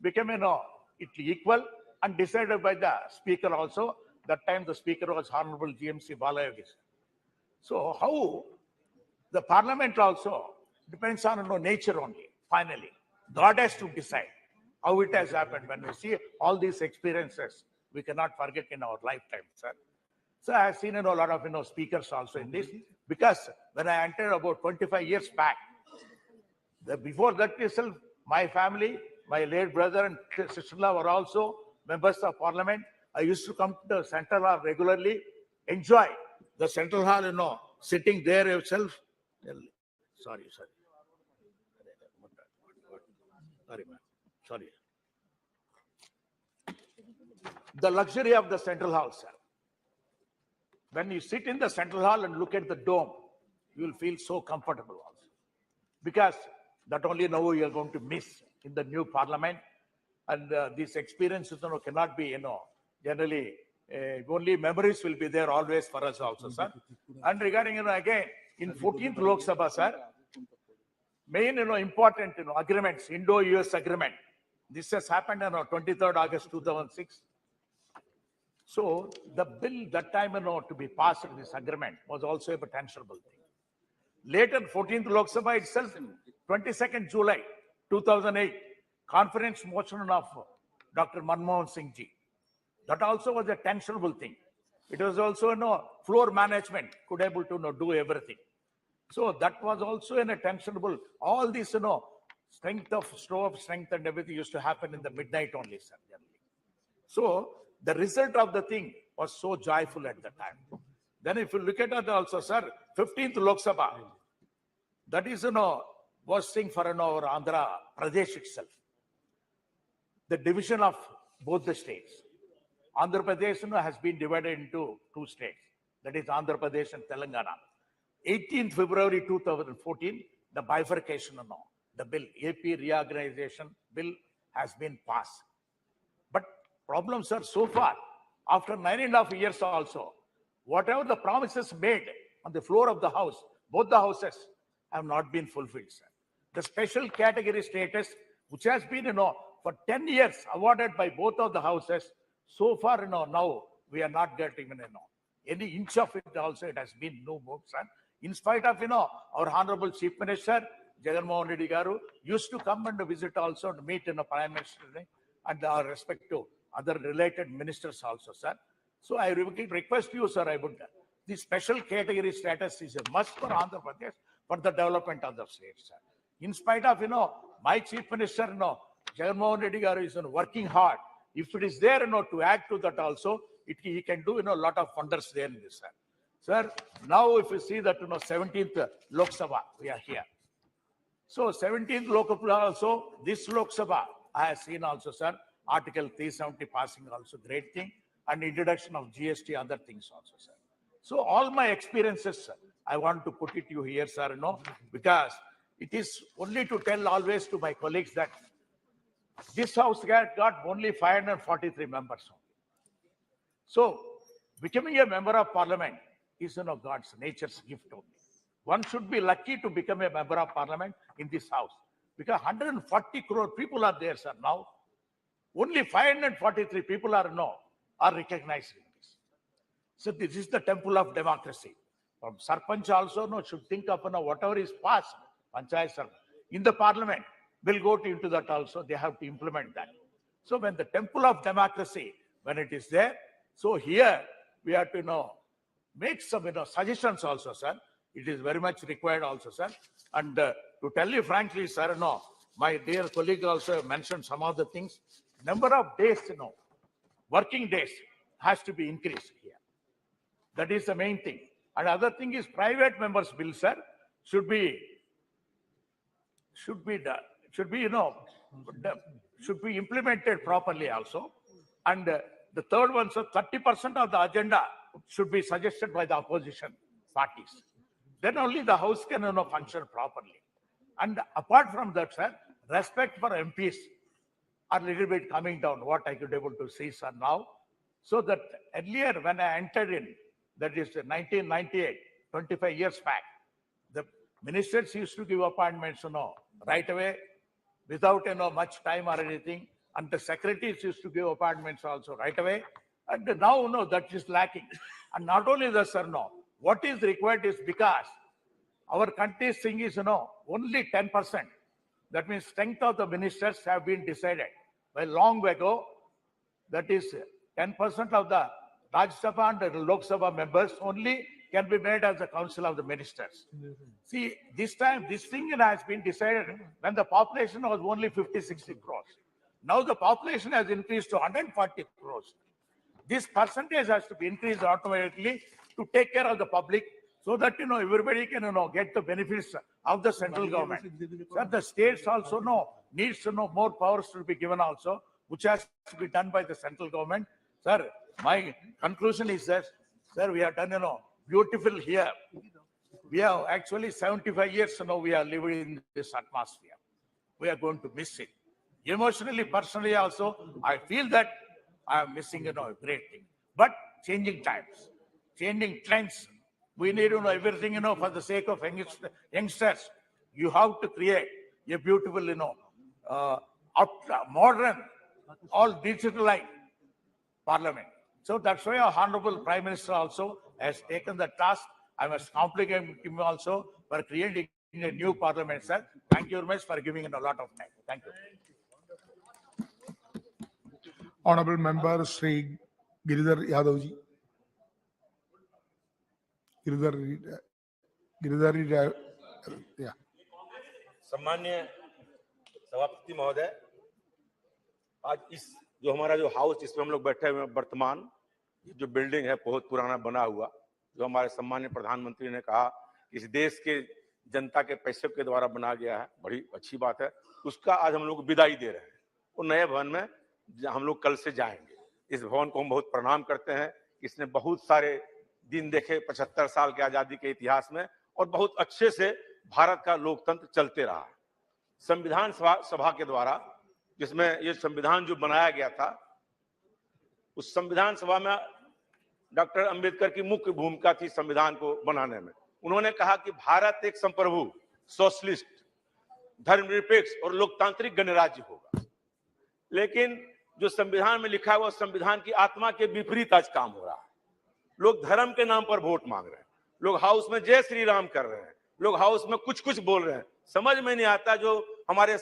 [SPEAKER 11] become it equal and decided by the speaker also. That time the speaker was Honorable GMC Balayogi. So how the parliament also depends on nature only. Finally, God has to decide how it has happened. When we see all these experiences, we cannot forget in our lifetime, sir. So I have seen a lot of speakers also in this, because when I entered about 25 years back, before that itself, my family, my late brother and sister-in-law were also members of parliament. I used to come to the Central Hall regularly, enjoy the Central Hall, sitting there yourself. Sorry. Sorry, ma'am. Sorry. The luxury of the Central Hall, sir. When you sit in the Central Hall and look at the dome, you will feel so comfortable also. Because that only now you are going to miss in the new parliament. And these experiences cannot be, generally, only memories will be there always for us also, sir. And regarding, again, in 14th Lok Sabha, sir, main, important, agreements, Indo-US agreement. This has happened on 23rd August 2006. So the bill that time, to be passed in this agreement was also a potential thing. Later, 14th Lok Sabha itself, 22nd July 2008, conference motion of Dr. Manmohan Singh ji. That also was a tensionable thing. It was also, floor management could able to do everything. So that was also in a tensionable. All this, strength of strength and everything used to happen in the midnight only, sir. So the result of the thing was so joyful at the time. Then if you look at it also, sir, 15th Lok Sabha, that is, was thing for our Andhra Pradesh itself. The division of both the states. Andhra Pradesh has been divided into 2 states. That is Andhra Pradesh and Telangana. 18th February 2014, the bifurcation, the bill, AP reorganization bill has been passed. But problems are so far, after 9.5 years also, whatever the promises made on the floor of the house, both the houses have not been fulfilled, sir. The special category status, which has been, for 10 years awarded by both of the houses, so far, now we are not getting, any inch of it also, it has been no more, sir. In spite of, our Honorable Chief Minister, Jagan Mohan Reddy Garu, used to come and visit also to meet in the Prime Minister and our respect to other related ministers also, sir. So I request you, sir, the special category status is a must for Andhra Pradesh for the development of the state, sir. In spite of, my Chief Minister, Jagan Mohan Reddy Garu is working hard. If it is there, to add to that also, he can do, a lot of wonders there in this, sir. Sir, now if you see that, 17th Lok Sabha, we are here. So 17th Lok Sabha also, this Lok Sabha, I have seen also, sir, Article 370 passing also great thing, and introduction of GST, other things also, sir. So all my experiences, sir, I want to put it you here, sir, because it is only to tell always to my colleagues that this house got only 543 members. So becoming a member of parliament is, God's nature's gift only. One should be lucky to become a member of parliament in this house, because 140 crore people are there, sir, now. Only 543 people are recognized in this. So this is the temple of democracy. From Sarpanch also should think of whatever is passed, Panchayat Sarpanch, in the parliament, will go into that also. They have to implement that. So when the temple of democracy, when it is there, so here we have to make some suggestions also, sir. It is very much required also, sir. And to tell you frankly, sir, my dear colleague also mentioned some of the things. Number of days, working days has to be increased here. That is the main thing. And other thing is private members' bill, sir, should be implemented properly also. And the third one, sir, 30% of the agenda should be suggested by the opposition parties. Then only the house can function properly. And apart from that, sir, respect for MPs are a little bit coming down, what I could able to see, sir, now. So that earlier when I entered in, that is 1998, 25 years back, the ministers used to give appointments, right away, without, much time or anything. And the secretaries used to give appointments also right away. And now, that is lacking. And not only that, sir, what is required is because our country's thing is, only 10%. That means strength of the ministers have been decided by long ago. That is 10% of the Rajya Sabha and Lok Sabha members only can be made as the council of the ministers. See, this time, this thing has been decided when the population was only 50-60 crores. Now the population has increased to 140 crores. This percentage has to be increased automatically to take care of the public, so that, everybody can, get the benefits of the central government. Sir, the states also needs to know more powers to be given also, which has to be done by the central government. Sir, my conclusion is that, sir, we have done, beautiful here. We have actually 75 years, we are living in this atmosphere. We are going to miss it. Emotionally, personally also, I feel that I am missing, a great thing. But changing times, changing trends, we need to know everything, for the sake of youngsters. You have to create a beautiful, modern, all digitalized parliament. So that's why our Honorable Prime Minister also has taken the task. I must compliment him also for creating a new parliament, sir. Thank you very much for giving a lot of time. Thank you.
[SPEAKER 7] Honorable Member Shri Giridhar Yadav ji. Giridhar, yeah.
[SPEAKER 12] सम्मान्य सभापति महोदय, आज इस जो हमारा जो house जिसमें हम लोग बैठे हुए हैं वर्तमान, ये जो बिल्डिंग है बहुत पुराना बना हुआ, जो हमारे सम्मान्य प्रधानमंत्री ने कहा इस देश के जनता के पैसे के द्वारा बना गया है, बड़ी अच्छी बात है। उसका आज हम लोग विदाई दे रहे हैं। वो नए भवन में हम लोग कल से जाएंगे। इस भवन को हम बहुत प्रणाम करते हैं। इसने बहुत सारे दिन देखे 75 साल के आजादी के इतिहास में, और बहुत अच्छे से भारत का लोकतंत्र चलते रहा। संविधान सभा के द्वारा जिसमें ये संविधान जो बनाया गया था, उस संविधान सभा में डॉक्टर अंबेडकर की मुख्य भूमिका थी संविधान को बनाने में। उन्होंने कहा कि भारत एक संप्रभु, सोशलिस्ट, धर्मनिरपेक्ष और लोकतांत्रिक गणराज्य होगा। लेकिन जो संविधान में लिखा हुआ संविधान की आत्मा के विपरीत आज काम हो रहा है। लोग धर्म के नाम पर वोट मांग रहे हैं, लोग हाउस में जय श्री राम कर रहे हैं, लोग हाउस में कुछ कुछ बोल रहे हैं। समझ में नहीं आता जो हमारे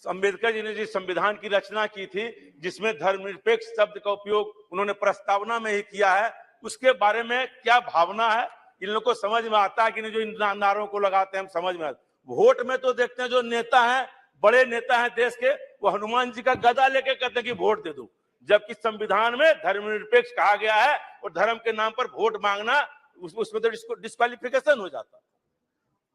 [SPEAKER 12] अंबेडकर जी ने जिस संविधान की रचना की थी, जिसमें धर्मनिरपेक्ष शब्द का उपयोग उन्होंने प्रस्तावना में ही किया है, उसके बारे में क्या भावना है इन लोगों को समझ में आता है कि नहीं? जो इन नारों को लगाते हैं हम समझ में आता। वोट में तो देखते हैं जो नेता हैं, बड़े नेता हैं देश के, वो हनुमान जी का गदा लेके कहते हैं कि वोट दे दो, जबकि संविधान में धर्मनिरपेक्ष कहा गया है और धर्म के नाम पर वोट मांगना उसमें तो डिस्क्वालिफिकेशन हो जाता।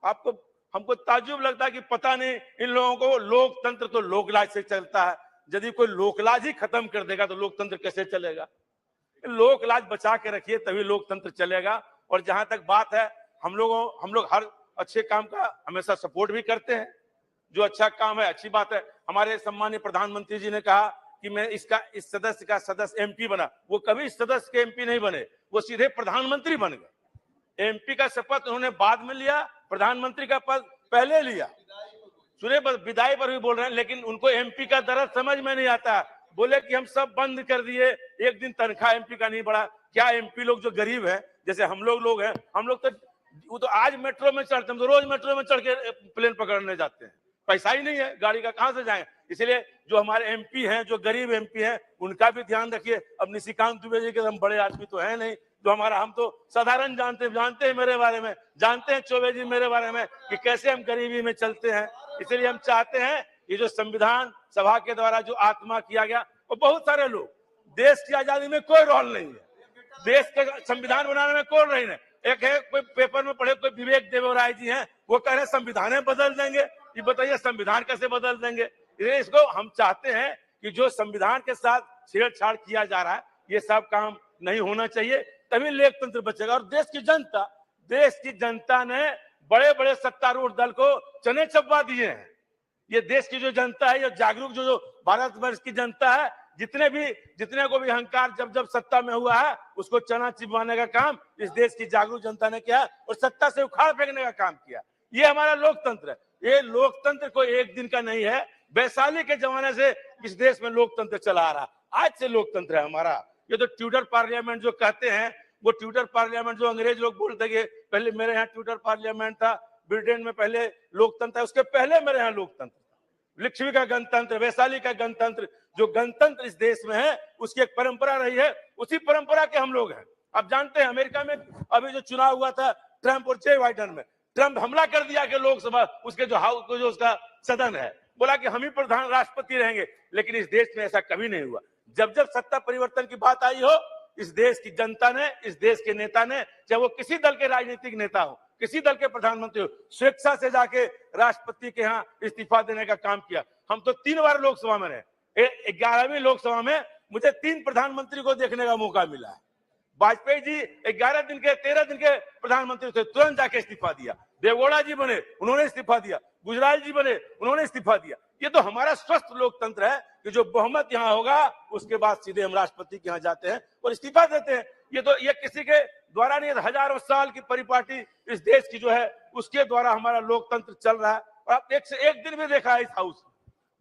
[SPEAKER 12] आपको हमको ताज्जुब लगता है कि पता नहीं इन लोगों को लोकतंत्र तो लोकलाज से चलता है, यदि कोई लोकलाज ही खत्म कर देगा तो लोकतंत्र कैसे चलेगा? लोकलाज बचा के रखिए तभी लोकतंत्र चलेगा। और जहां तक बात है, हम लोग हर अच्छे काम का हमेशा सपोर्ट भी करते हैं। जो अच्छा काम है अच्छी बात है। हमारे सम्मानीय प्रधानमंत्री जी ने कहा कि मैं इस सदस्य का सदस्य एमपी बना, वो कभी इस सदस्य के एमपी नहीं बने, वो सीधे प्रधानमंत्री बन गए। एमपी का शपथ उन्होंने बाद में लिया, प्रधानमंत्री का पद पहले लिया। सुने, विदाई पर भी बोल रहे हैं, लेकिन उनको एमपी का दर्द समझ में नहीं आता। बोले कि हम सब बंद कर दिए, एक दिन तनख्वाह एमपी का नहीं बढ़ा। क्या एमपी लोग जो गरीब है, जैसे हम लोग हैं, हम लोग तो वो तो आज मेट्रो में चढ़ते हैं, तो रोज मेट्रो में चढ़ के प्लेन पकड़ने जाते हैं। पैसा ही नहीं है, गाड़ी का कहां से जाएं? इसलिए जो हमारे एमपी हैं, जो गरीब एमपी हैं, उनका भी ध्यान रखिए। अब निशिकांत दुबे जी के हम बड़े आदमी तो है नहीं, जो हम तो साधारण जानते हैं मेरे बारे में, जानते हैं चौबे जी मेरे बारे में कि कैसे हम गरीबी में चलते हैं। इसलिए हम चाहते हैं ये जो संविधान सभा के द्वारा जो आत्मा किया गया, और बहुत सारे लोग, देश की आजादी में कोई रोल नहीं है, देश का संविधान बनाने में कोई नहीं है। एक है कोई पेपर में पढ़े, कोई विवेक देवराय जी हैं, वो कह रहे संविधान बदल देंगे। ये बताइए संविधान कैसे बदल देंगे? इसको हम चाहते हैं कि जो संविधान के साथ छेड़छाड़ किया जा रहा है, ये सब काम नहीं होना चाहिए, तभी लोकतंत्र बचेगा। और देश की जनता ने बड़े बड़े सत्तारूढ़ दल को चने चबा दिए हैं। ये देश की जो जनता है, ये जागरूक जो भारतवर्ष की जनता है, जितने को भी अहंकार जब सत्ता में हुआ है, उसको चना चिबवाने का काम इस देश की जागरूक जनता ने किया और सत्ता से उखाड़ फेंकने का काम किया। ये हमारा लोकतंत्र है। ये लोकतंत्र कोई एक दिन का नहीं है, वैशाली के जमाने से इस देश में लोकतंत्र चला आ रहा, आज से लोकतंत्र है हमारा। ये तो ट्यूटर पार्लियामेंट जो कहते हैं, वो ट्यूटर पार्लियामेंट जो अंग्रेज लोग बोलते हैं, पहले मेरे यहाँ ट्यूटर पार्लियामेंट था, ब्रिटेन में पहले लोकतंत्र, उसके पहले मेरे यहाँ लोकतंत्र, लिच्छवी का गणतंत्र, वैशाली का गणतंत्र, जो गणतंत्र इस देश में है उसकी एक परंपरा रही है, उसी परंपरा के हम लोग हैं। आप जानते हैं अमेरिका में अभी जो चुनाव हुआ था ट्रंप और जे बाइडेन में, ट्रंप हमला कर दिया कि लोकसभा उसके जो हाउस जो उसका सदन है, बोला कि हम ही प्रधान राष्ट्रपति रहेंगे। लेकिन इस देश में ऐसा कभी नहीं हुआ। जब सत्ता परिवर्तन की बात आई हो, इस देश की जनता ने, इस देश के नेता ने, चाहे वो किसी दल के राजनीतिक नेता हो, किसी दल के प्रधानमंत्री हो, स्वेच्छा से जाके राष्ट्रपति के यहाँ इस्तीफा देने का काम किया। हम तो 3 बार लोकसभा में रहे, 11वीं लोकसभा में मुझे 3 प्रधानमंत्री को देखने का मौका मिला है। वाजपेयी जी 13 दिन के प्रधानमंत्री थे, तुरंत जाके इस्तीफा दिया। देवगौड़ा जी बने, उन्होंने इस्तीफा दिया। गुजराल जी बने, उन्होंने इस्तीफा दिया। ये तो हमारा स्वस्थ लोकतंत्र है कि जो बहुमत यहाँ होगा उसके बाद सीधे हम राष्ट्रपति के यहाँ जाते हैं और इस्तीफा देते हैं। ये किसी के द्वारा नहीं, हजारों साल की परिपाटी इस देश की जो है उसके द्वारा हमारा लोकतंत्र चल रहा है। और आप एक से एक दिन में देखा है इस हाउस,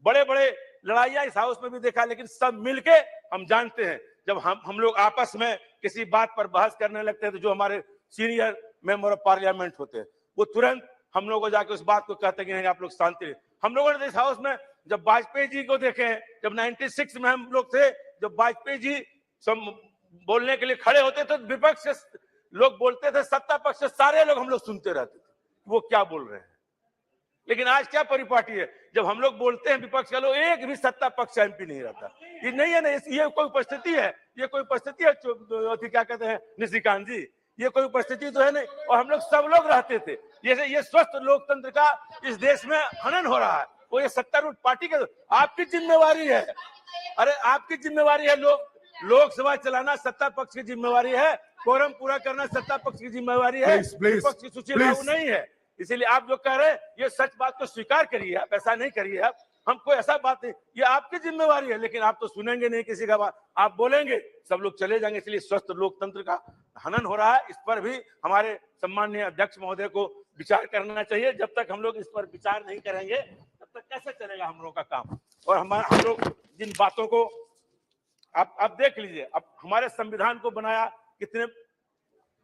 [SPEAKER 12] बड़े बड़े लड़ाइयां इस हाउस में भी देखा, लेकिन सब मिलके हम जानते हैं जब हम लोग आपस में किसी बात पर बहस करने लगते हैं तो जो हमारे सीनियर मेंबर ऑफ पार्लियामेंट होते हैं वो तुरंत हम लोगों को जाके उस बात को कहते हैं कि नहीं आप लोग शांति रहिए। हम लोगों ने इस हाउस में जब वाजपेयी जी को देखे हैं, जब 96 में हम लोग थे, जब वाजपेयी जी बोलने के लिए खड़े होते थे, विपक्ष से लोग बोलते थे, सत्ता पक्ष से सारे लोग हम लोग सुनते रहते थे वो क्या बोल रहे हैं। लेकिन आज क्या परिपाटी है, जब हम लोग बोलते हैं विपक्ष का लोग, एक भी सत्ता पक्ष एमपी नहीं रहता। ये नहीं है ना, ये कोई उपस्थिति है, ये कोई उपस्थिति है, क्या कहते हैं निशिकांत जी, ये कोई उपस्थिति तो है नहीं। और हम लोग सब लोग रहते थे। ये स्वस्थ लोकतंत्र का इस देश में हनन हो रहा है। वो ये सत्तारूढ़ पार्टी के, आपकी जिम्मेवारी है, अरे आपकी जिम्मेवारी है, लोकसभा चलाना सत्ता पक्ष की जिम्मेवारी है, कोरम पूरा करना सत्ता पक्ष की जिम्मेवारी है, विपक्ष की सूची लागू नहीं है। इसीलिए आप जो कह रहे हैं ये सच बात को स्वीकार करिए, आप ऐसा नहीं करिए, आप हम कोई ऐसा बात नहीं, ये आपकी जिम्मेवारी है। लेकिन आप तो सुनेंगे नहीं किसी का बात, आप बोलेंगे सब लोग चले जाएंगे। इसलिए स्वस्थ लोकतंत्र का हनन हो रहा है, इस पर भी हमारे सम्माननीय अध्यक्ष महोदय को विचार करना चाहिए। जब तक हम लोग इस पर विचार नहीं करेंगे तब तक कैसे चलेगा हम लोग का काम। और हम लोग जिन बातों को आप देख लीजिए, अब हमारे संविधान को बनाया कितने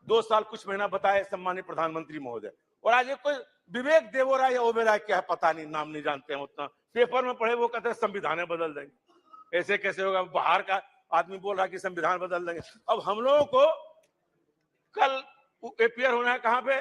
[SPEAKER 12] 2 साल कुछ महीना बताए सम्माननीय प्रधानमंत्री महोदय, और आज कोई विवेक देवराय या ओबेराय क्या है पता नहीं, नाम नहीं जानते हैं उतना, पेपर में पढ़े वो कहते हैं संविधान बदल देंगे। ऐसे कैसे होगा, बाहर का आदमी बोल रहा है कि संविधान बदल देंगे। अब हम लोगों को कल अपियर होना है कहाँ पे,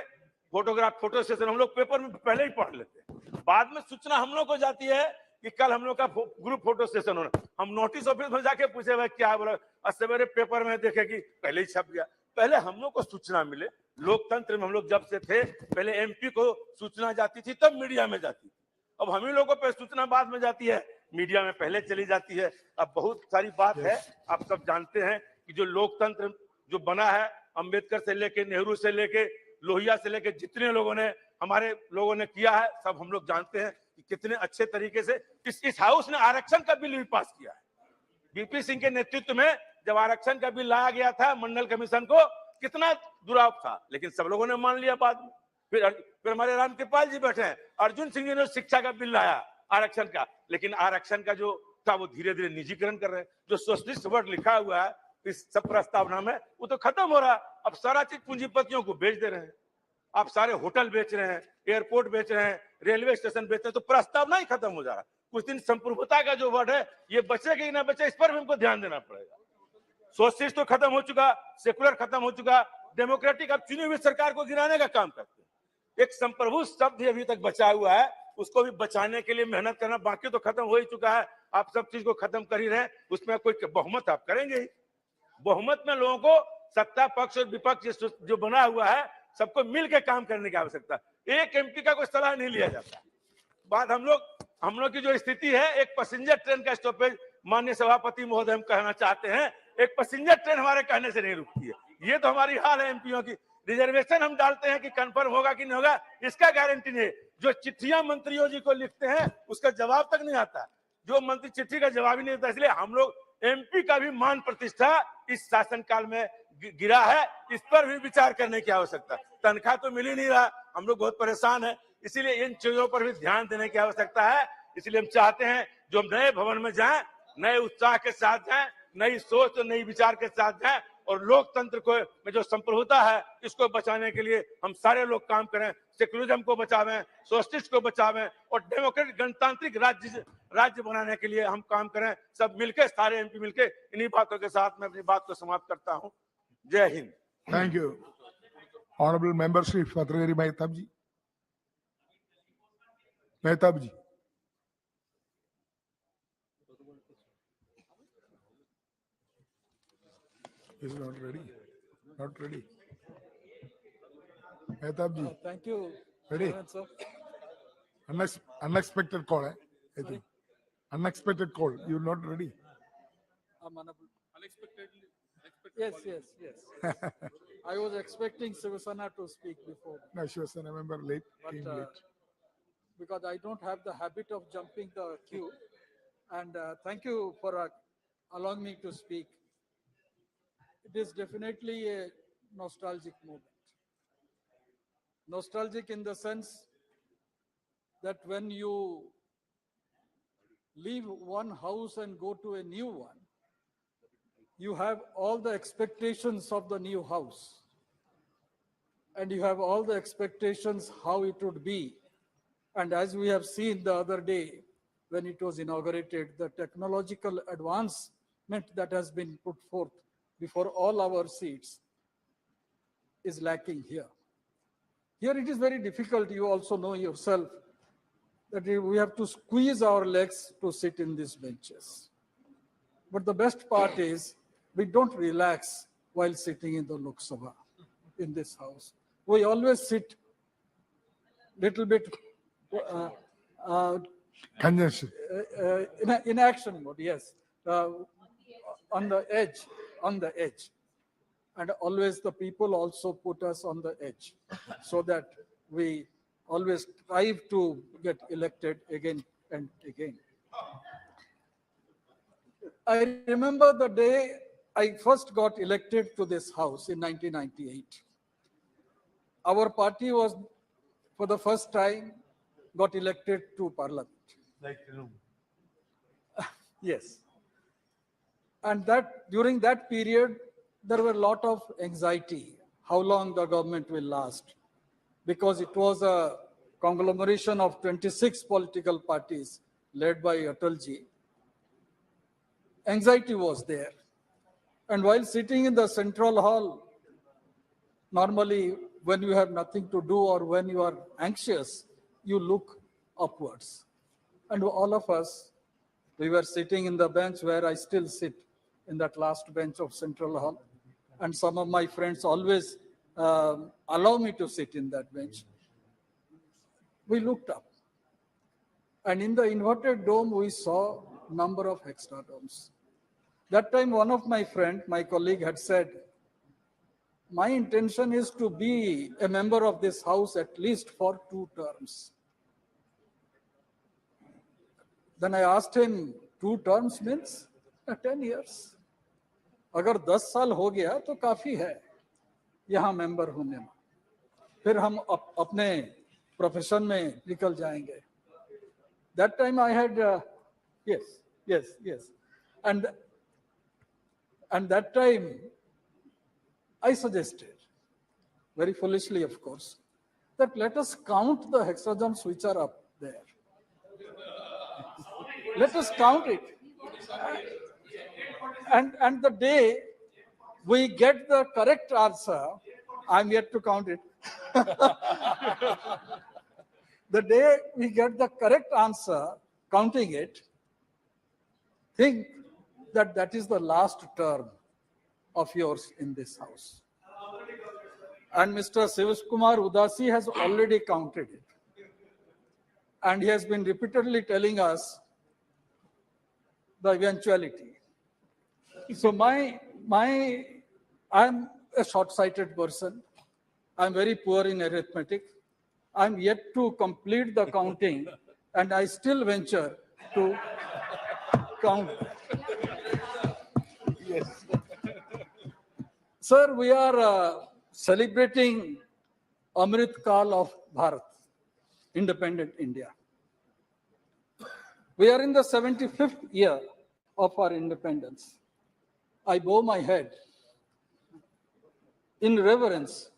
[SPEAKER 12] फोटो सेशन, हम लोग पेपर में पहले ही पढ़ लेते हैं, बाद में सूचना हम लोग को जाती है कि कल हम लोग का ग्रुप फोटो सेशन होना। हम नोटिस ऑफिस में जाके पूछे भाई क्या बोला, सवेरे पेपर में देखे कि पहले ही छप गया। पहले हम लोग को सूचना मिले लोकतंत्र में हम लोग जब से थे, पहले एमपी को सूचना जाती थी तब मीडिया में जाती थी, अब हम ही लोगों पे सूचना बाद में जाती है, मीडिया में पहले चली जाती है। अब बहुत सारी बात है, आप सब जानते हैं कि जो लोकतंत्र जो बना है, अंबेडकर से लेके, नेहरू से लेके, लोहिया से लेके, जितने लोगों ने, हमारे लोगों ने किया है, सब हम लोग जानते हैं कि कितने अच्छे तरीके से इस हाउस ने आरक्षण का बिल भी पास किया है। बीपी सिंह के नेतृत्व में जब आरक्षण का बिल लाया गया था, मंडल कमीशन को कितना दुराव था, लेकिन सब लोगों ने मान लिया बाद में। फिर हमारे रामकृपाल जी बैठे हैं, अर्जुन सिंह जी ने शिक्षा का बिल लाया आरक्षण का, लेकिन आरक्षण का जो था वो धीरे धीरे निजीकरण कर रहे हैं। जो सोशलिस्ट वर्ड लिखा हुआ है इस सब प्रस्तावना में, वो तो खत्म हो रहा है। अब सारा चीज पूंजीपतियों को बेच दे रहे हैं, आप सारे होटल बेच रहे हैं, एयरपोर्ट बेच रहे हैं, रेलवे स्टेशन बेच रहे हैं, तो प्रस्तावना ही खत्म हो जा रहा है। कुछ दिन संप्रभुता का जो वर्ड है, ये बचेगा कि ना बचे, इस पर भी हमको ध्यान देना पड़ेगा। सोशलिस्ट तो खत्म हो चुका, सेकुलर खत्म हो चुका, डेमोक्रेटिक अब चुनी हुई सरकार को गिराने का काम करते हैं। एक संप्रभु शब्द अभी तक बचा हुआ है, उसको भी बचाने के लिए मेहनत करना, बाकी तो खत्म हो ही चुका है। आप सब चीज को खत्म कर ही रहे हैं, उसमें कोई बहुमत आप करेंगे ही। बहुमत में लोगों को सत्ता पक्ष और विपक्ष जो बना हुआ है, सबको मिलकर काम करने की आवश्यकता। एक एमपी का कोई सलाह नहीं लिया जाता। बात हम लोग की जो स्थिति है, एक पैसेंजर ट्रेन का स्टॉपेज, माननीय सभापति महोदय हम कहना चाहते हैं, एक पैसेंजर ट्रेन हमारे कहने से नहीं रुकती है। ये तो हमारी हाल है एमपीओ की। रिजर्वेशन हम डालते हैं कि कंफर्म होगा कि नहीं होगा, इसका गारंटी नहीं। जो चिट्ठियां मंत्रियों जी को लिखते हैं, उसका जवाब तक नहीं आता। जो मंत्री चिट्ठी का जवाब ही नहीं देता, इसलिए हम लोग एमपी का भी मान प्रतिष्ठा इस शासनकाल में गिरा है, इस पर भी विचार करने की आवश्यकता। तनख्वाह तो मिल ही नहीं रहा, हम लोग बहुत परेशान है, इसीलिए इन चीजों पर भी ध्यान देने की आवश्यकता है। इसलिए हम चाहते हैं जो हम नए भवन में जाएं, नए उत्साह के साथ जाएं, नई सोच और नई विचार के साथ जाएं, और लोकतंत्र को में जो संप्रभुता है, इसको बचाने के लिए हम सारे लोग काम करें। सेक्युलरिज्म को बचावें, सोशलिस्ट को बचावें, और डेमोक्रेटिक गणतांत्रिक राज्य बनाने के लिए हम काम करें, सब मिलके, सारे एमपी मिलके। इन्हीं बातों के साथ मैं अपनी बात को समाप्त करता हूं। जय Hind.
[SPEAKER 7] Thank you. Honourable member Shri फतरगिरी Mahtab ji. Mahtab ji. Is not ready. Not ready. Mehtap ji.
[SPEAKER 5] Thank you.
[SPEAKER 7] Ready?
[SPEAKER 5] Sir.
[SPEAKER 7] Unexpected call, I think. Unexpected call. You're not ready.
[SPEAKER 5] I'm unable. Yes. I was expecting Sivasana to speak before.
[SPEAKER 7] No, Shivasana member late.
[SPEAKER 5] But
[SPEAKER 7] Came late.
[SPEAKER 5] because I don't have the habit of jumping the queue, and thank you for allowing me to speak. It is definitely a nostalgic moment. Nostalgic in the sense that when you leave one house and go to a new one, you have all the expectations of the new house, and you have all the expectations how it would be. And as we have seen the other day when it was inaugurated, the technological advancement that has been put forth before all our seats is lacking here. Here it is very difficult, you also know yourself, that we have to squeeze our legs to sit in these benches. But the best part is we don't relax while sitting in the Lok Sabha, in this house. We always sit little bit
[SPEAKER 7] Congestion.
[SPEAKER 5] in action mode, yes, on the edge. And always the people also put us on the edge so that we always strive to get elected again and again. I remember the day I first got elected to this house in 1998. Our party was, for the first time, got elected to parliament. Yes. And that during that period, there were a lot of anxiety, how long the government will last, because it was a conglomeration of 26 political parties led by Atalji. Anxiety was there. And while sitting in the central hall, normally when you have nothing to do or when you are anxious, you look upwards. And all of us, we were sitting in the bench where I still sit, in that last bench of Central Hall. And some of my friends always allow me to sit in that bench. We looked up. And in the inverted dome, we saw number of hexadomes. That time, one of my friend, my colleague had said, my intention is to be a member of this house at least for 2 terms. Then I asked him, 2 terms means 10 years. अगर 10 साल हो गया तो काफी है यहाँ member होने में, फिर हम अपने प्रोफेशन में निकल जाएंगे. That time I had yes, and that time I suggested, very foolishly of course, that let us count the hexagrams which are up there. Let us count it. And the day we get the correct answer, I'm yet to count it. The day we get the correct answer, counting it, think that that is the last term of yours in this house. And Mr. Shiv Kumar Udasi has already counted it. And he has been repeatedly telling us the eventuality. So I'm a short-sighted person. I'm very poor in arithmetic. I'm yet to complete the counting, and I still venture to count. Yes. Sir, we are celebrating Amrit Kal of Bharat, independent India. We are in the 75th year of our independence. I bow my head in reverence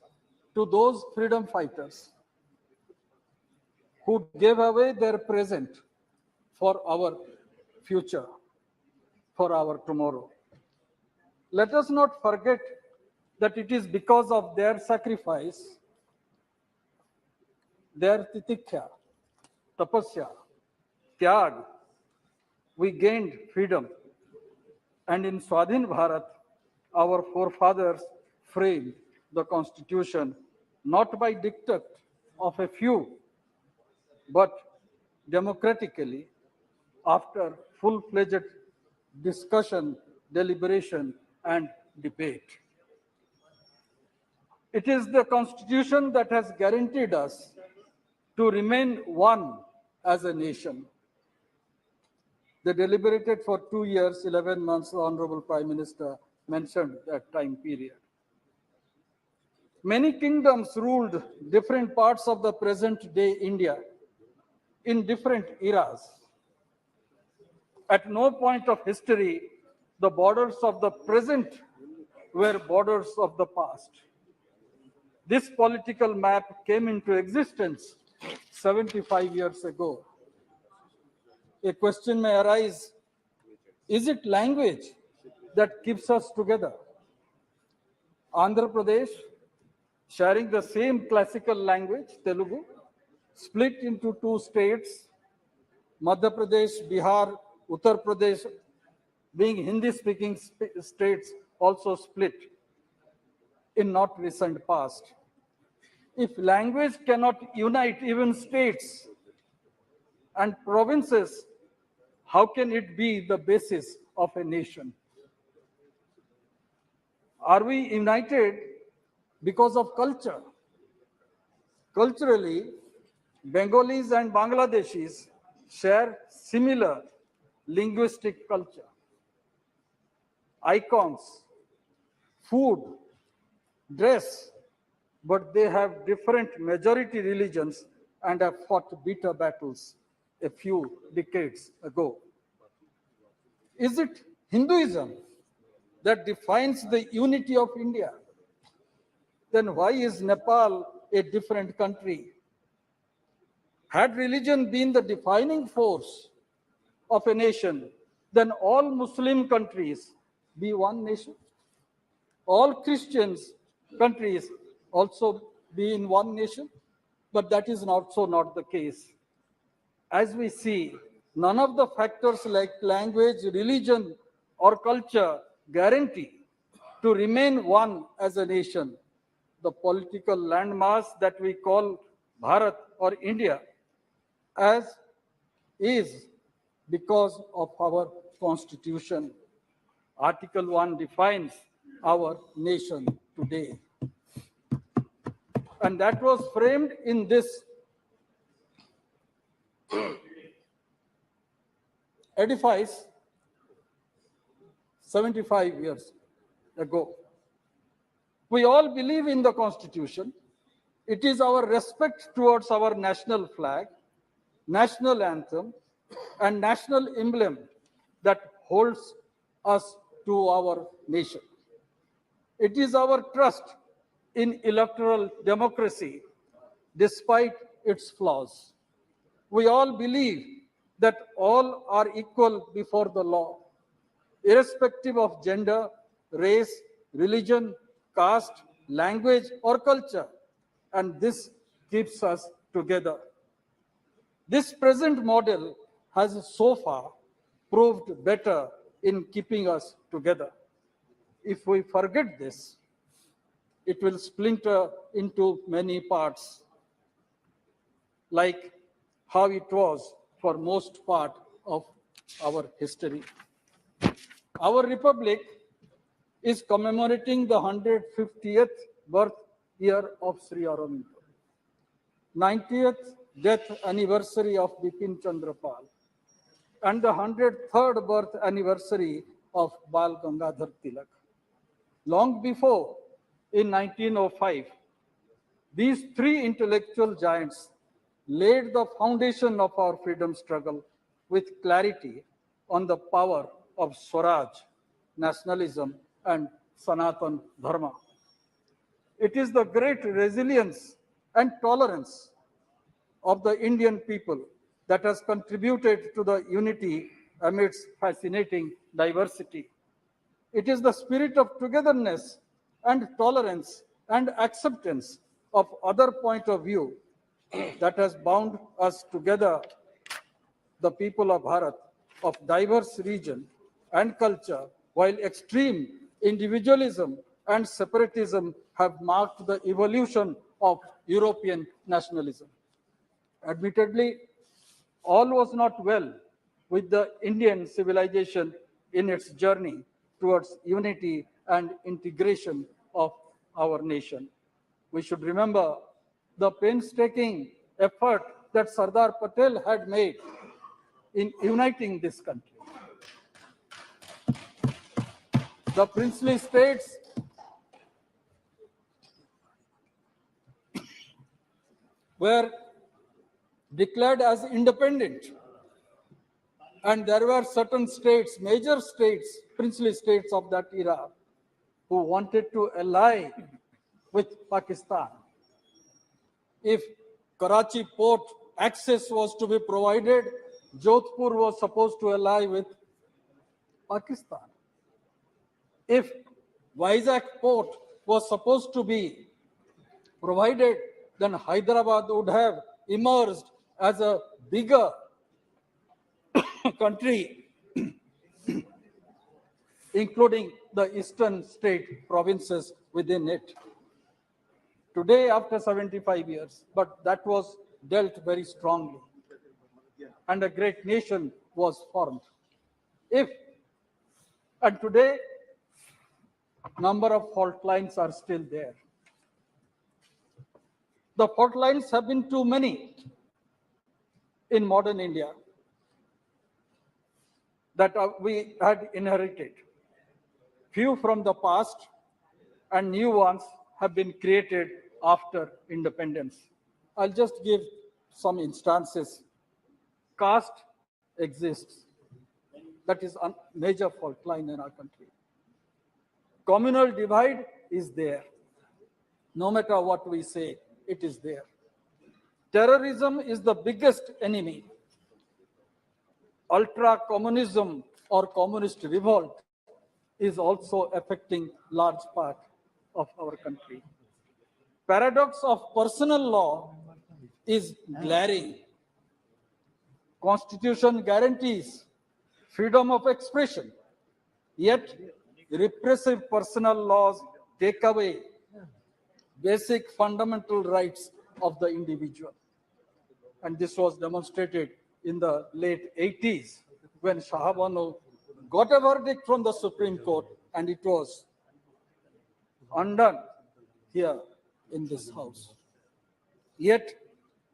[SPEAKER 5] to those freedom fighters who gave away their present for our future, for our tomorrow. Let us not forget that it is because of their sacrifice, their titikya, tapasya, tyag, we gained freedom. And in Swadhin Bharat, our forefathers framed the constitution not by diktat of a few, but democratically after full-fledged discussion, deliberation, and debate. It is the constitution that has guaranteed us to remain one as a nation. They deliberated for 2 years, 11 months, the Honorable Prime Minister mentioned that time period. Many kingdoms ruled different parts of the present day India in different eras. At no point of history, the borders of the present were borders of the past. This political map came into existence 75 years ago. A question may arise, is it language that keeps us together? Andhra Pradesh, sharing the same classical language, Telugu, split into 2 states, Madhya Pradesh, Bihar, Uttar Pradesh, being Hindi-speaking states, also split in not recent past. If language cannot unite even states and provinces, how can it be the basis of a nation? Are we united because of culture? Culturally, Bengalis and Bangladeshis share similar linguistic culture, icons, food, dress, but they have different majority religions and have fought bitter battles a few decades ago. Is it Hinduism that defines the unity of India? Then why is Nepal a different country? Had religion been the defining force of a nation, then all Muslim countries be one nation. All Christians countries also be in one nation, but that is also not the case. As we see, none of the factors like language, religion, or culture guarantee to remain one as a nation. the political landmass that we call Bharat or India as is because of our constitution. Article 1 defines our nation today. And that was framed in this edifice 75 years ago. We all believe in the Constitution. It is our respect towards our national flag, national anthem, and national emblem that holds us to our nation. It is our trust in electoral democracy, despite its flaws. We all believe that all are equal before the law, irrespective of gender, race, religion, caste, language, or culture, and this keeps us together. This present model has so far proved better in keeping us together. If we forget this, it will splinter into many parts, like how it was for most part of our history. Our republic is commemorating the 150th birth year of Sri Aurobindo, 90th death anniversary of Bipin Chandra Pal, and the 103rd birth anniversary of Bal Gangadhar Tilak. Long before, in 1905, these three intellectual giants laid the foundation of our freedom struggle with clarity on the power of Swaraj, nationalism, and Sanatan Dharma. It is the great resilience and tolerance of the Indian people that has contributed to the unity amidst fascinating diversity. It is the spirit of togetherness and tolerance and acceptance of other point of view that has bound us together, the people of Bharat, of diverse region and culture, while extreme individualism and separatism have marked the evolution of European nationalism. Admittedly, all was not well with the Indian civilization in its journey towards unity and integration of our nation. We should remember the painstaking effort that Sardar Patel had made in uniting this country. The princely states were declared as independent, and there were certain states, major states, princely states of that era, who wanted to ally with Pakistan. If Karachi port access was to be provided, Jodhpur was supposed to ally with Pakistan. If Vizag port was supposed to be provided, then Hyderabad would have emerged as a bigger country, including the eastern state provinces within it. Today, after 75 years, but that was dealt very strongly, and a great nation was formed. And today, number of fault lines are still there. The fault lines have been too many in modern India that we had inherited. Few from the past and new ones have been created after independence. I'll just give some instances. Caste exists. That is a major fault line in our country. Communal divide is there. No matter what we say, it is there. Terrorism is the biggest enemy. Ultra-communism or communist revolt is also affecting large part of our country. Paradox of personal law is glaring. Constitution guarantees freedom of expression, yet repressive personal laws take away basic fundamental rights of the individual. And this was demonstrated in the late 80s when Shah Banu got a verdict from the Supreme Court and it was undone here in this house. Yet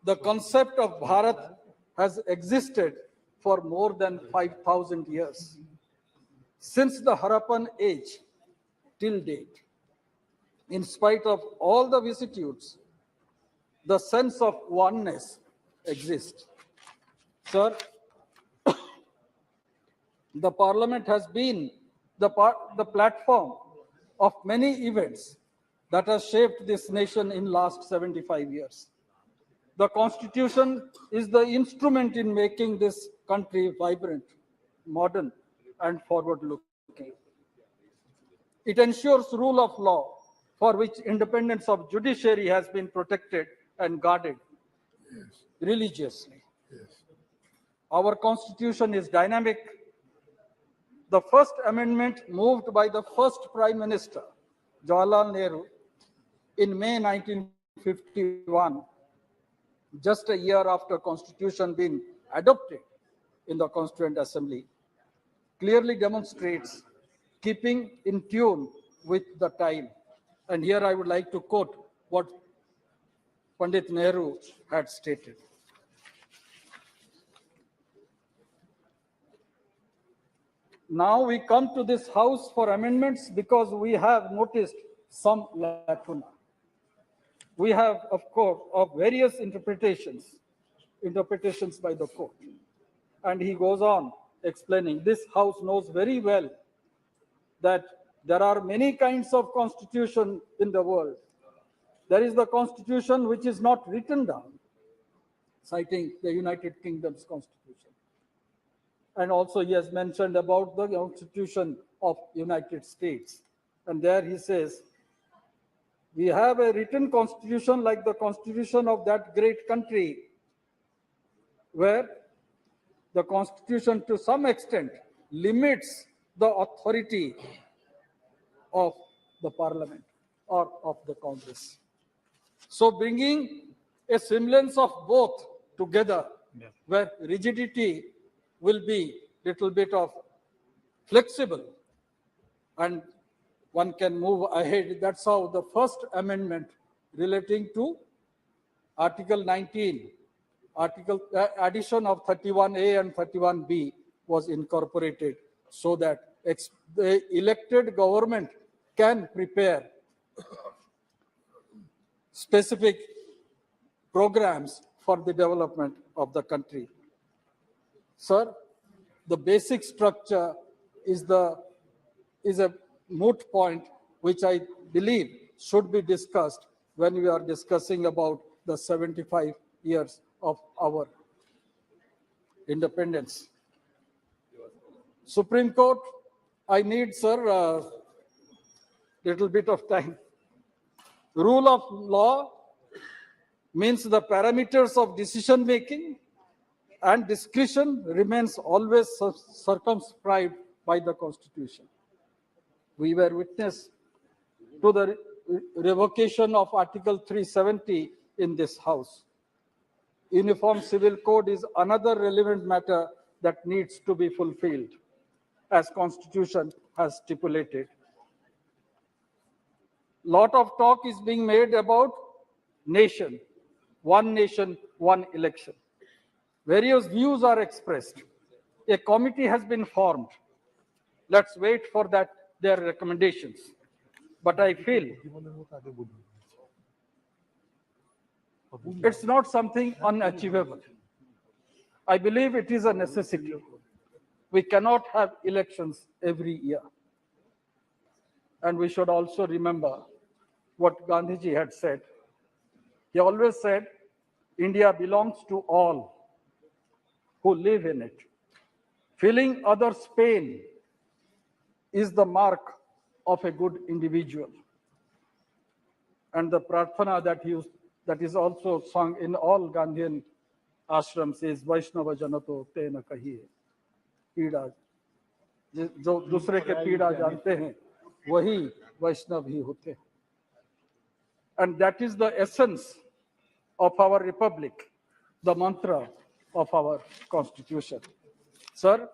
[SPEAKER 5] the concept of Bharat has existed for more than 5,000 years. Since the Harappan age till date, in spite of all the vicissitudes, the sense of oneness exists. Sir, the parliament has been the platform of many events that have shaped this nation in last 75 years. The constitution is the instrument in making this country vibrant, modern, and forward-looking. It ensures rule of law, for which independence of judiciary has been protected and guarded religiously. Our constitution is dynamic. The first amendment moved by the first Prime Minister, Jawaharlal Nehru, in May 1951, just a year after Constitution being adopted in the Constituent Assembly, clearly demonstrates keeping in tune with the time. And here I would like to quote what Pandit Nehru had stated. Now we come to this house for amendments because we have noticed some lacuna. We have, of course, of various interpretations by the court. And he goes on explaining, this house knows very well that there are many kinds of constitution in the world. There is the constitution which is not written down, citing the United Kingdom's constitution. And also he has mentioned about the Constitution of United States. And there he says, we have a written constitution like the constitution of that great country, where the constitution to some extent limits the authority of the parliament or of the Congress. So bringing a semblance of both together, where rigidity will be little bit of flexible and one can move ahead. That's how the first amendment relating to Article 19, addition of 31A and 31B was incorporated so that the elected government can prepare specific programs for the development of the country. Sir, the basic structure is a moot point which I believe should be discussed when we are discussing about the 75 years of our independence. Supreme Court, I need, sir, a little bit of time. Rule of law means the parameters of decision making and discretion remains always circumscribed by the Constitution. We were witness to the revocation of Article 370 in this House. Uniform Civil Code is another relevant matter that needs to be fulfilled, as Constitution has stipulated. Lot of talk is being made about nation, one election. Various views are expressed. A committee has been formed. Let's wait for that, their recommendations. But I feel it's not something unachievable. I believe it is a necessity. We cannot have elections every year. And we should also remember what Gandhiji had said. He always said, India belongs to all who live in it. Feeling others' pain is the mark of a good individual. And the prarthana that is also sung in all Gandhian ashrams is Vaishnava Janato Tena Kahiye. पीड़ा जो दूसरे के पीड़ा जानते हैं वही वैष्णव ही होते हैं. And that is the essence of our republic, the mantra of our constitution. Sir,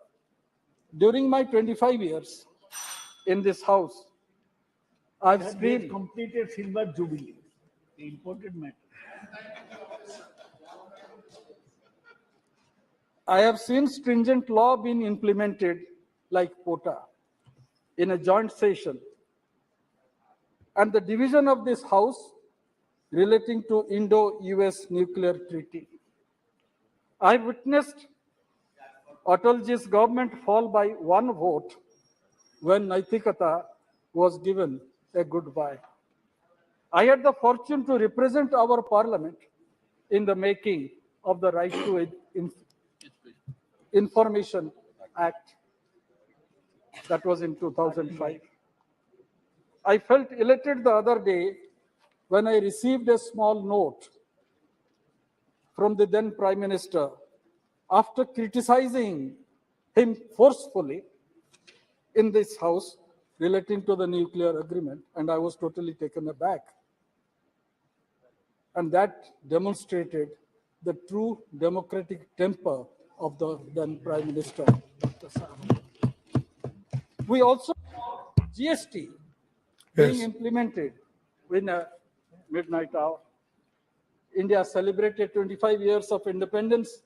[SPEAKER 5] during my 25 years in this house, I've seen
[SPEAKER 11] completed silver jubilee, the important matter.
[SPEAKER 5] I have seen stringent law being implemented like POTA in a joint session, and the division of this house relating to Indo-US nuclear treaty. I witnessed Atalji's government fall by one vote when Naitikata was given a goodbye. I had the fortune to represent our parliament in the making of the Right to Information Act. That was in 2005. I felt elated the other day when I received a small note from the then Prime Minister after criticizing him forcefully in this house relating to the nuclear agreement, and I was totally taken aback. And that demonstrated the true democratic temper of the then Prime Minister, Dr. Saab. We also GST being implemented in a midnight hour. India celebrated 25 years of independence,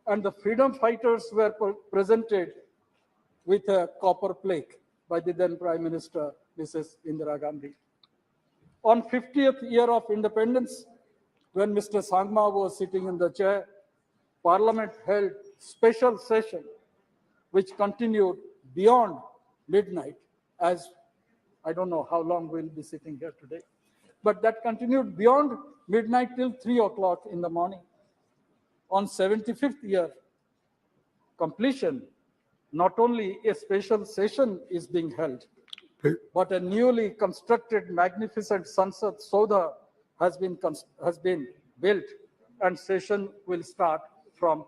[SPEAKER 5] and the freedom fighters were presented with a copper plate by the then Prime Minister, Mrs. Indira Gandhi. On 50th year of independence, when Mr. Sangma was sitting in the chair, Parliament held special session which continued beyond midnight, as I don't know how long we'll be sitting here today, but that continued beyond midnight till 3 o'clock in the morning. On 75th year completion, not only a special session is being held, but a newly constructed magnificent Sansad Soda has been built, and session will start from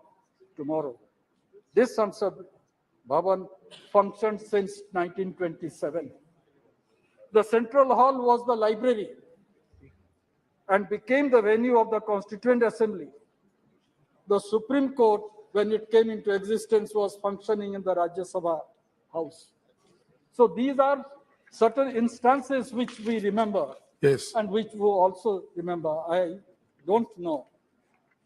[SPEAKER 5] tomorrow. This Sansad Bhavan functioned since 1927. The central hall was the library and became the venue of the Constituent Assembly. The Supreme Court, when it came into existence, was functioning in the Rajya Sabha house. So these are certain instances which we remember, and which we also remember. I don't know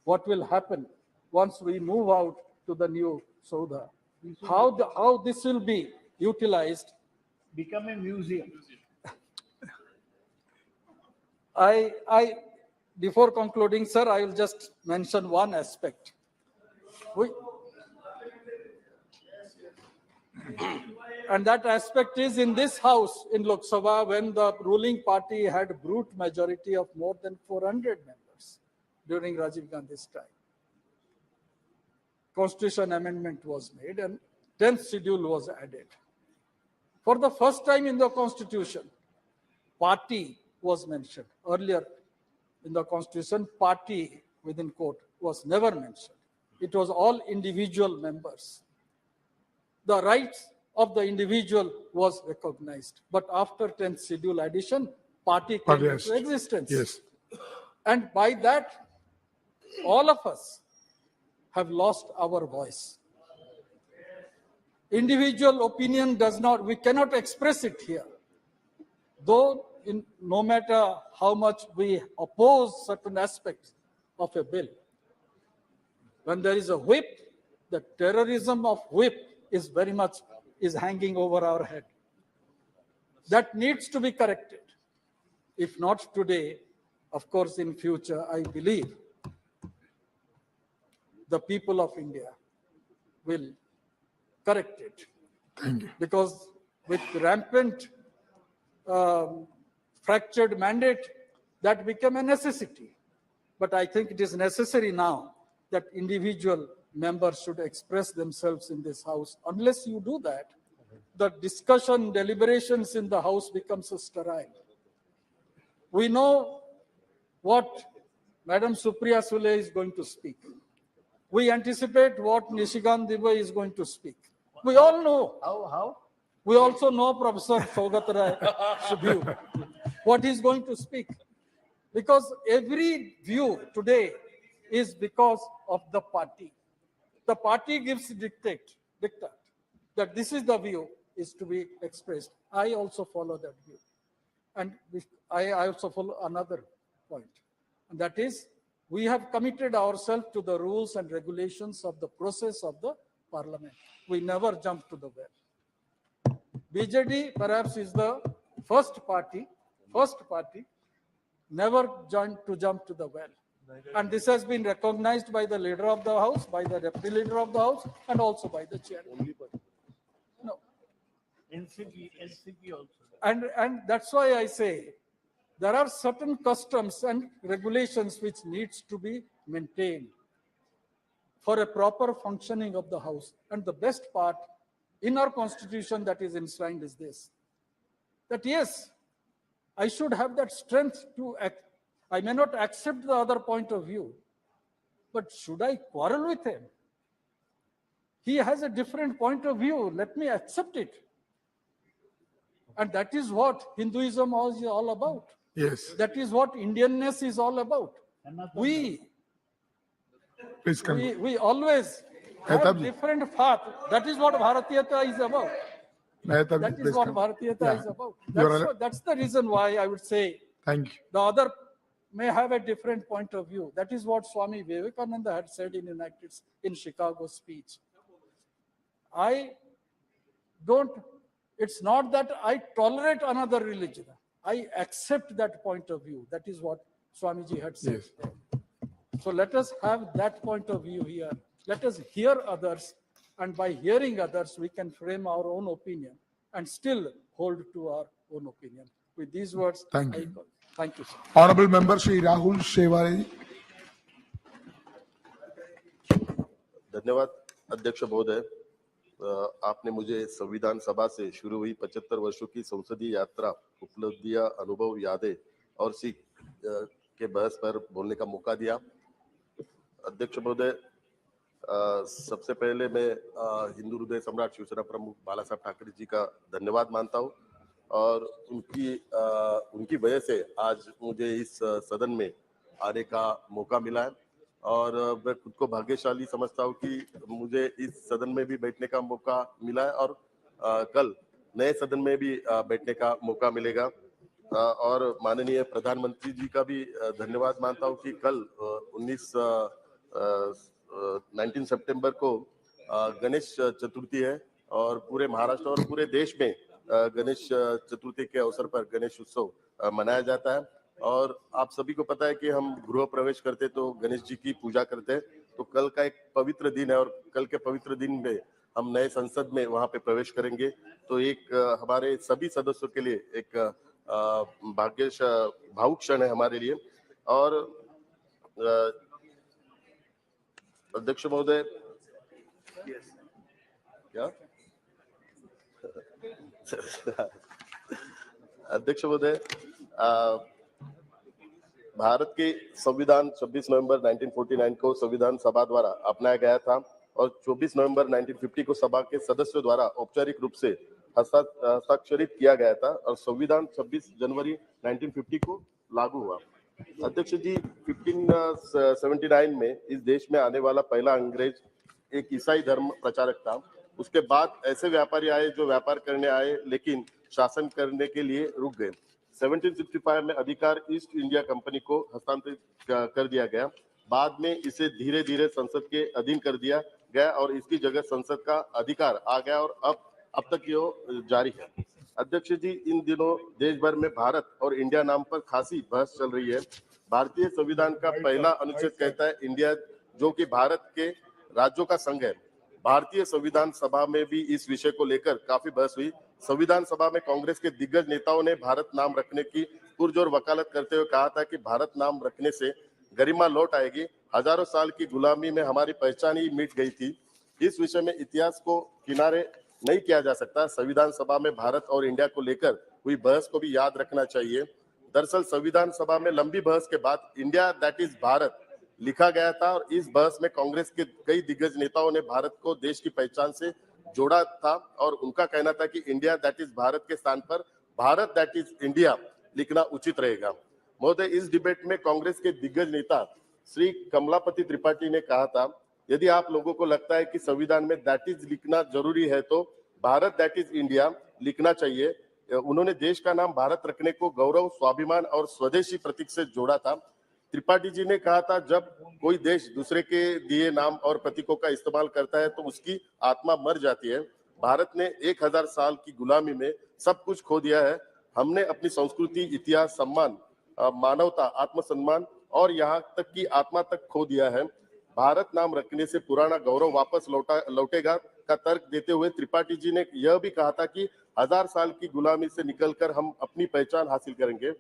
[SPEAKER 5] what will happen once we move out to the new Sauda. How this will be utilized.
[SPEAKER 11] Become a museum.
[SPEAKER 5] Before concluding, sir, I will just mention one aspect. And that aspect is in this house in Lok Sabha, when the ruling party had brute majority of more than 400 members during Rajiv Gandhi's time. Constitution amendment was made and 10th schedule was added. For the first time in the Constitution, party was mentioned. Earlier in the Constitution, party within quote was never mentioned. It was all individual members. The rights of the individual was recognized. But after 10th schedule addition, party came into existence. Yes. And by that, all of us have lost our voice. Individual opinion we cannot express it here. Though no matter how much we oppose certain aspects of a bill, when there is a whip, the terrorism of whip is very much hanging over our head. That needs to be corrected. If not today, of course in future, I believe the people of India will correct it. Thank you. Because with rampant fractured mandate, that became a necessity. But I think it is necessary now that individual members should express themselves in this house. Unless you do that, the discussion, deliberations in the house becomes sterile. We know what Madam Supriya Sule is going to speak. We anticipate what Nishikant Dubey is going to speak. We all know.
[SPEAKER 11] How?
[SPEAKER 5] We also know Professor Saugat Rai Subhu, what he is going to speak. because every view today is because of the party. The party gives dictate that this is the view is to be expressed. I also follow that view. And I also follow another point, and that is we have committed ourselves to the rules and regulations of the process of the parliament. We never jump to the well. BJD perhaps is the first party never jump to the well. And this has been recognized by the leader of the house, by the deputy leader of the house, and also by the chair. No.
[SPEAKER 10] NCP also.
[SPEAKER 5] And that's why I say there are certain customs and regulations which needs to be maintained for a proper functioning of the house. And the best part in our constitution that is enshrined is this, that yes, I should have that strength to act. I may not accept the other point of view, but should I quarrel with him? He has a different point of view. Let me accept it. And that is what Hinduism is all about.
[SPEAKER 7] Yes.
[SPEAKER 5] That is what Indianness is all about. We always have different path. That is what Bharatiyata is about. That is what Bharatiyata is about. That's the reason why I would say
[SPEAKER 7] Thank you.
[SPEAKER 5] the other may have a different point of view. That is what Swami Vivekananda had said in Chicago's speech. It's not that I tolerate another religion. I accept that point of view. That is what Swamiji had said.
[SPEAKER 7] Yes.
[SPEAKER 5] So let us have that point of view here. Let us hear others, and by hearing others, we can frame our own opinion and still hold to our own opinion. With these words,
[SPEAKER 7] Thank you.
[SPEAKER 5] Thank you, sir.
[SPEAKER 7] Honorable Member Shri Rahul Sheware.
[SPEAKER 13] धन्यवाद अध्यक्ष महोदय। आपने मुझे संविधान सभा से शुरू हुई 75 वर्षों की संसदीय यात्रा, उपलब्धियां, अनुभव, यादें और सीख के बहस पर बोलने का मौका दिया। अध्यक्ष महोदय, सबसे पहले मैं हिंदू हृदय सम्राट शिवसेना प्रमुख बाला साहब ठाकरे जी का धन्यवाद मानता हूं और उनकी वजह से आज मुझे इस सदन में आने का मौका मिला है और मैं खुद को भाग्यशाली समझता हूं कि मुझे इस सदन में भी बैठने का मौका मिला है और कल नए सदन में भी बैठने का मौका मिलेगा। और माननीय प्रधानमंत्री जी का भी धन्यवाद मानता हूं कि कल 19 सितंबर को गणेश चतुर्थी है और पूरे महाराष्ट्र और पूरे देश में गणेश चतुर्थी के अवसर पर गणेश उत्सव मनाया जाता है। और आप सभी को पता है कि हम गृह प्रवेश करते तो गणेश जी की पूजा करते हैं। तो कल का एक पवित्र दिन है और कल के पवित्र दिन में हम नए संसद में वहां पे प्रवेश करेंगे। तो एक हमारे सभी सदस्यों के लिए एक भावुक क्षण है हमारे लिए। और अध्यक्ष महोदय, क्या अध्यक्ष महोदय, भारत के संविधान 26 नवंबर 1949 को संविधान सभा द्वारा अपनाया गया था और 24 नवंबर 1950 को सभा के सदस्यों द्वारा औपचारिक रूप से हस्ताक्षरित किया गया था और संविधान 26 जनवरी 1950 को लागू हुआ। अध्यक्ष जी, 1579 में इस देश में आने वाला पहला अंग्रेज एक ईसाई धर्म प्रचारक था। उसके बाद ऐसे व्यापारी आए जो व्यापार करने आए लेकिन शासन करने के लिए रुक गए। 1765 में अधिकार ईस्ट इंडिया कंपनी को हस्तांतरित कर दिया गया। बाद में इसे धीरे धीरे संसद के अधीन कर दिया गया और इसकी जगह संसद का अधिकार आ गया और अब तक ये जारी है। अध्यक्ष जी, इन दिनों देश भर में भारत और इंडिया नाम पर खासी बहस चल रही है। भारतीय संविधान का पहला अनुच्छेद कहता है इंडिया, जो कि भारत के राज्यों का संघ है। भारतीय संविधान सभा में भी इस विषय को लेकर काफी बहस हुई। संविधान सभा में कांग्रेस के दिग्गज नेताओं ने भारत नाम रखने की पुरजोर वकालत करते हुए कहा था कि भारत नाम रखने से गरिमा लौट आएगी। हजारों साल की गुलामी में हमारी पहचान ही मिट गई थी। इस विषय में इतिहास को किनारे नहीं किया जा सकता। संविधान सभा में भारत और इंडिया को लेकर हुई बहस को भी याद रखना चाहिए। दरअसल संविधान सभा में लंबी बहस के बाद इंडिया दैट इज भारत लिखा गया था और इस बहस में कांग्रेस के कई दिग्गज नेताओं ने भारत को देश की पहचान से जोड़ा था और उनका कहना था कि इंडिया दैट इज भारत के स्थान पर भारत दैट इज इंडिया लिखना उचित रहेगा। महोदय, इस डिबेट में कांग्रेस के दिग्गज नेता श्री कमलापति त्रिपाठी ने कहा था, यदि आप लोगों को लगता है कि संविधान में दैट इज लिखना जरूरी है तो भारत दैट इज इंडिया लिखना चाहिए। उन्होंने देश का नाम भारत रखने को गौरव, स्वाभिमान और स्वदेशी प्रतीक से जोड़ा था। त्रिपाठी जी ने कहा था, जब कोई देश दूसरे के दिए नाम और प्रतीकों का इस्तेमाल करता है तो उसकी आत्मा मर जाती है। भारत ने 1000 साल की गुलामी में सब कुछ खो दिया है। हमने अपनी संस्कृति, इतिहास, सम्मान, मानवता, आत्मसम्मान और यहाँ तक की आत्मा तक खो दिया है। भारत नाम रखने से पुराना गौरव वापस लौटेगा का तर्क देते हुए त्रिपाठी जी ने यह भी कहा था कि 1000 साल की गुलामी से निकलकर हम अपनी पहचान हासिल करेंगे।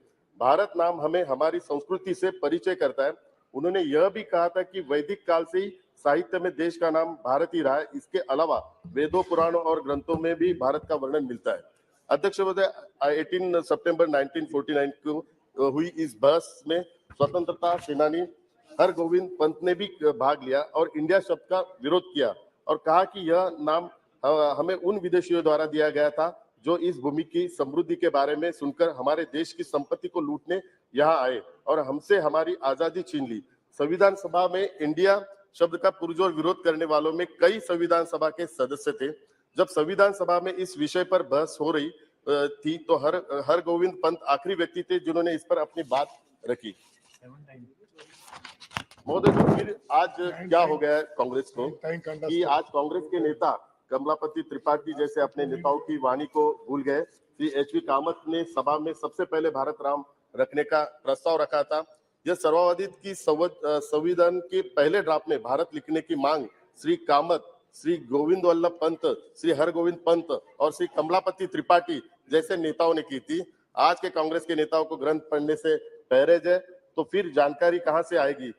[SPEAKER 13] भारत नाम हमें हमारी संस्कृति से परिचय करता है। उन्होंने यह भी कहा था कि वैदिक काल से ही साहित्य में देश का नाम भारत ही रहा है। इसके अलावा वेदों, पुराणों और ग्रंथों में भी भारत का वर्णन मिलता है। अध्यक्ष महोदय, 18 सितंबर 1949 को हुई इस बहस में स्वतंत्रता सेनानी हरगोविंद पंत ने भी भाग लिया और इंडिया शब्द का विरोध किया और कहा कि यह नाम हमें उन विदेशियों द्वारा दिया गया था जो इस भूमि की समृद्धि के बारे में सुनकर हमारे देश की संपत्ति को लूटने यहाँ आए और हमसे हमारी आजादी छीन ली। संविधान सभा में इंडिया शब्द का पुरजोर विरोध करने वालों में कई संविधान सभा के सदस्य थे। जब संविधान सभा में इस विषय पर बहस हो रही थी तो हरगोविंद पंत आखिरी व्यक्ति थे जिन्होंने इस पर अपनी बात रखी। महोदय, तो फिर आज क्या हो गया है कांग्रेस को कि आज कांग्रेस के नेता कमलापति त्रिपाठी जैसे अपने नेताओं की वाणी को भूल गए। श्री एचवी कामत ने सभा में सबसे पहले भारत नाम रखने का प्रस्ताव रखा था। यह सर्ववादी की संविधान के पहले ड्राफ्ट में भारत लिखने की मांग श्री कामत, श्री गोविंद वल्लभ पंत, श्री हरगोविंद पंत और श्री कमलापति त्रिपाठी जैसे नेताओं ने की थी। आज के कांग्रेस के नेताओं को ग्रंथ पढ़ने से परहेज है तो फिर जानकारी कहां से आएगी